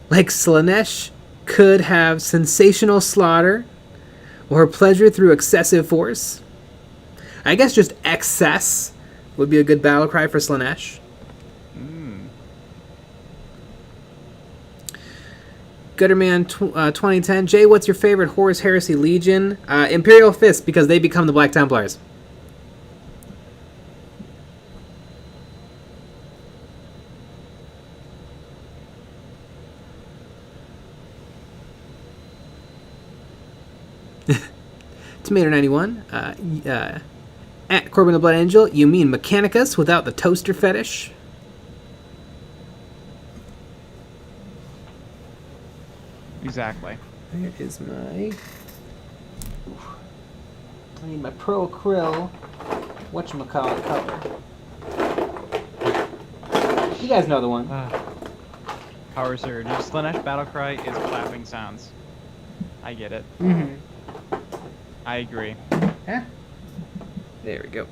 Speaker 2: Like Slaanesh could have sensational slaughter or pleasure through excessive force. I guess just excess would be a good battle cry for Slaanesh. Gutterman 2010. Jay, what's your favorite Horus Heresy Legion? Imperial Fist, because they become the Black Templars. Tomato 91. At Corbin the Blood Angel, you mean Mechanicus without the toaster fetish?
Speaker 1: Exactly.
Speaker 2: Where is my... I need my Pro Krill whatchamacallit color. You guys know the one.
Speaker 1: Power Surge. Slaanesh Battlecry is clapping sounds. I get it.
Speaker 2: Mm-hmm.
Speaker 1: I agree.
Speaker 2: Huh? There we go.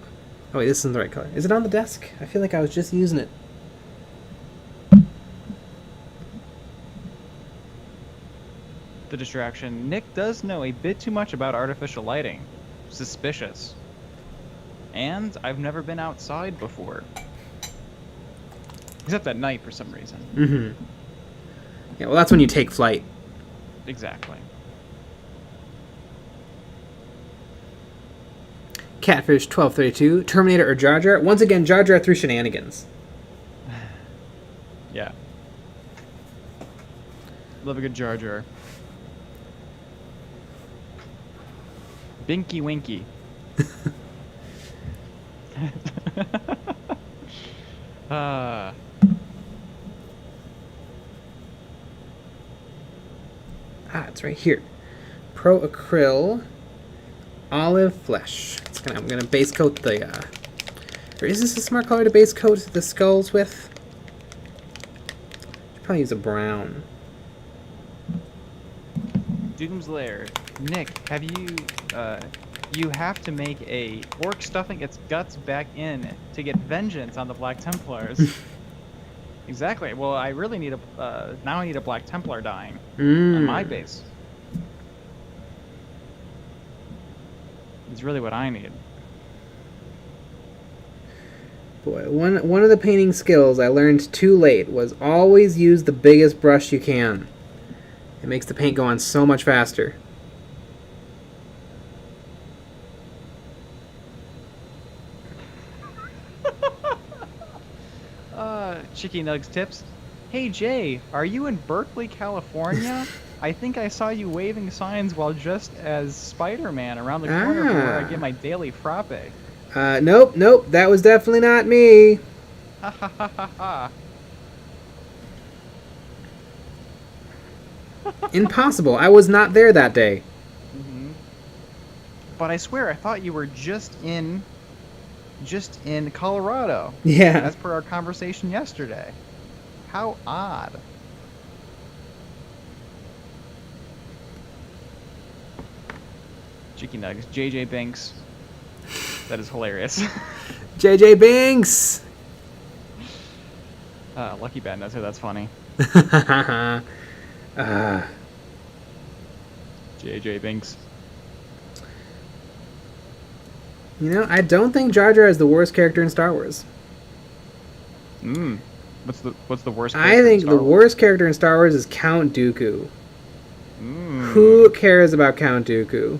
Speaker 2: Oh wait, this isn't the right color. Is it on the desk? I feel like I was just using it.
Speaker 1: The distraction. Nick does know a bit too much about artificial lighting. Suspicious. And I've never been outside before. Except at night for some reason.
Speaker 2: Mm-hmm. Yeah, well that's when you take flight.
Speaker 1: Exactly.
Speaker 2: Catfish 1232. Terminator or Jar Jar? Once again, Jar Jar through shenanigans.
Speaker 1: Yeah. Love a good Jar Jar. Binky Winky.
Speaker 2: It's right here. Pro Acryl Olive Flesh. I'm gonna base coat the. Or is this a smart color to base coat the skulls with? Should probably use a brown.
Speaker 1: Doom's Lair. Nick, have you, you have to make a orc stuffing its guts back in to get vengeance on the Black Templars. Exactly. Well, I really need a, now I need a Black Templar dying on my base. It's really what I need.
Speaker 2: Boy, one of the painting skills I learned too late was always use the biggest brush you can. It makes the paint go on so much faster.
Speaker 1: Chicky Nugs tips. Hey Jay, are you in Berkeley, California? I think I saw you waving signs while dressed as Spider-Man around the corner from where I get my daily frappe.
Speaker 2: Nope, that was definitely not me.
Speaker 1: Ha ha ha ha ha.
Speaker 2: Impossible. I was not there that day.
Speaker 1: Mm-hmm. But I swear, I thought you were just in Colorado.
Speaker 2: Yeah.
Speaker 1: As per our conversation yesterday. How odd. Cheeky Nugs. JJ Binks. That is hilarious.
Speaker 2: JJ Binks!
Speaker 1: Lucky Bad knows who that's funny. JJ Binks.
Speaker 2: You know, I don't think Jar Jar is the worst character in Star Wars.
Speaker 1: What's the worst?
Speaker 2: I think the worst character in Star Wars is Count Dooku. Who cares about Count Dooku?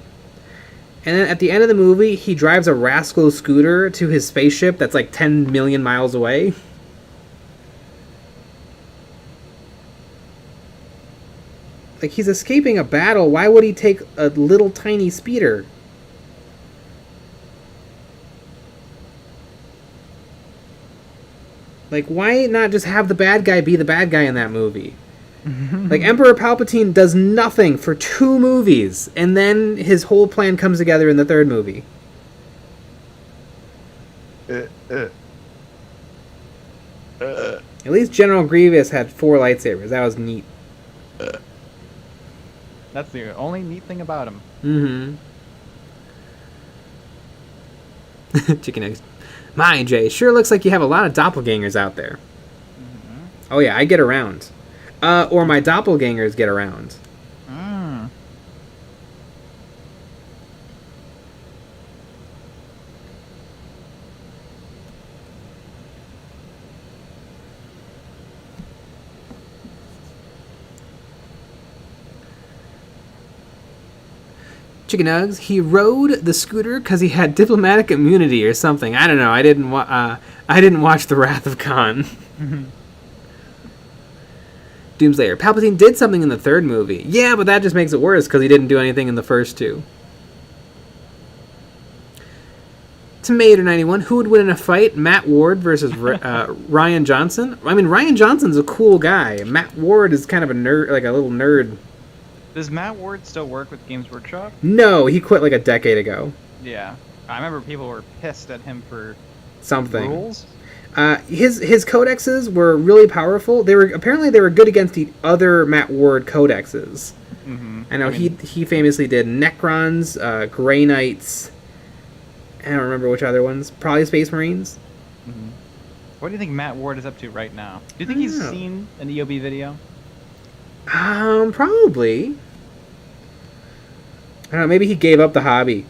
Speaker 2: And then at the end of the movie, he drives a rascal scooter to his spaceship that's like 10 million miles away. Like, he's escaping a battle. Why would he take a little tiny speeder? Like, why not just have the bad guy be the bad guy in that movie? Like, Emperor Palpatine does nothing for 2 movies, and then his whole plan comes together in the 3rd movie. At least General Grievous had 4 lightsabers. That was neat.
Speaker 1: That's the only neat thing about him.
Speaker 2: Chicken eggs. My, Jay, sure looks like you have a lot of doppelgangers out there. Oh yeah, I get around. Or my doppelgangers get around. Chicken Nugs, he rode the scooter because he had diplomatic immunity or something. I don't know. I didn't watch The Wrath of Khan. Doomslayer. Palpatine did something in the 3rd movie. Yeah, but that just makes it worse because he didn't do anything in the first 2. Tomato 91. Who would win in a fight? Matt Ward versus Ryan Johnson? I mean, Ryan Johnson's a cool guy. Matt Ward is kind of a nerd, like a little nerd.
Speaker 1: Does Matt Ward still work with Games Workshop?
Speaker 2: No, he quit like a decade ago.
Speaker 1: Yeah. I remember people were pissed at him for
Speaker 2: something.
Speaker 1: Rules.
Speaker 2: His codexes were really powerful. They were good against the other Matt Ward codexes. I know he famously did Necrons, Grey Knights. I don't remember which other ones. Probably Space Marines.
Speaker 1: What do you think Matt Ward is up to right now? Do you think he's seen an EOB video?
Speaker 2: Probably. I don't know. Maybe he gave up the hobby.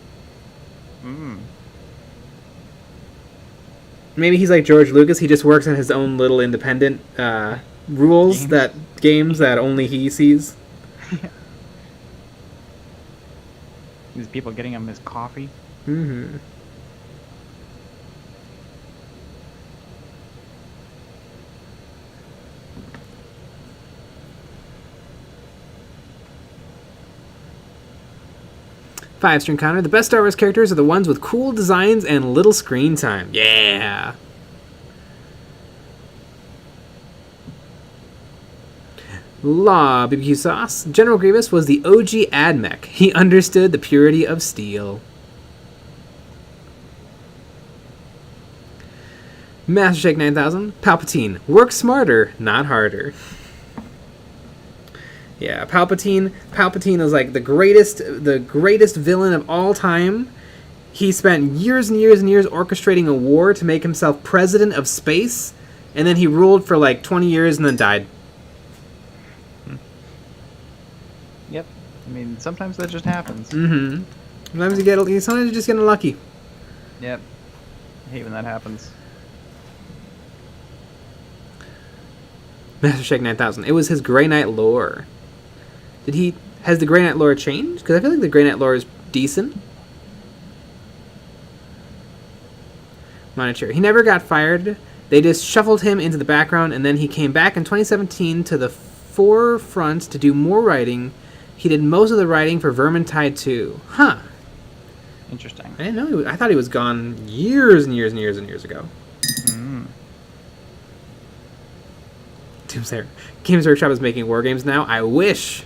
Speaker 2: Maybe he's like George Lucas. He just works on his own little independent games that only he sees.
Speaker 1: These people getting him his coffee.
Speaker 2: Five-string counter. The best Star Wars characters are the ones with cool designs and little screen time. Yeah. Law BBQ sauce. General Grievous was the OG AdMech. He understood the purity of steel. Master Shake 9000. Palpatine. Work smarter, not harder. Yeah, Palpatine is like the greatest villain of all time. He spent years and years and years orchestrating a war to make himself president of space, and then he ruled for like 20 years and then died.
Speaker 1: Yep. I mean, sometimes that just happens.
Speaker 2: Sometimes you just get unlucky.
Speaker 1: Yep. I hate when that happens.
Speaker 2: Master Shake 9000. It was his Grey Knight lore. Has the Grey Knight lore changed? Because I feel like the Grey Knight lore is decent. Monitor. He never got fired. They just shuffled him into the background, and then he came back in 2017 to the forefront to do more writing. He did most of the writing for Vermintide 2. Huh.
Speaker 1: Interesting.
Speaker 2: I didn't know. I thought he was gone years and years and years and years ago. Doomslayer. Games Workshop is making war games now. I wish.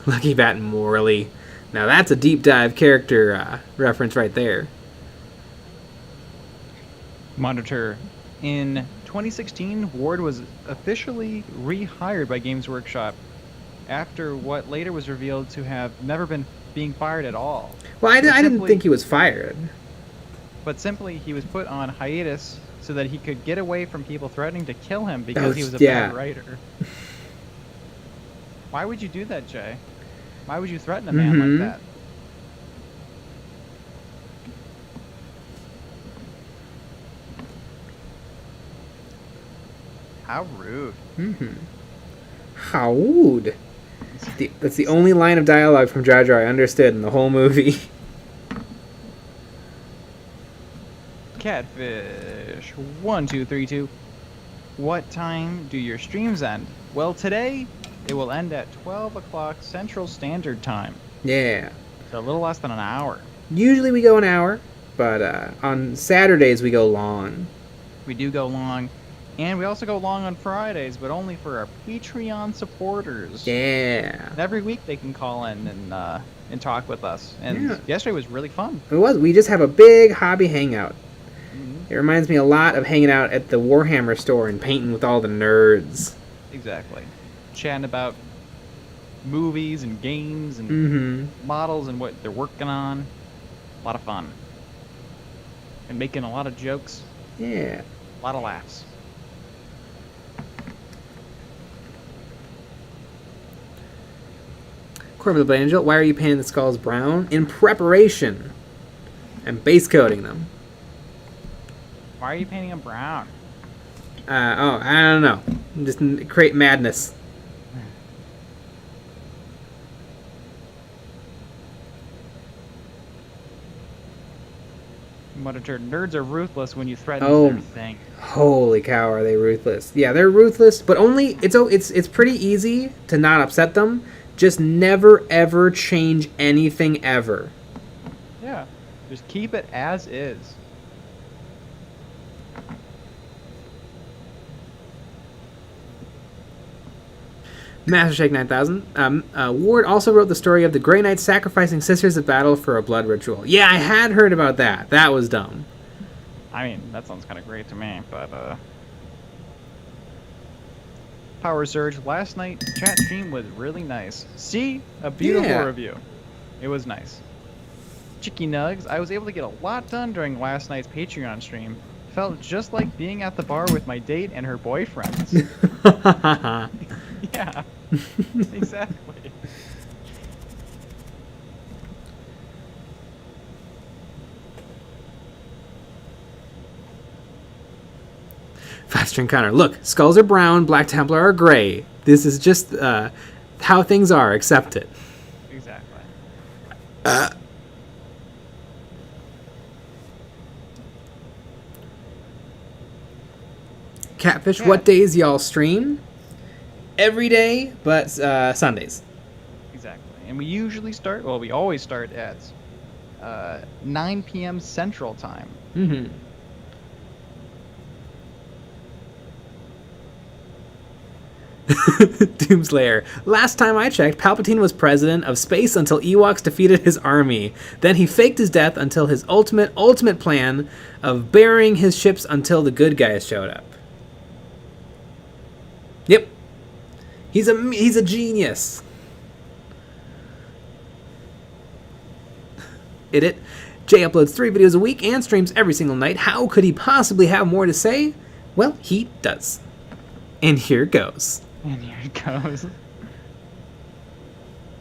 Speaker 2: Lucky Bat Morley. Now that's a deep dive character reference right there.
Speaker 1: Monitor. In 2016, Ward was officially rehired by Games Workshop after what later was revealed to have never been being fired at all.
Speaker 2: Well, I didn't think he was fired.
Speaker 1: But simply, he was put on hiatus so that he could get away from people threatening to kill him because he was a bad writer. Why would you do that, Jay? Why would you threaten a man like that? How rude.
Speaker 2: How rude. That's the only line of dialogue from Jar Jar I understood in the whole movie.
Speaker 1: Catfish 1232. What time do your streams end? Well, today it will end at 12 o'clock Central Standard Time.
Speaker 2: Yeah.
Speaker 1: So a little less than an hour.
Speaker 2: Usually we go an hour, but on Saturdays we go long.
Speaker 1: We do go long. And we also go long on Fridays, but only for our Patreon supporters.
Speaker 2: Yeah.
Speaker 1: And every week they can call in and talk with us. And yesterday was really fun.
Speaker 2: It was. We just have a big hobby hangout. It reminds me a lot of hanging out at the Warhammer store and painting with all the nerds.
Speaker 1: Exactly. Chatting about movies and games and models and what they're working on. A lot of fun. And making a lot of jokes.
Speaker 2: Yeah.
Speaker 1: A lot of laughs.
Speaker 2: Corbin the Blade Angel, why are you painting the skulls brown? In preparation. I'm base coating them.
Speaker 1: Why are you painting them brown?
Speaker 2: I don't know. Just create madness.
Speaker 1: Monitor, nerds are ruthless when you threaten their thing.
Speaker 2: Holy cow, are they ruthless? Yeah, they're ruthless, but only it's pretty easy to not upset them. Just never ever change anything ever.
Speaker 1: Yeah, just keep it as is.
Speaker 2: Master Shake 9000. Ward also wrote the story of the Grey Knights sacrificing Sisters of Battle for a blood ritual. Yeah, I had heard about that. That was dumb.
Speaker 1: I mean, that sounds kind of great to me, but Power Surge, last night chat stream was really nice. See? A beautiful review. It was nice. Chicky Nugs, I was able to get a lot done during last night's Patreon stream. Felt just like being at the bar with my date and her boyfriends. Yeah, exactly.
Speaker 2: Five-string counter. Look, skulls are brown, Black Templar are gray. This is just how things are. Accept it.
Speaker 1: Exactly.
Speaker 2: Catfish, what days y'all stream? Every day, but Sundays.
Speaker 1: Exactly. And we usually start, well, we always start at 9 p.m. Central Time.
Speaker 2: Doomslayer. Last time I checked, Palpatine was president of space until Ewoks defeated his army. Then he faked his death until his ultimate plan of burying his ships until the good guys showed up. Yep. He's a genius. It. Jay uploads 3 videos a week and streams every single night. How could he possibly have more to say? Well, he does. And here goes.
Speaker 1: And here it goes.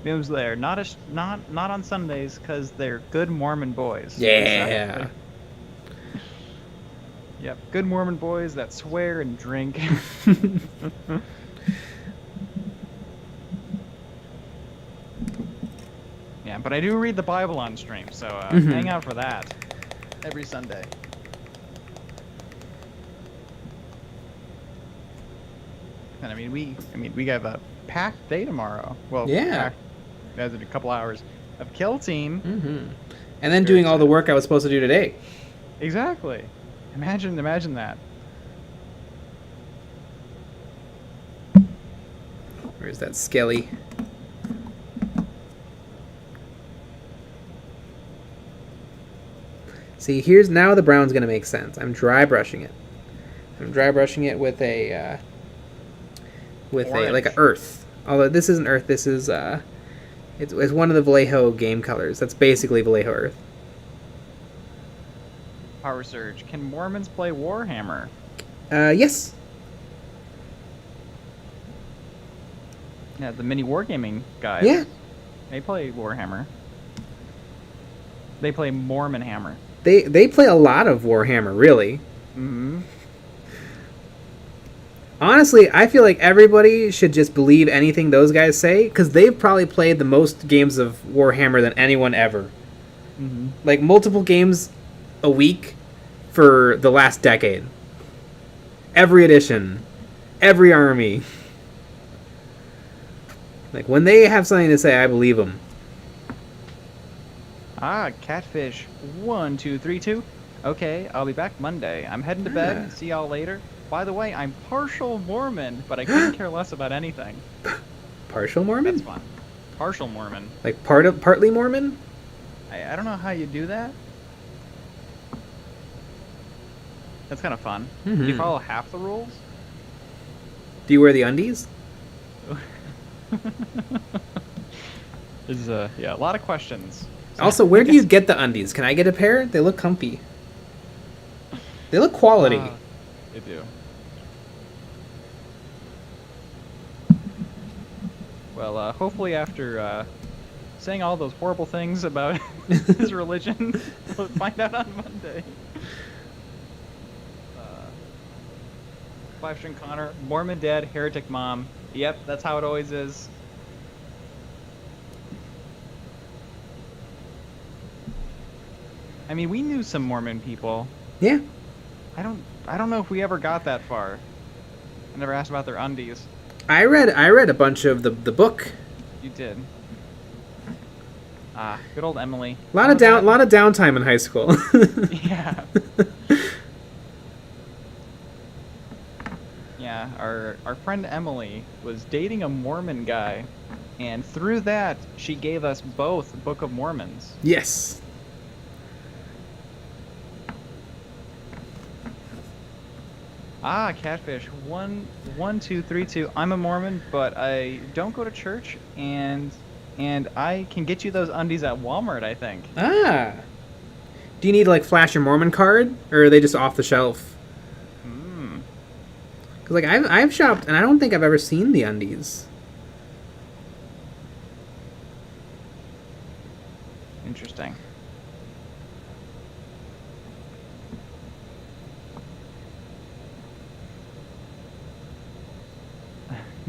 Speaker 1: Doomslayer, not on Sundays because they're good Mormon boys.
Speaker 2: Yeah.
Speaker 1: Yep, good Mormon boys that swear and drink. Yeah, but I do read the Bible on stream, so hang out for that every Sunday. And I mean, we have a packed day tomorrow. Well, packed, as in a couple hours of Kill Team.
Speaker 2: And then doing all the work I was supposed to do today.
Speaker 1: Exactly. Imagine that.
Speaker 2: Where's that skelly? See, here's now the brown's gonna make sense. I'm dry brushing it. I'm dry brushing it with a like a earth. Although this isn't earth. This is it's one of the Vallejo game colors. That's basically Vallejo earth.
Speaker 1: Power Surge. Can Mormons play Warhammer?
Speaker 2: Yes.
Speaker 1: Yeah, the mini wargaming guys.
Speaker 2: Yeah.
Speaker 1: They play Warhammer. They play Mormon Hammer.
Speaker 2: They play a lot of Warhammer, really.
Speaker 1: Mm-hmm.
Speaker 2: Honestly, I feel like everybody should just believe anything those guys say, because they've probably played the most games of Warhammer than anyone ever.
Speaker 1: Mm-hmm.
Speaker 2: Like, multiple games a week for the last decade. Every edition. Every army. Like, when they have something to say, I believe them.
Speaker 1: Ah, Catfish 1232. Okay, I'll be back Monday. I'm heading to bed. See y'all later. By the way, I'm partial Mormon, but I couldn't care less about anything.
Speaker 2: Partial Mormon?
Speaker 1: That's fun. Partial Mormon.
Speaker 2: Like, partly Mormon?
Speaker 1: I don't know how you do that. That's kind of fun.
Speaker 2: Mm-hmm.
Speaker 1: You follow half the rules?
Speaker 2: Do you wear the undies?
Speaker 1: There's yeah, a lot of questions.
Speaker 2: Also, where do you get the undies? Can I get a pair? They look comfy. They look quality.
Speaker 1: They do. Well, hopefully after saying all those horrible things about his religion, we'll find out on Monday. Five String Connor, Mormon dad, heretic mom. Yep, that's how it always is. I mean, we knew some Mormon people.
Speaker 2: Yeah.
Speaker 1: I don't know if we ever got that far. I never asked about their undies.
Speaker 2: I read a bunch of the book.
Speaker 1: You did. Ah, good old Emily.
Speaker 2: A lot of downtime in high school.
Speaker 1: Yeah. Yeah, our friend Emily was dating a Mormon guy, and through that she gave us both the Book of Mormons.
Speaker 2: Yes.
Speaker 1: Ah, Catfish 1232. I'm a Mormon, but I don't go to church, and I can get you those undies at Walmart, I think.
Speaker 2: Ah. Do you need to, like, flash your Mormon card, or are they just off the shelf? Because, like, I've shopped, and I don't think I've ever seen the undies.
Speaker 1: Interesting.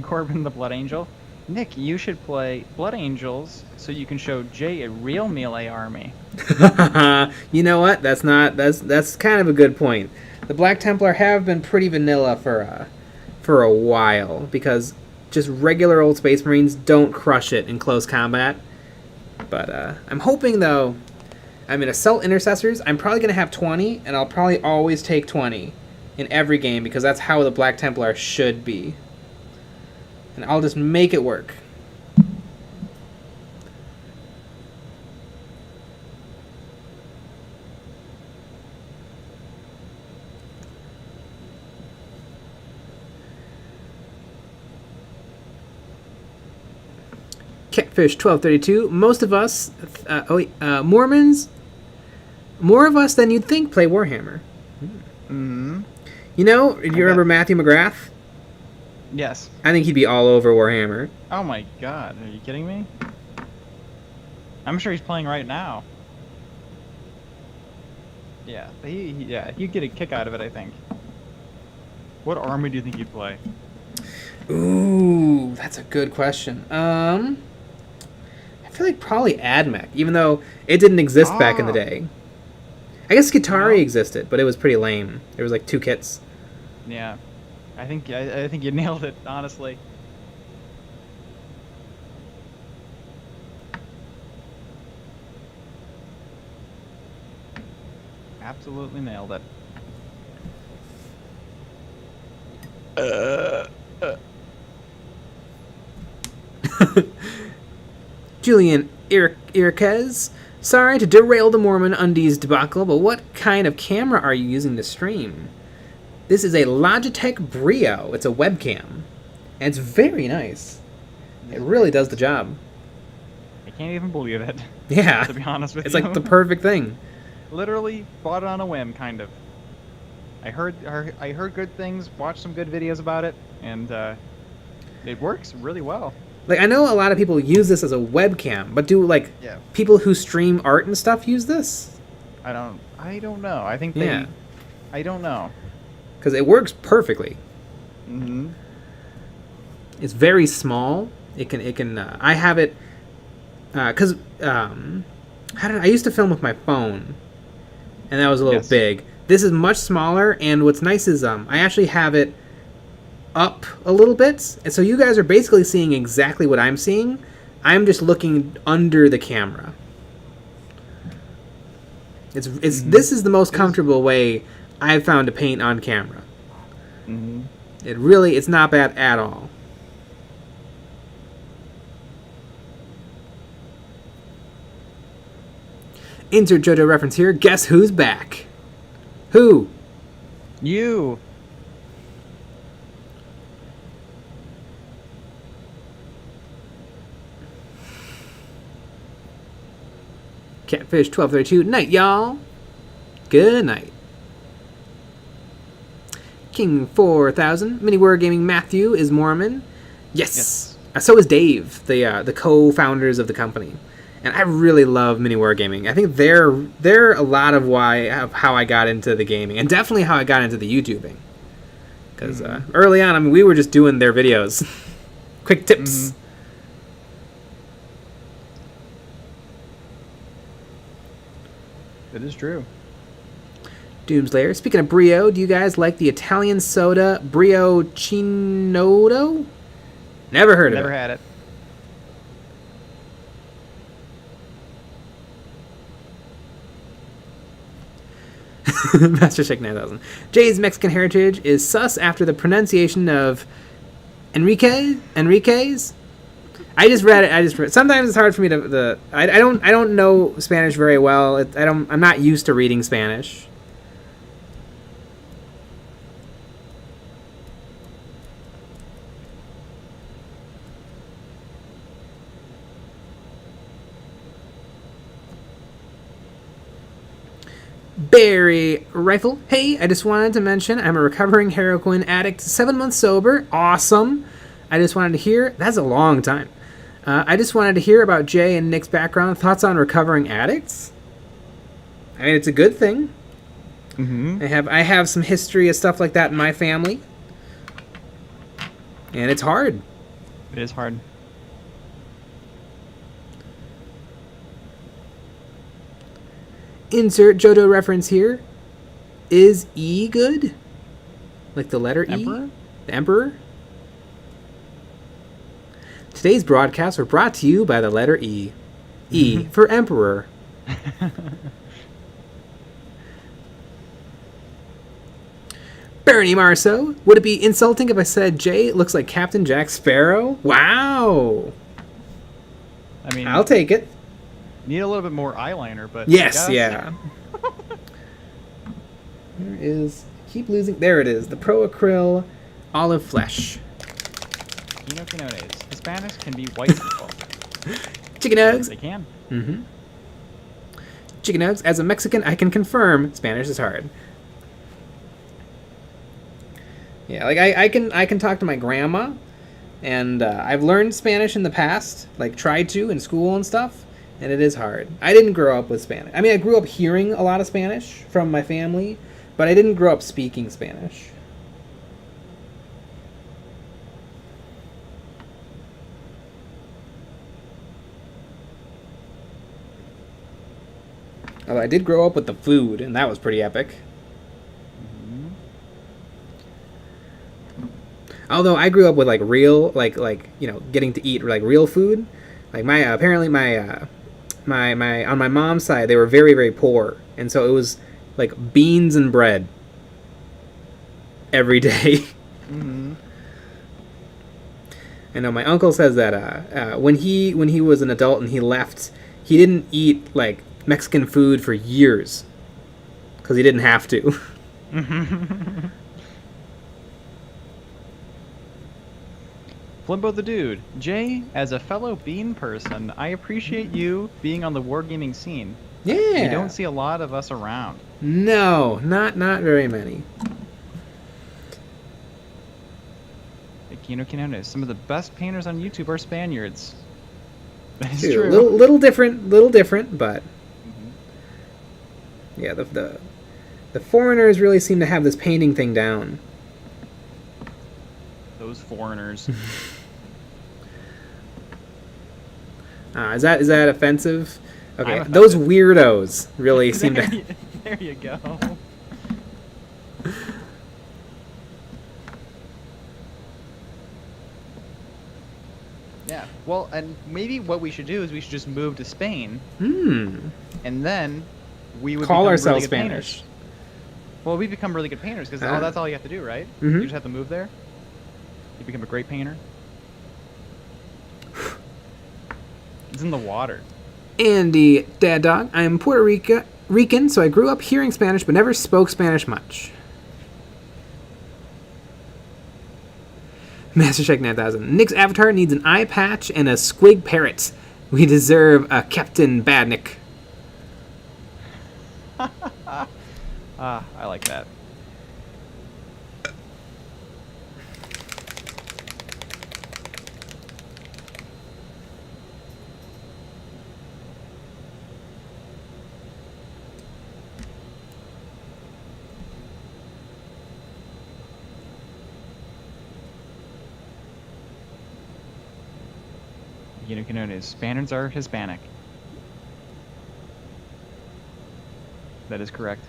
Speaker 1: Corbin the Blood Angel. Nick, you should play Blood Angels so you can show Jay a real melee army.
Speaker 2: You know what? That's kind of a good point. The Black Templar have been pretty vanilla for a while, because just regular old Space Marines don't crush it in close combat. But I'm hoping, though, I'm going to sell Intercessors. I'm probably going to have 20, and I'll probably always take 20 in every game, because that's how the Black Templar should be. And I'll just make it work. Catfish 1232. Most of us, Mormons, more of us than you'd think play Warhammer.
Speaker 1: Mm-hmm.
Speaker 2: You know, do you remember Matthew McGrath?
Speaker 1: Yes.
Speaker 2: I think he'd be all over Warhammer.
Speaker 1: Oh my god, are you kidding me? I'm sure he's playing right now. Yeah, he'd get a kick out of it, I think. What army do you think he'd play?
Speaker 2: Ooh, that's a good question. I feel like probably AdMech, even though it didn't exist back in the day. I guess Skitarii existed, but it was pretty lame. There was like 2 kits.
Speaker 1: Yeah. I think you nailed it, honestly. Absolutely nailed it.
Speaker 2: Julian Irquez, sorry to derail the Mormon undies debacle, but what kind of camera are you using to stream? This is a Logitech Brio. It's a webcam. And it's very nice. It really does the job.
Speaker 1: I can't even believe it.
Speaker 2: Yeah.
Speaker 1: To be honest with
Speaker 2: it's
Speaker 1: you.
Speaker 2: like the perfect thing.
Speaker 1: Literally bought it on a whim, kind of. I heard good things, watched some good videos about it, and it works really well.
Speaker 2: Like, I know a lot of people use this as a webcam, but do, like,
Speaker 1: Yeah.
Speaker 2: people who stream art and stuff use this?
Speaker 1: I don't know. I think they...
Speaker 2: Yeah.
Speaker 1: I don't know.
Speaker 2: Because it works perfectly.
Speaker 1: Mm-hmm.
Speaker 2: It's very small. It can, I have it, because, I used to film with my phone, and that was a little
Speaker 1: Yes.
Speaker 2: big. This is much smaller, and what's nice is, I actually have it up a little bit, and so you guys are basically seeing exactly what I'm seeing. I'm just looking under the camera. It's This is the most comfortable way I've found to paint on camera.
Speaker 1: Mm-hmm.
Speaker 2: It's not bad at all. Insert JoJo reference here. Guess who's back? Who?
Speaker 1: You.
Speaker 2: Catfish 1232. Night, y'all. Good night. King 4000. Mini Wargaming Matthew is Mormon. Yes. So is Dave, the co-founders of the company. And I really love Mini Wargaming. I think they're a lot of how I got into the gaming, and definitely how I got into the YouTubing. Because early on, I mean, we were just doing their videos, quick tips.
Speaker 1: Mm-hmm. It is true.
Speaker 2: Doomslayer. Speaking of Brio, do you guys like the Italian soda Brio Chinotto? Never heard of it.
Speaker 1: Never had it.
Speaker 2: Master Shake 9000. Jay's Mexican heritage is sus after the pronunciation of Enriquez. I just read it. Sometimes it's hard for me to. I don't know Spanish very well. I'm not used to reading Spanish. Barry Rifle. Hey, I just wanted to mention I'm a recovering heroin addict, 7 months sober. Awesome. I just wanted to hear. That's a long time. I just wanted to hear about Jay and Nick's background. Thoughts on recovering addicts? I mean, it's a good thing.
Speaker 1: Mm-hmm.
Speaker 2: I have some history of stuff like that in my family. And it's hard.
Speaker 1: It is hard.
Speaker 2: Insert JoJo reference here. Is E good? Like the letter
Speaker 1: Emperor?
Speaker 2: E? The Emperor? Today's broadcasts were brought to you by the letter E. E for Emperor. Bernie Marceau. Would it be insulting if I said Jay looks like Captain Jack Sparrow? Wow.
Speaker 1: I mean,
Speaker 2: I'll take it.
Speaker 1: need a little bit more eyeliner, but
Speaker 2: Yes,
Speaker 1: I guess,
Speaker 2: yeah. There is. Keep losing. There it is. The Pro Acryl Olive Flesh.
Speaker 1: Quinones. Hispanics can be white people.
Speaker 2: Chicken eggs.
Speaker 1: They can.
Speaker 2: Mm-hmm. Chicken eggs. As a Mexican, I can confirm Spanish is hard. Yeah, like I can talk to my grandma, and I've learned Spanish in the past, like tried to in school and stuff, and it is hard. I didn't grow up with Spanish. I mean, I grew up hearing a lot of Spanish from my family, but I didn't grow up speaking Spanish. Although I did grow up with the food, and that was pretty epic. Although I grew up with like real, like you know, getting to eat like real food. Like my apparently my on my mom's side they were very, very poor, and so it was like beans and bread every day.
Speaker 1: Mm-hmm.
Speaker 2: I know my uncle says that when he was an adult and he left, he didn't eat like Mexican food for years because he didn't have to.
Speaker 1: Flimbo the Dude. Jay, as a fellow bean person, I appreciate you being on the wargaming scene.
Speaker 2: Yeah.
Speaker 1: You don't see a lot of us around.
Speaker 2: No, not very many.
Speaker 1: Kino Quinones. Some of the best painters on YouTube are Spaniards. That is
Speaker 2: Too.
Speaker 1: true.
Speaker 2: Little different, but yeah, the foreigners really seem to have this painting thing down.
Speaker 1: Those foreigners.
Speaker 2: Is that offensive? Okay,
Speaker 1: I'm
Speaker 2: those
Speaker 1: offended.
Speaker 2: weirdos really seem to.
Speaker 1: There you go. Yeah. Well, and maybe what we should do is we should just move to Spain, and then we would
Speaker 2: Call
Speaker 1: become
Speaker 2: ourselves
Speaker 1: really good
Speaker 2: Spanish.
Speaker 1: painters. Well, we become really good painters because
Speaker 2: Ah.
Speaker 1: that's all you have to do, right?
Speaker 2: Mhm.
Speaker 1: You just have to move there. You become a great painter. It's in the water.
Speaker 2: Andy, Dad Dog, I am Puerto Rican, so I grew up hearing Spanish but never spoke Spanish much. Master Check 9000. Nick's avatar needs an eye patch and a squig parrot. We deserve a Captain Badnick.
Speaker 1: I like that. You know, Spaniards are Hispanic. That is correct.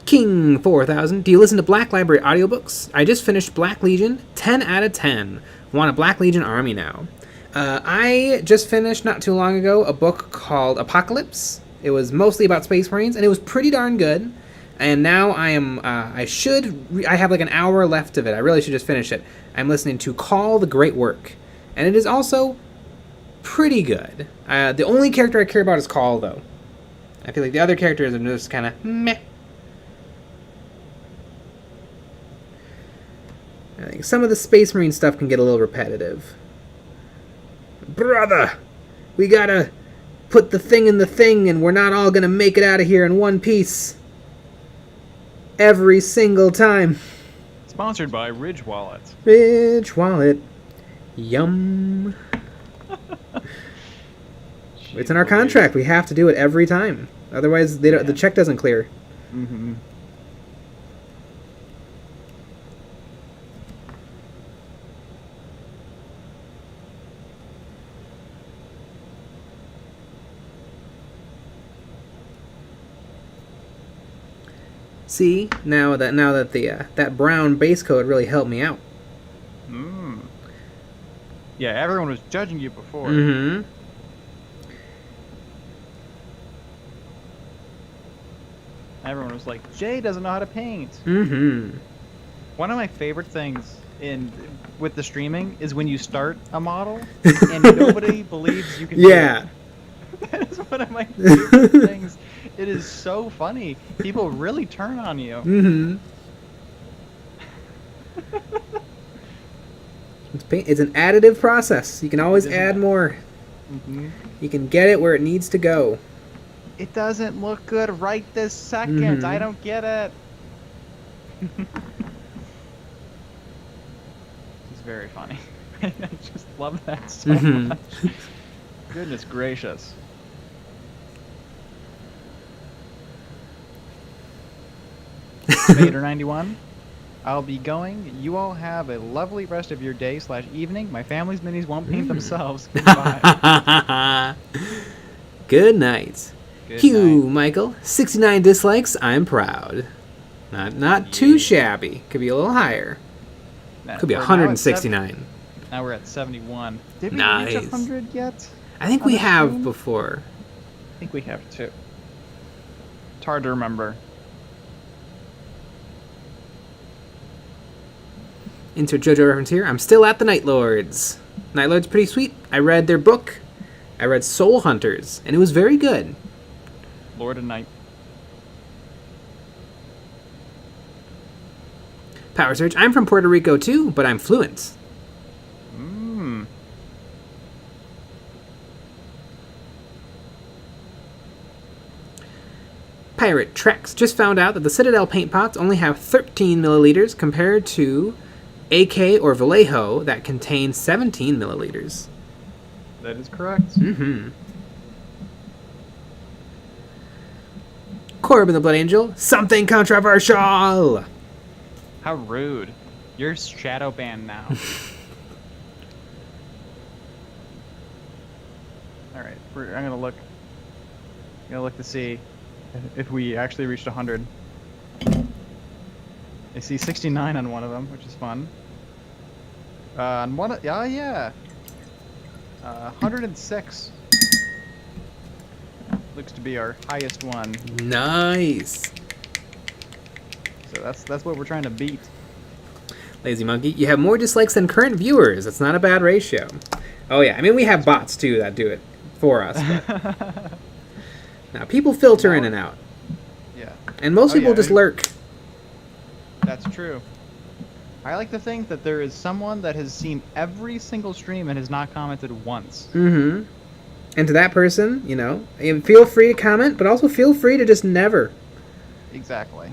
Speaker 2: King 4000. Do you listen to Black Library audiobooks? I just finished Black Legion. 10 out of 10. Want a Black Legion army now. I just finished, not too long ago, a book called Apocalypse. It was mostly about Space Marines, and it was pretty darn good. And now I am, I have like an hour left of it. I really should just finish it. I'm listening to Call the Great Work. And it is also pretty good. The only character I care about is Call, though. I feel like the other characters are just kind of meh. I think some of the Space Marine stuff can get a little repetitive. Brother! We gotta put the thing in the thing, and we're not all gonna make it out of here in one piece. Every single time.
Speaker 1: Sponsored by Ridge Wallet.
Speaker 2: Ridge Wallet. Yum. It's in our contract. We have to do it every time. Otherwise, the check doesn't clear.
Speaker 1: Mm-hmm.
Speaker 2: See, now that the that brown base coat really helped me out.
Speaker 1: Yeah, everyone was judging you before.
Speaker 2: Mm-hmm.
Speaker 1: Everyone was like, Jay doesn't know how to paint.
Speaker 2: Mm-hmm.
Speaker 1: One of my favorite things with the streaming is when you start a model and nobody believes you can do
Speaker 2: Yeah.
Speaker 1: it. That is one of my favorite things. It is so funny. People really turn on you.
Speaker 2: Mm-hmm. It's an additive process. You can always add more.
Speaker 1: Mm-hmm.
Speaker 2: You can get it where it needs to go.
Speaker 1: It doesn't look good right this second.
Speaker 2: Mhm.
Speaker 1: I don't get it. It's very funny. I just love that so
Speaker 2: Mhm.
Speaker 1: much. Goodness gracious. Vader 91. I'll be going. You all have a lovely rest of your day / evening. My family's minis won't paint themselves. Goodbye.
Speaker 2: Good night.
Speaker 1: Good
Speaker 2: Hugh,
Speaker 1: night.
Speaker 2: Michael. 69 dislikes. I'm proud. Not too
Speaker 1: Yeah.
Speaker 2: shabby. Could be a little higher. Could be
Speaker 1: We're now at
Speaker 2: 169.
Speaker 1: Now we're at 71. Did we
Speaker 2: Nice.
Speaker 1: reach 100 yet?
Speaker 2: I think
Speaker 1: on
Speaker 2: we
Speaker 1: the
Speaker 2: have
Speaker 1: stream?
Speaker 2: before.
Speaker 1: I think we have too. It's hard to remember.
Speaker 2: Insert JoJo reference here. I'm still at the Night Lords. Night Lords pretty sweet. I read their book. I read Soul Hunters, and it was very good.
Speaker 1: Lord of Night.
Speaker 2: Power Search. I'm from Puerto Rico too, but I'm fluent. Pirate Trex just found out that the Citadel paint pots only have 13 milliliters compared to AK or Vallejo that contain 17 milliliters.
Speaker 1: That is correct.
Speaker 2: Mm-hmm. Corbin the Blood Angel, something controversial!
Speaker 1: How rude. You're shadow banned now. Alright, I'm gonna look. To see if we actually reached 100. I see 69 on one of them, which is fun. On one, yeah. 106 looks to be our highest one.
Speaker 2: Nice.
Speaker 1: So that's what we're trying to beat.
Speaker 2: Lazy Monkey, you have more dislikes than current viewers. That's not a bad ratio. Oh yeah, I mean we have bots too that do it for us. But... now people filter in and out.
Speaker 1: Yeah.
Speaker 2: And most people just lurk.
Speaker 1: That's true. I like to think that there is someone that has seen every single stream and has not commented once.
Speaker 2: Mm-hmm. And to that person, you know, feel free to comment, but also feel free to just never.
Speaker 1: Exactly.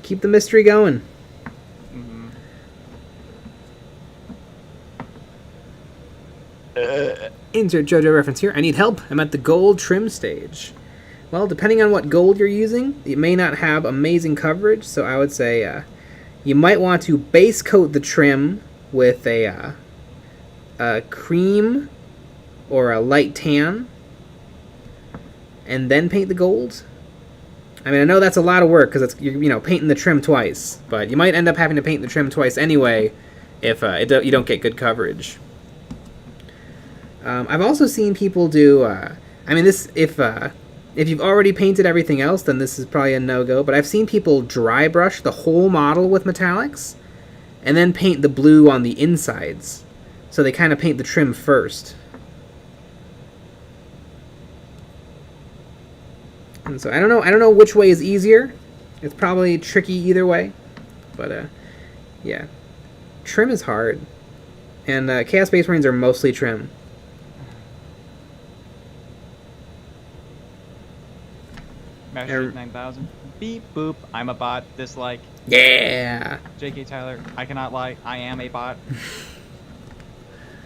Speaker 2: Keep the mystery going.
Speaker 1: Mm-hmm.
Speaker 2: Insert JoJo reference here. I need help. I'm at the gold trim stage. Well, depending on what gold you're using, it may not have amazing coverage, so I would say you might want to base coat the trim with a cream or a light tan, and then paint the gold. I mean, I know that's a lot of work because it's you're painting the trim twice, but you might end up having to paint the trim twice anyway if you don't get good coverage. I've also seen people do. I mean, this if you've already painted everything else, then this is probably a no-go. But I've seen people dry brush the whole model with metallics, and then paint the blue on the insides. So they kind of paint the trim first. And so I don't know which way is easier. It's probably tricky either way. But yeah, trim is hard, and Chaos Space Marines are mostly trim.
Speaker 1: Master 9000. Beep boop. I'm a bot. Dislike.
Speaker 2: Yeah.
Speaker 1: JK Tyler. I cannot lie. I am a bot.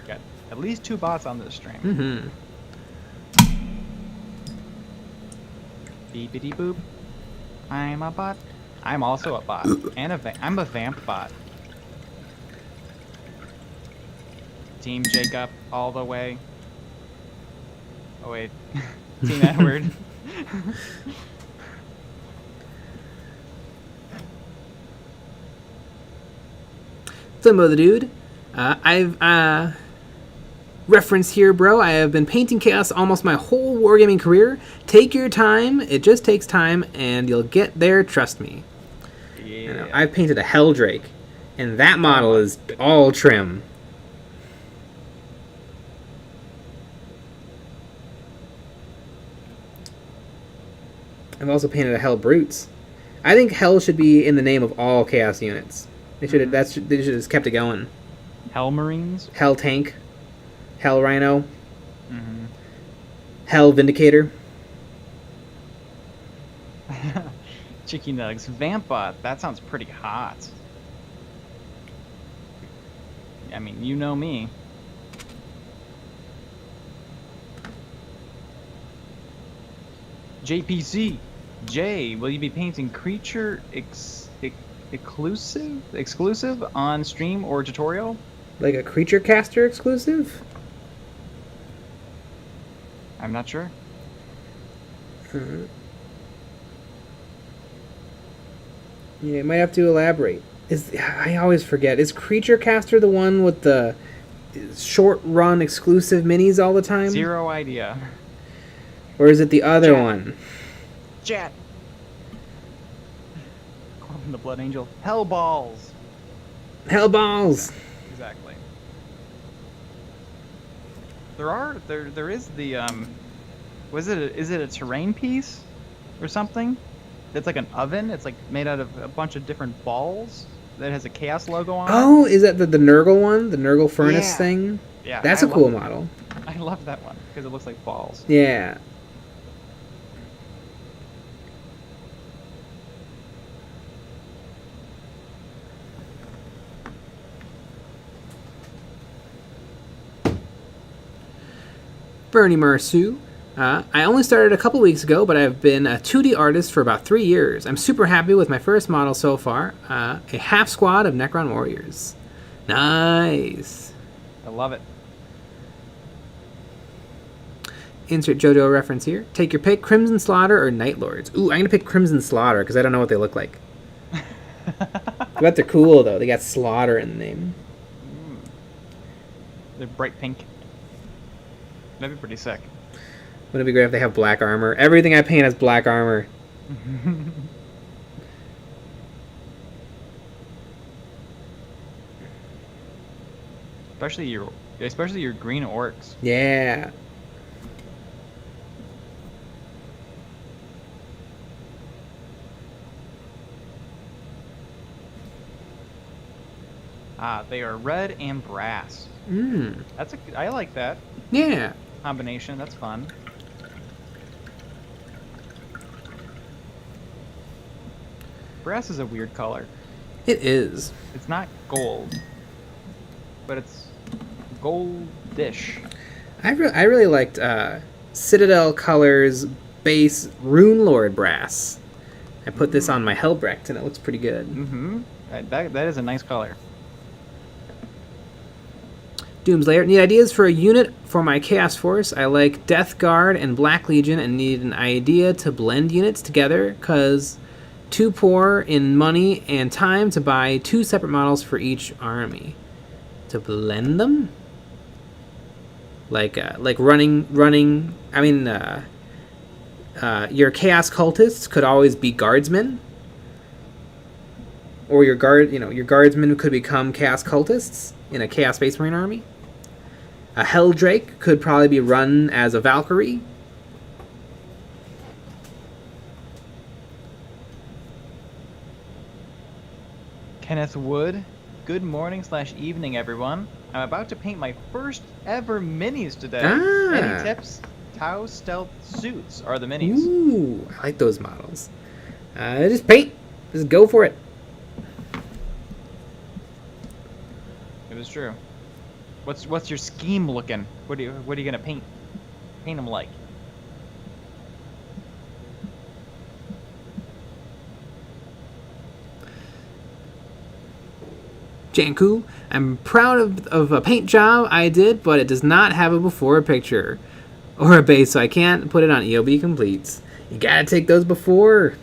Speaker 1: Got at least 2 bots on this stream.
Speaker 2: Mm-hmm.
Speaker 1: Beepity boop. I'm a bot. I'm also a bot. And I'm a vamp bot. Team Jacob all the way. Oh wait. Team Edward.
Speaker 2: Flimbo the Dude. I've reference here, bro. I have been painting Chaos almost my whole wargaming career. Take your time. It just takes time, and you'll get there. Trust me.
Speaker 1: Yeah.
Speaker 2: I've painted a Helldrake, and that model is all trim. I've also painted a Hell Brutes. I think Hell should be in the name of all Chaos units. They should have just kept it going.
Speaker 1: Hell Marines?
Speaker 2: Hell Tank. Hell Rhino.
Speaker 1: Mm-hmm.
Speaker 2: Hell Vindicator.
Speaker 1: Chicky Nugs. Vampbot. That sounds pretty hot. I mean, you know me. JPC. Jay, will you be painting creature exclusive on stream or tutorial?
Speaker 2: Like a Creature Caster exclusive?
Speaker 1: I'm not sure.
Speaker 2: Yeah, you might have to elaborate. I always forget. Is Creature Caster the one with the short run exclusive minis all the time?
Speaker 1: Zero idea.
Speaker 2: Or is it the other one?
Speaker 1: Jet. Corbin the Blood Angel. Hell balls.
Speaker 2: Hell balls.
Speaker 1: Exactly. There is the is it a terrain piece or something? It's like an oven. It's like made out of a bunch of different balls that has a Chaos logo on it.
Speaker 2: Oh, is that the Nurgle one? The Nurgle furnace thing?
Speaker 1: Yeah.
Speaker 2: That's a cool model.
Speaker 1: I love that one because it looks like balls.
Speaker 2: Yeah. Bernie Marsu. I only started a couple weeks ago, but I've been a 2D artist for about 3 years. I'm super happy with my first model so far. A half squad of Necron warriors. Nice.
Speaker 1: I love it.
Speaker 2: Insert JoJo reference here. Take your pick, Crimson Slaughter or Night Lords. Ooh, I'm going to pick Crimson Slaughter because I don't know what they look like. I bet they're cool, though. They got Slaughter in the name.
Speaker 1: They're bright pink. That'd be pretty sick.
Speaker 2: Wouldn't it be great if they have black armor? Everything I paint has black armor.
Speaker 1: especially your green orcs.
Speaker 2: Yeah.
Speaker 1: They are red and brass. I like that
Speaker 2: Yeah.
Speaker 1: combination. That's fun. Brass is a weird color.
Speaker 2: It is.
Speaker 1: It's not gold, but it's goldish.
Speaker 2: I really liked Citadel Colors base Rune Lord brass. I put this on my Helbrecht and it looks pretty good.
Speaker 1: That is a nice color.
Speaker 2: Doomslayer. Need ideas for a unit for my Chaos Force. I like Death Guard and Black Legion and need an idea to blend units together because too poor in money and time to buy 2 separate models for each army. To blend them? Like running. I mean, your Chaos Cultists could always be Guardsmen, or your Guardsmen could become Chaos Cultists in a Chaos Space Marine army. A Helldrake could probably be run as a Valkyrie.
Speaker 1: Kenneth Wood. Good morning / evening, everyone. I'm about to paint my first ever minis today. Any tips? Tau Stealth Suits are the minis.
Speaker 2: Ooh, I like those models. Just paint. Just go for it.
Speaker 1: It is true. What's your scheme looking? What are you gonna paint? Paint them like.
Speaker 2: Janku, I'm proud of a paint job I did, but it does not have a before picture or a base, so I can't put it on EOB Completes. You gotta take those before.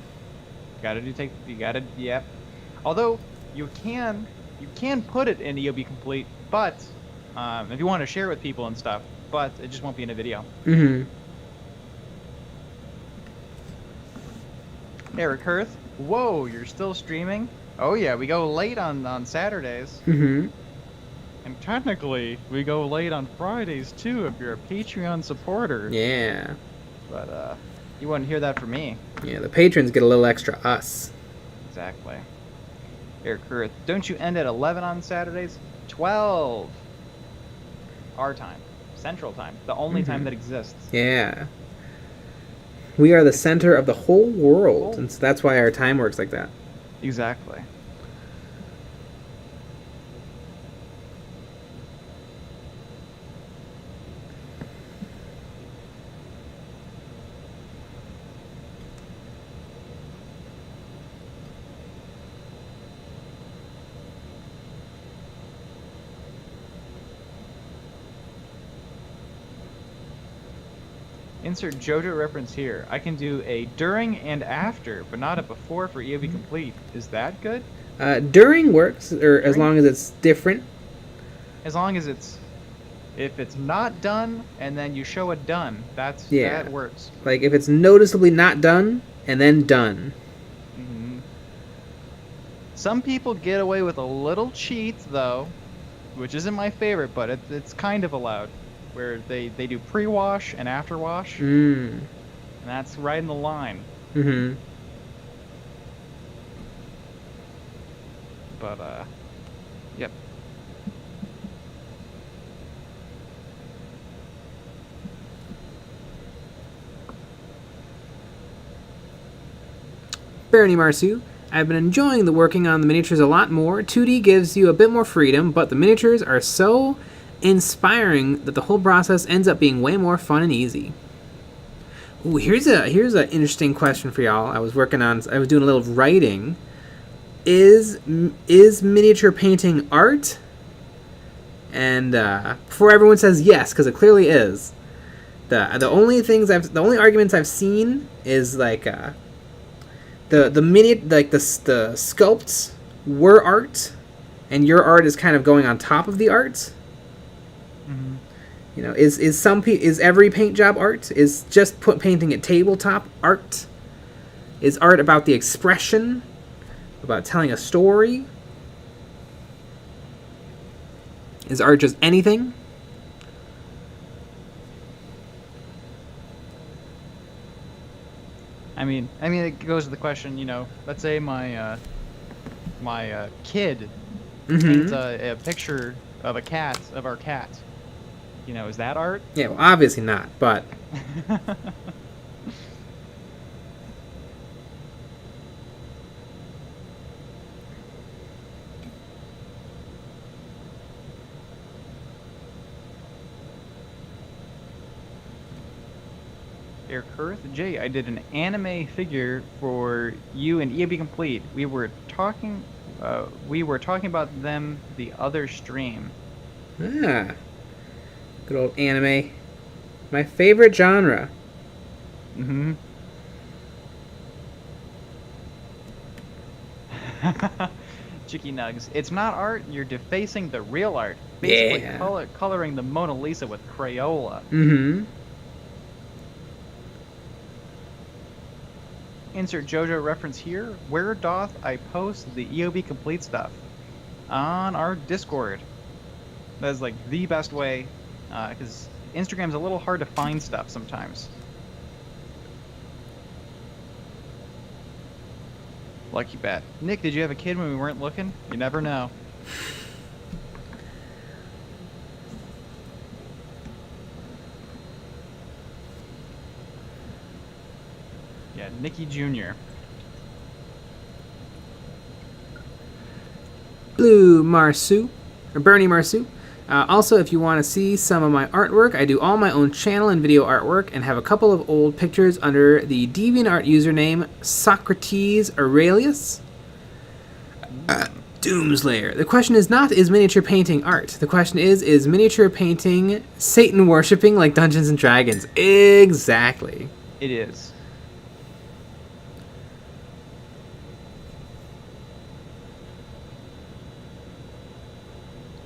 Speaker 1: Yep. Although you can put it in EOB Complete, but if you want to share it with people and stuff, but it just won't be in a video. Eric Hirth, whoa, you're still streaming? Oh yeah, we go late on Saturdays. And technically, we go late on Fridays too if you're a Patreon supporter.
Speaker 2: Yeah.
Speaker 1: But you wouldn't hear that from me.
Speaker 2: Yeah, the patrons get a little extra us.
Speaker 1: Exactly. Eric Hirth, don't you end at 11 on Saturdays? 12. Our time. Central time. The only time that exists.
Speaker 2: Yeah. We are the center of the whole world, and so that's why our time works like that.
Speaker 1: Exactly. Insert JoJo reference here. I can do a during and after, but not a before for EOB Complete. Is that good?
Speaker 2: During works, or as long as it's different.
Speaker 1: As long as if it's not done and then you show it done, that works.
Speaker 2: Like if it's noticeably not done and then done.
Speaker 1: Some people get away with a little cheat though, which isn't my favorite, but it's kind of allowed. Where they do pre-wash and after-wash, and that's right in the line. But, yep.
Speaker 2: Bernie Marsu, I've been enjoying the working on the miniatures a lot more. 2D gives you a bit more freedom, but the miniatures are so inspiring that the whole process ends up being way more fun and easy. Ooh, here's an interesting question for y'all. I was doing a little writing. Is miniature painting art? And before everyone says yes, because it clearly is. The only arguments I've seen is like the sculpts were art, and your art is kind of going on top of the art.
Speaker 1: Mm-hmm.
Speaker 2: You know, is every paint job art? Is just painting at tabletop art? Is art about the expression, about telling a story? Is art just anything?
Speaker 1: I mean, it goes to the question. You know, let's say my kid paints a picture of our cat. You know, is that art?
Speaker 2: Yeah, well, obviously not, but
Speaker 1: Air Kurth, Jay, I did an anime figure for you and EOB Complete. We were talking about them the other stream.
Speaker 2: good old anime. My favorite genre.
Speaker 1: Mm-hmm. Chicky Nugs. It's not art, you're defacing the real art. Basically coloring the Mona Lisa with Crayola.
Speaker 2: Mm-hmm.
Speaker 1: Insert JoJo reference here. Where doth I post the EOB Complete stuff? On our Discord. That is like the best way, because Instagram's a little hard to find stuff sometimes. Lucky bet. Nick, did you have a kid when we weren't looking? You never know. Yeah, Nicky Jr.
Speaker 2: Blue Marsu, or Bernie Marsu. Also, if you want to see some of my artwork, I do all my own channel and video artwork and have a couple of old pictures under the DeviantArt username Socrates Aurelius. Doomslayer. The question is not, is miniature painting art? The question is miniature painting Satan worshipping like Dungeons and Dragons? Exactly.
Speaker 1: It is.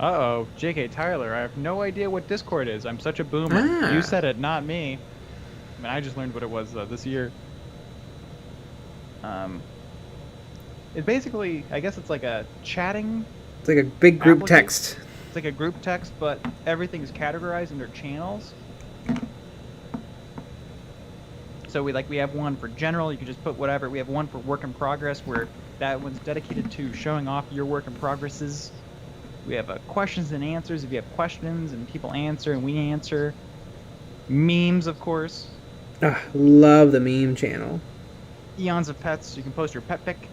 Speaker 1: Uh-oh, JK Tyler, I have no idea what Discord is. I'm such a boomer.
Speaker 2: Ah.
Speaker 1: You said it, not me. I mean, I just learned what it was this year. It basically, I guess it's like a chatting...
Speaker 2: It's like a big group text.
Speaker 1: It's like a group text, but everything's categorized under channels. So we have one for general, you can just put whatever. We have one for work in progress, where that one's dedicated to showing off your work in progresses. We have questions and answers. If you have questions and people answer and we answer. Memes, of course.
Speaker 2: Love the meme channel.
Speaker 1: Eons of Pets. You can post your pet pic.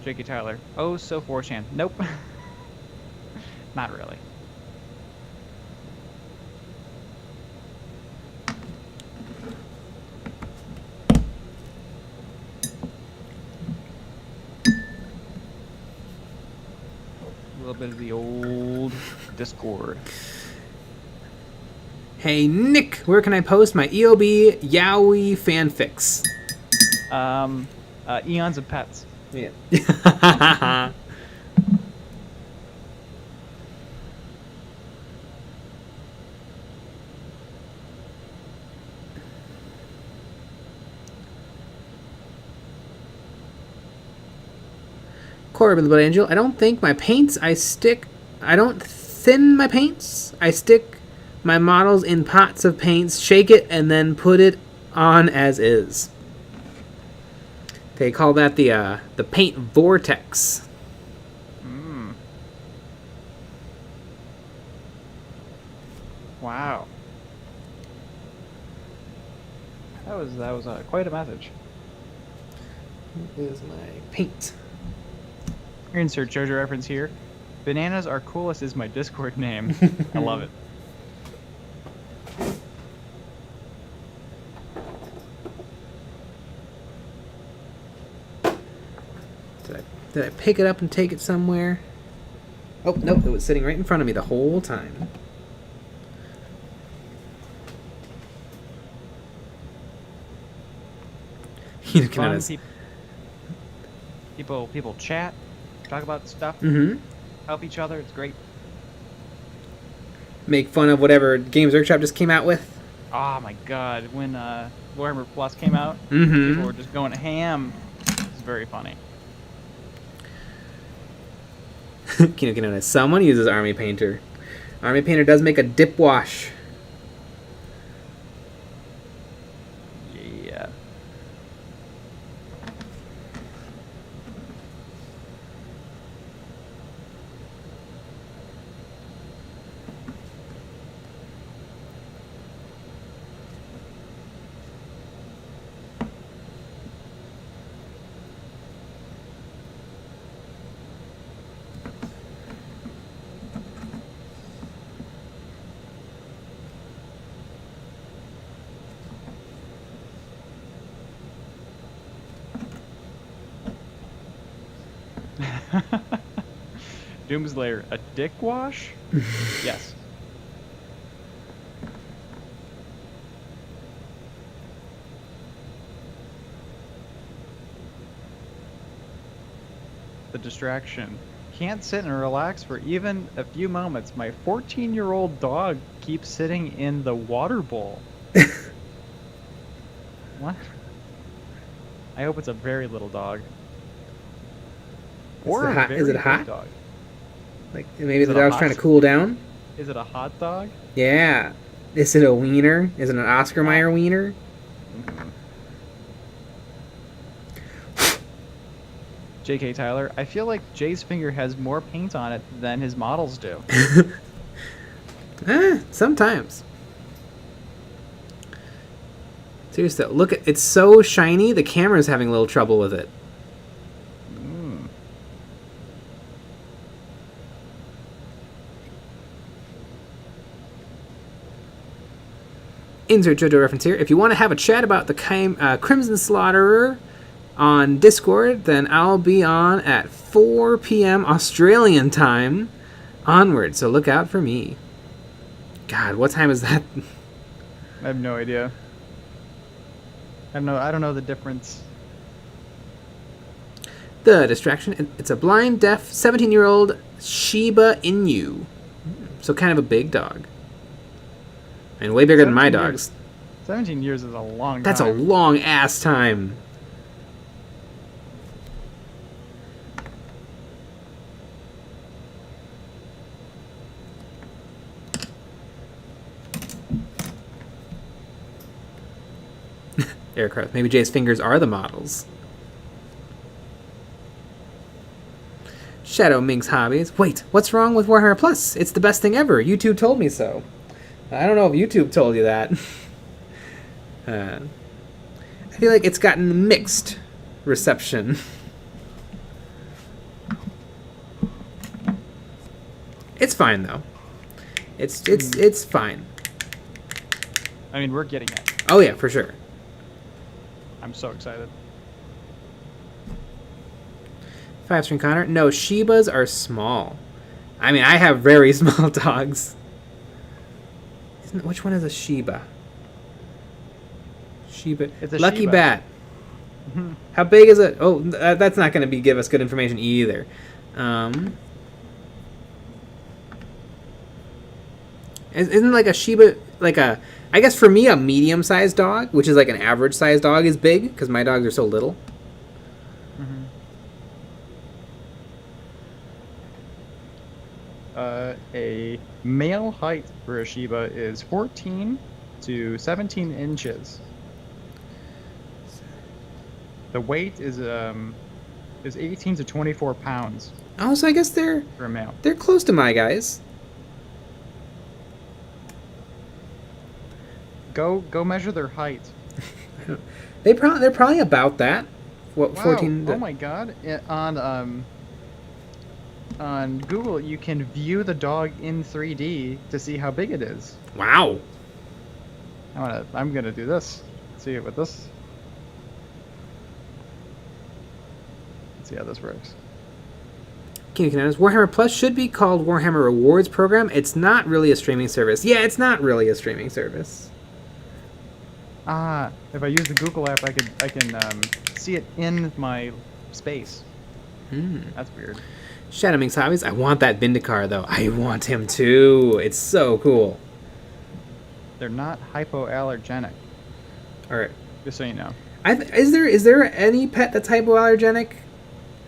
Speaker 1: Jakey Tyler. Oh, so 4chan. Nope. Not really. A little bit of the old Discord.
Speaker 2: Hey Nick, where can I post my EOB Yaoi fanfics?
Speaker 1: Eons of Pets.
Speaker 2: Yeah. Corbin the Blood Angel, I don't think my paints I don't thin my paints. I stick my models in pots of paints, shake it, and then put it on as is. They call that the paint vortex.
Speaker 1: Wow. That was quite a message.
Speaker 2: Is my paint.
Speaker 1: Insert JoJo reference here. Bananas are coolest is my Discord name. I love it.
Speaker 2: Did I pick it up and take it somewhere? Oh, nope, it was sitting right in front of me the whole time. You can
Speaker 1: Fun,
Speaker 2: notice.
Speaker 1: people chat, talk about stuff, help each other. It's great.
Speaker 2: Make fun of whatever Games Workshop just came out with.
Speaker 1: Oh my god, when Warhammer Plus came out, people were just going ham. It's very funny.
Speaker 2: Kino Kino, someone uses Army Painter. Army Painter does make a dip wash.
Speaker 1: Yeah. Doomslayer, a dick wash? Yes. The distraction. Can't sit and relax for even a few moments. My 14-year-old dog keeps sitting in the water bowl. What? I hope it's a very little dog. Or a very
Speaker 2: is it
Speaker 1: big
Speaker 2: hot?
Speaker 1: dog.
Speaker 2: Like maybe the
Speaker 1: it a
Speaker 2: dog's
Speaker 1: hot-
Speaker 2: trying to cool down?
Speaker 1: Is it a hot dog?
Speaker 2: Yeah. Is it a wiener? Is it an Oscar Mayer wiener?
Speaker 1: JK Tyler, I feel like Jay's finger has more paint on it than his models do.
Speaker 2: Sometimes. Seriously, look at it's so shiny. The camera's having a little trouble with it. Insert JoJo reference here. If you want to have a chat about the Crimson Slaughterer on Discord, then I'll be on at 4 p.m. Australian time onward. So look out for me. God, what time is that?
Speaker 1: I have no idea. I don't know the difference.
Speaker 2: The distraction. It's a blind, deaf, 17-year-old Shiba Inu. So kind of a big dog. And way bigger than my dogs.
Speaker 1: 17 years is a long time.
Speaker 2: That's a long ass time. Aircraft. Maybe Jay's fingers are the models. Shadow Mink's hobbies. Wait, what's wrong with Warhammer Plus? It's the best thing ever. YouTube told me so. I don't know if YouTube told you that. I feel like it's gotten mixed reception. It's fine though. It's fine.
Speaker 1: I mean, we're getting it.
Speaker 2: Oh yeah, for sure.
Speaker 1: I'm so excited.
Speaker 2: 5-string Connor. No, Shibas are small. I mean, I have very small dogs. Which one is a Shiba? Shiba.
Speaker 1: It's a
Speaker 2: Lucky
Speaker 1: Shiba.
Speaker 2: Bat. How big is it? Oh, that's not going to give us good information either. Isn't like a Shiba like a? I guess for me, a medium-sized dog, which is like an average-sized dog, is big because my dogs are so little.
Speaker 1: A male height for a Shiba is 14 to 17 inches. The weight is 18 to 24 pounds
Speaker 2: Oh, so I guess they're
Speaker 1: for a male.
Speaker 2: close to my guys.
Speaker 1: Go measure their height.
Speaker 2: They're probably about that What,
Speaker 1: Wow.
Speaker 2: 14?
Speaker 1: Oh my god. On Google, you can view the dog in 3D to see how big it is.
Speaker 2: Wow.
Speaker 1: I'm gonna do this. See it with this. Let's see how this works.
Speaker 2: Warhammer Plus should be called Warhammer Rewards Program. It's not really a streaming service. Yeah, it's not really a streaming service.
Speaker 1: If I use the Google app, I can see it in my space. That's weird.
Speaker 2: Shadow Minx Hobbies. I want that Vindicar though. I want him too. It's so cool.
Speaker 1: They're not hypoallergenic.
Speaker 2: All right.
Speaker 1: Just so you know.
Speaker 2: Is there any pet that's hypoallergenic?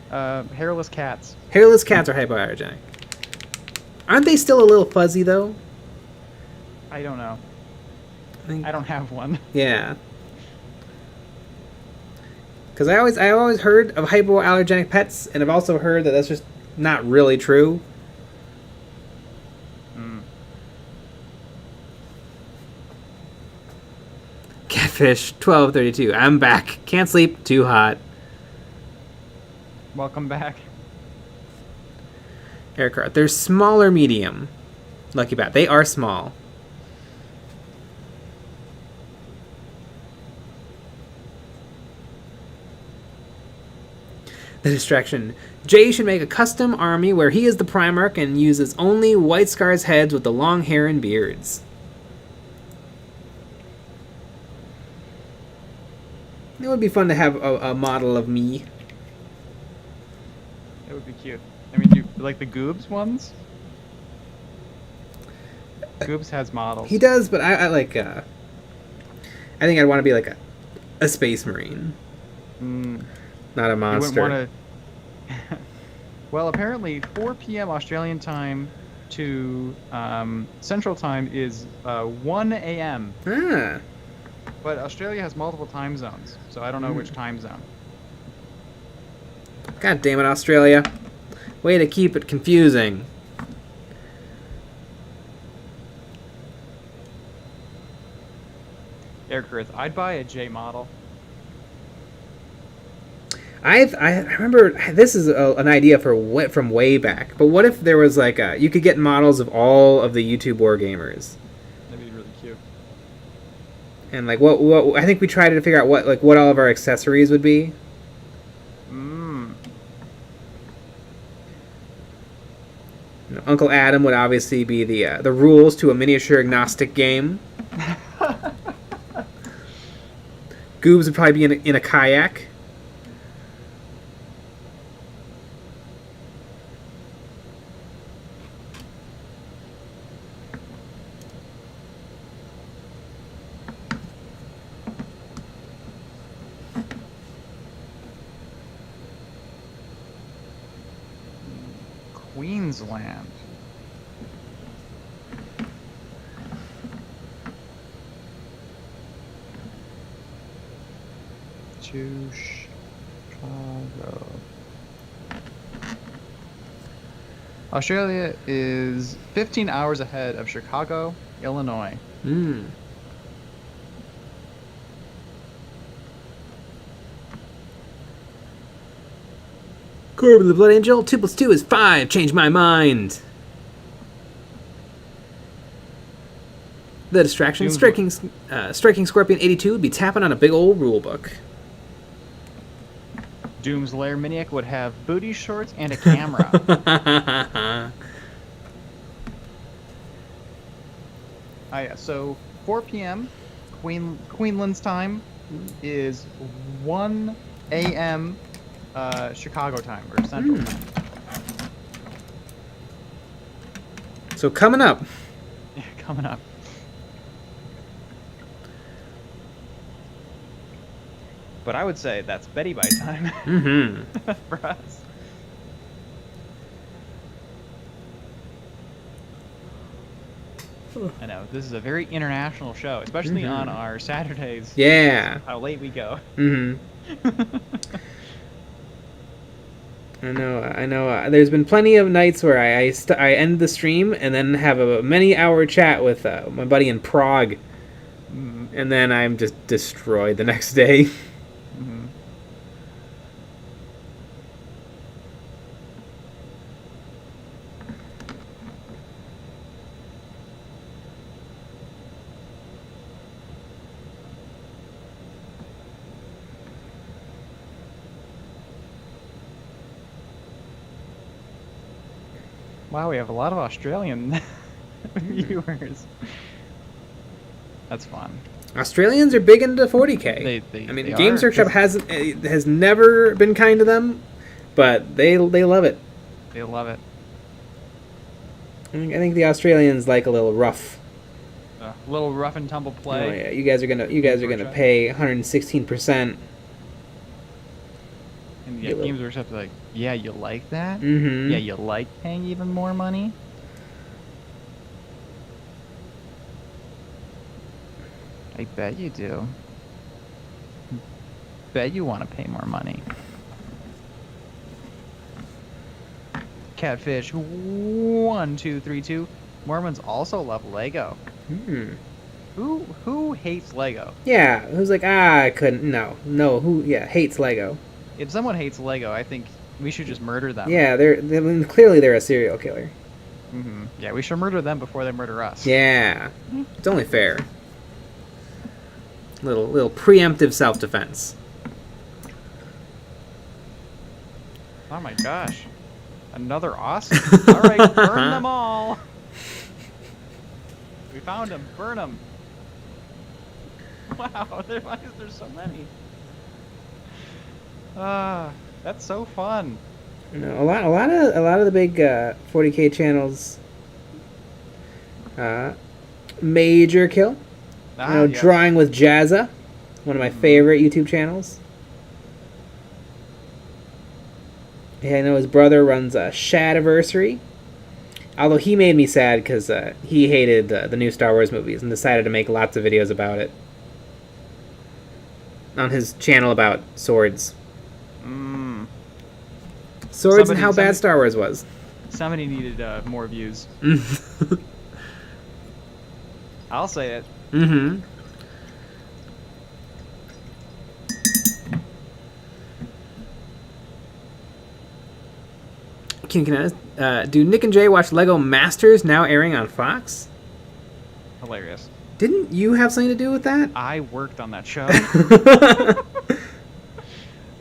Speaker 1: Hairless cats.
Speaker 2: Hairless cats are hypoallergenic. Aren't they still a little fuzzy though?
Speaker 1: I don't know.
Speaker 2: I
Speaker 1: don't have one.
Speaker 2: Yeah. Because I always heard of hypoallergenic pets, and I've also heard that that's just not really true. Catfish 1232. I'm back. Can't sleep. Too hot.
Speaker 1: Welcome back.
Speaker 2: Aircraft. They're small or medium. Lucky Bat. They are small. The distraction. Jay should make a custom army where he is the Primarch and uses only White Scar's heads with the long hair and beards. It would be fun to have a model of me.
Speaker 1: It would be cute. I mean, you like the Goobs ones? Goobs has models.
Speaker 2: He does, but I like. I think I'd want to be like a space marine, not a monster.
Speaker 1: You wouldn't want to. Well, apparently 4 p.m. Australian time to Central time is 1 a.m.
Speaker 2: Ah.
Speaker 1: But Australia has multiple time zones, so I don't know which time zone.
Speaker 2: God damn it, Australia. Way to keep it confusing.
Speaker 1: Aircraft. I'd buy a J model.
Speaker 2: I remember this is an idea from way back. But what if there was like you could get models of all of the YouTube war gamers?
Speaker 1: That'd be really cute.
Speaker 2: And like what I think we tried to figure out what all of our accessories would be. You know, Uncle Adam would obviously be the rules to a miniature agnostic game. Goobs would probably be in a kayak.
Speaker 1: Queensland. To Chicago. Australia is 15 hours ahead of Chicago, Illinois.
Speaker 2: Corbin the Blood Angel, 2 + 2 is 5. Change my mind. The distraction. Striking Scorpion 82 would be tapping on a big old rule book.
Speaker 1: Doom's Lair Miniac would have booty shorts and a camera. Yeah, so 4 p.m. Queensland's time is 1 a.m. Chicago time or Central time.
Speaker 2: So coming up.
Speaker 1: Yeah, coming up. But I would say that's Betty Bye time for us. I know, this is a very international show, especially on our Saturdays.
Speaker 2: Yeah.
Speaker 1: How late we go.
Speaker 2: I know. There's been plenty of nights where I end the stream and then have a many-hour chat with my buddy in Prague. And then I'm just destroyed the next day.
Speaker 1: Wow, we have a lot of Australian viewers. That's fun.
Speaker 2: Australians are big into 40k.
Speaker 1: They
Speaker 2: I mean,
Speaker 1: they
Speaker 2: Games
Speaker 1: are,
Speaker 2: Workshop
Speaker 1: 'cause
Speaker 2: has never been kind to them, but they love it.
Speaker 1: they love it.
Speaker 2: I think the Australians like a little rough.
Speaker 1: A little rough and tumble play.
Speaker 2: Oh yeah, you guys are gonna pay 116%.
Speaker 1: And yeah, Games Workshop's like, yeah, you like that?
Speaker 2: Mm-hmm.
Speaker 1: Yeah, you like paying even more money? I bet you do. Bet you want to pay more money. Catfish 1232. Mormons also love Lego. Who hates Lego?
Speaker 2: Yeah, who's like, I couldn't. No. Who? Yeah, hates Lego.
Speaker 1: If someone hates Lego, I think we should just murder them.
Speaker 2: Yeah, clearly they're a serial killer.
Speaker 1: Yeah, we should murder them before they murder us.
Speaker 2: Yeah, it's only fair. Little preemptive self-defense.
Speaker 1: Oh my gosh. Another awesome. All right, burn them all. We found them. Burn them. Wow, why is there so many? That's so fun.
Speaker 2: You know, a lot of the big 40k channels. Major Kill.
Speaker 1: Yes.
Speaker 2: Drawing with Jazza, one of my favorite YouTube channels. Yeah, I know his brother runs a Shadiversary. Although he made me sad because he hated the new Star Wars movies and decided to make lots of videos about it on his channel about swords. Swords and how bad Star Wars was.
Speaker 1: Somebody needed more views. I'll say it.
Speaker 2: Mm-hmm. Do Nick and Jay watch Lego Masters now airing on Fox?
Speaker 1: Hilarious.
Speaker 2: Didn't you have something to do with that?
Speaker 1: I worked on that show.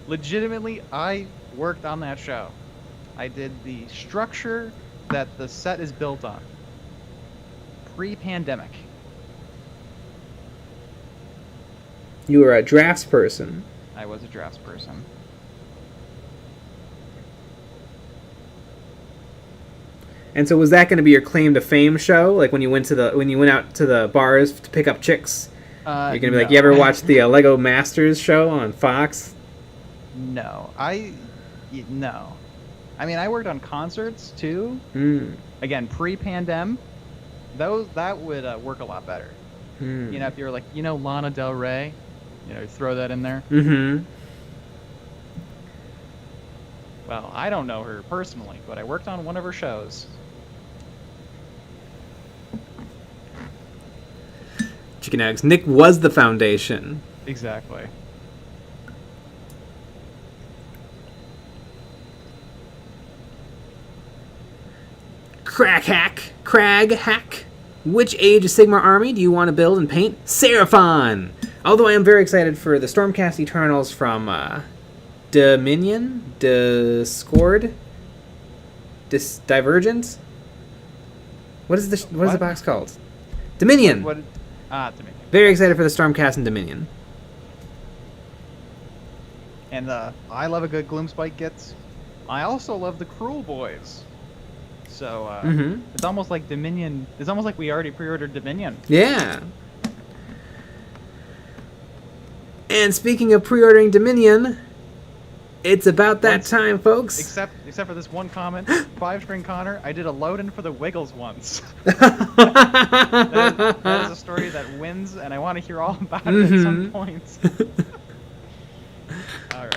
Speaker 1: Legitimately, I worked on that show. I did the structure that the set is built on. Pre-pandemic.
Speaker 2: You were a drafts person.
Speaker 1: I was a drafts person.
Speaker 2: And so was that going to be your claim to fame show? Like when you went out to the bars to pick up chicks? You're going to be like, you ever watch the Lego Masters show on Fox?
Speaker 1: No. No. I mean, I worked on concerts too. Again, pre-pandemic. That would work a lot better. You know, if you're like, Lana Del Rey, throw that in there. Well, I don't know her personally, but I worked on one of her shows.
Speaker 2: Chicken eggs. Nick was the foundation.
Speaker 1: Exactly.
Speaker 2: Crag hack. Which Age of Sigmar army do you want to build and paint? Seraphon! Although I am very excited for the Stormcast Eternals from Dominion? Discord? Divergent? What is the box called? Dominion!
Speaker 1: Dominion.
Speaker 2: Very excited for the Stormcast and Dominion.
Speaker 1: And I love a good Gloomspite Gets. I also love the Cruel Boys. So it's almost like Dominion. It's almost like we already pre-ordered Dominion.
Speaker 2: Yeah. And speaking of pre-ordering Dominion, it's about that time, folks.
Speaker 1: Except for this one comment, 5-String Connor, I did a load-in for the Wiggles once. that is a story that wins, and I want to hear all about it at some point. All right.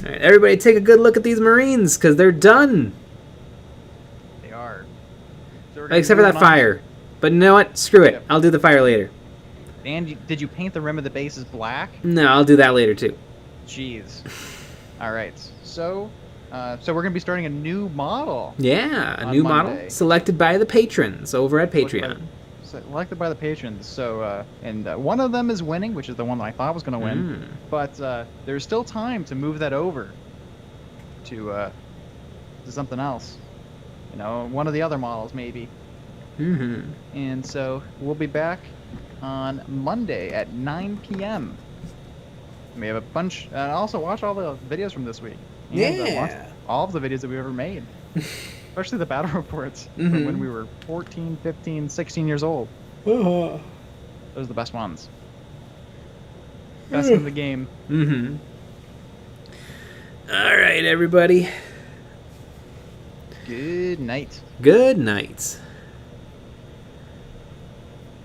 Speaker 2: All right, everybody take a good look at these Marines, because they're done.
Speaker 1: They are. So
Speaker 2: except for that fire. But you know what? Screw it. I'll do the fire later.
Speaker 1: And did you paint the rim of the bases black?
Speaker 2: No, I'll do that later, too.
Speaker 1: Jeez. All right. So we're going to be starting a new model.
Speaker 2: Yeah, a new model selected by the patrons over at Patreon.
Speaker 1: Selected by the patrons. So, and one of them is winning, which is the one that I thought was going to win. But there's still time to move that over to something else. you know, one of the other models maybe.
Speaker 2: Mm-hmm.
Speaker 1: And so we'll be back on Monday at 9 p.m. We have a bunch, and also watch all the videos from this week. And watch
Speaker 2: Yeah.
Speaker 1: all of the videos that we've ever made. Especially the battle reports from when we were 14, 15, 16 years old.
Speaker 2: Uh-huh.
Speaker 1: Those are the best ones. Best in the game.
Speaker 2: Mm-hmm. All right, everybody.
Speaker 1: Good night.
Speaker 2: Good night.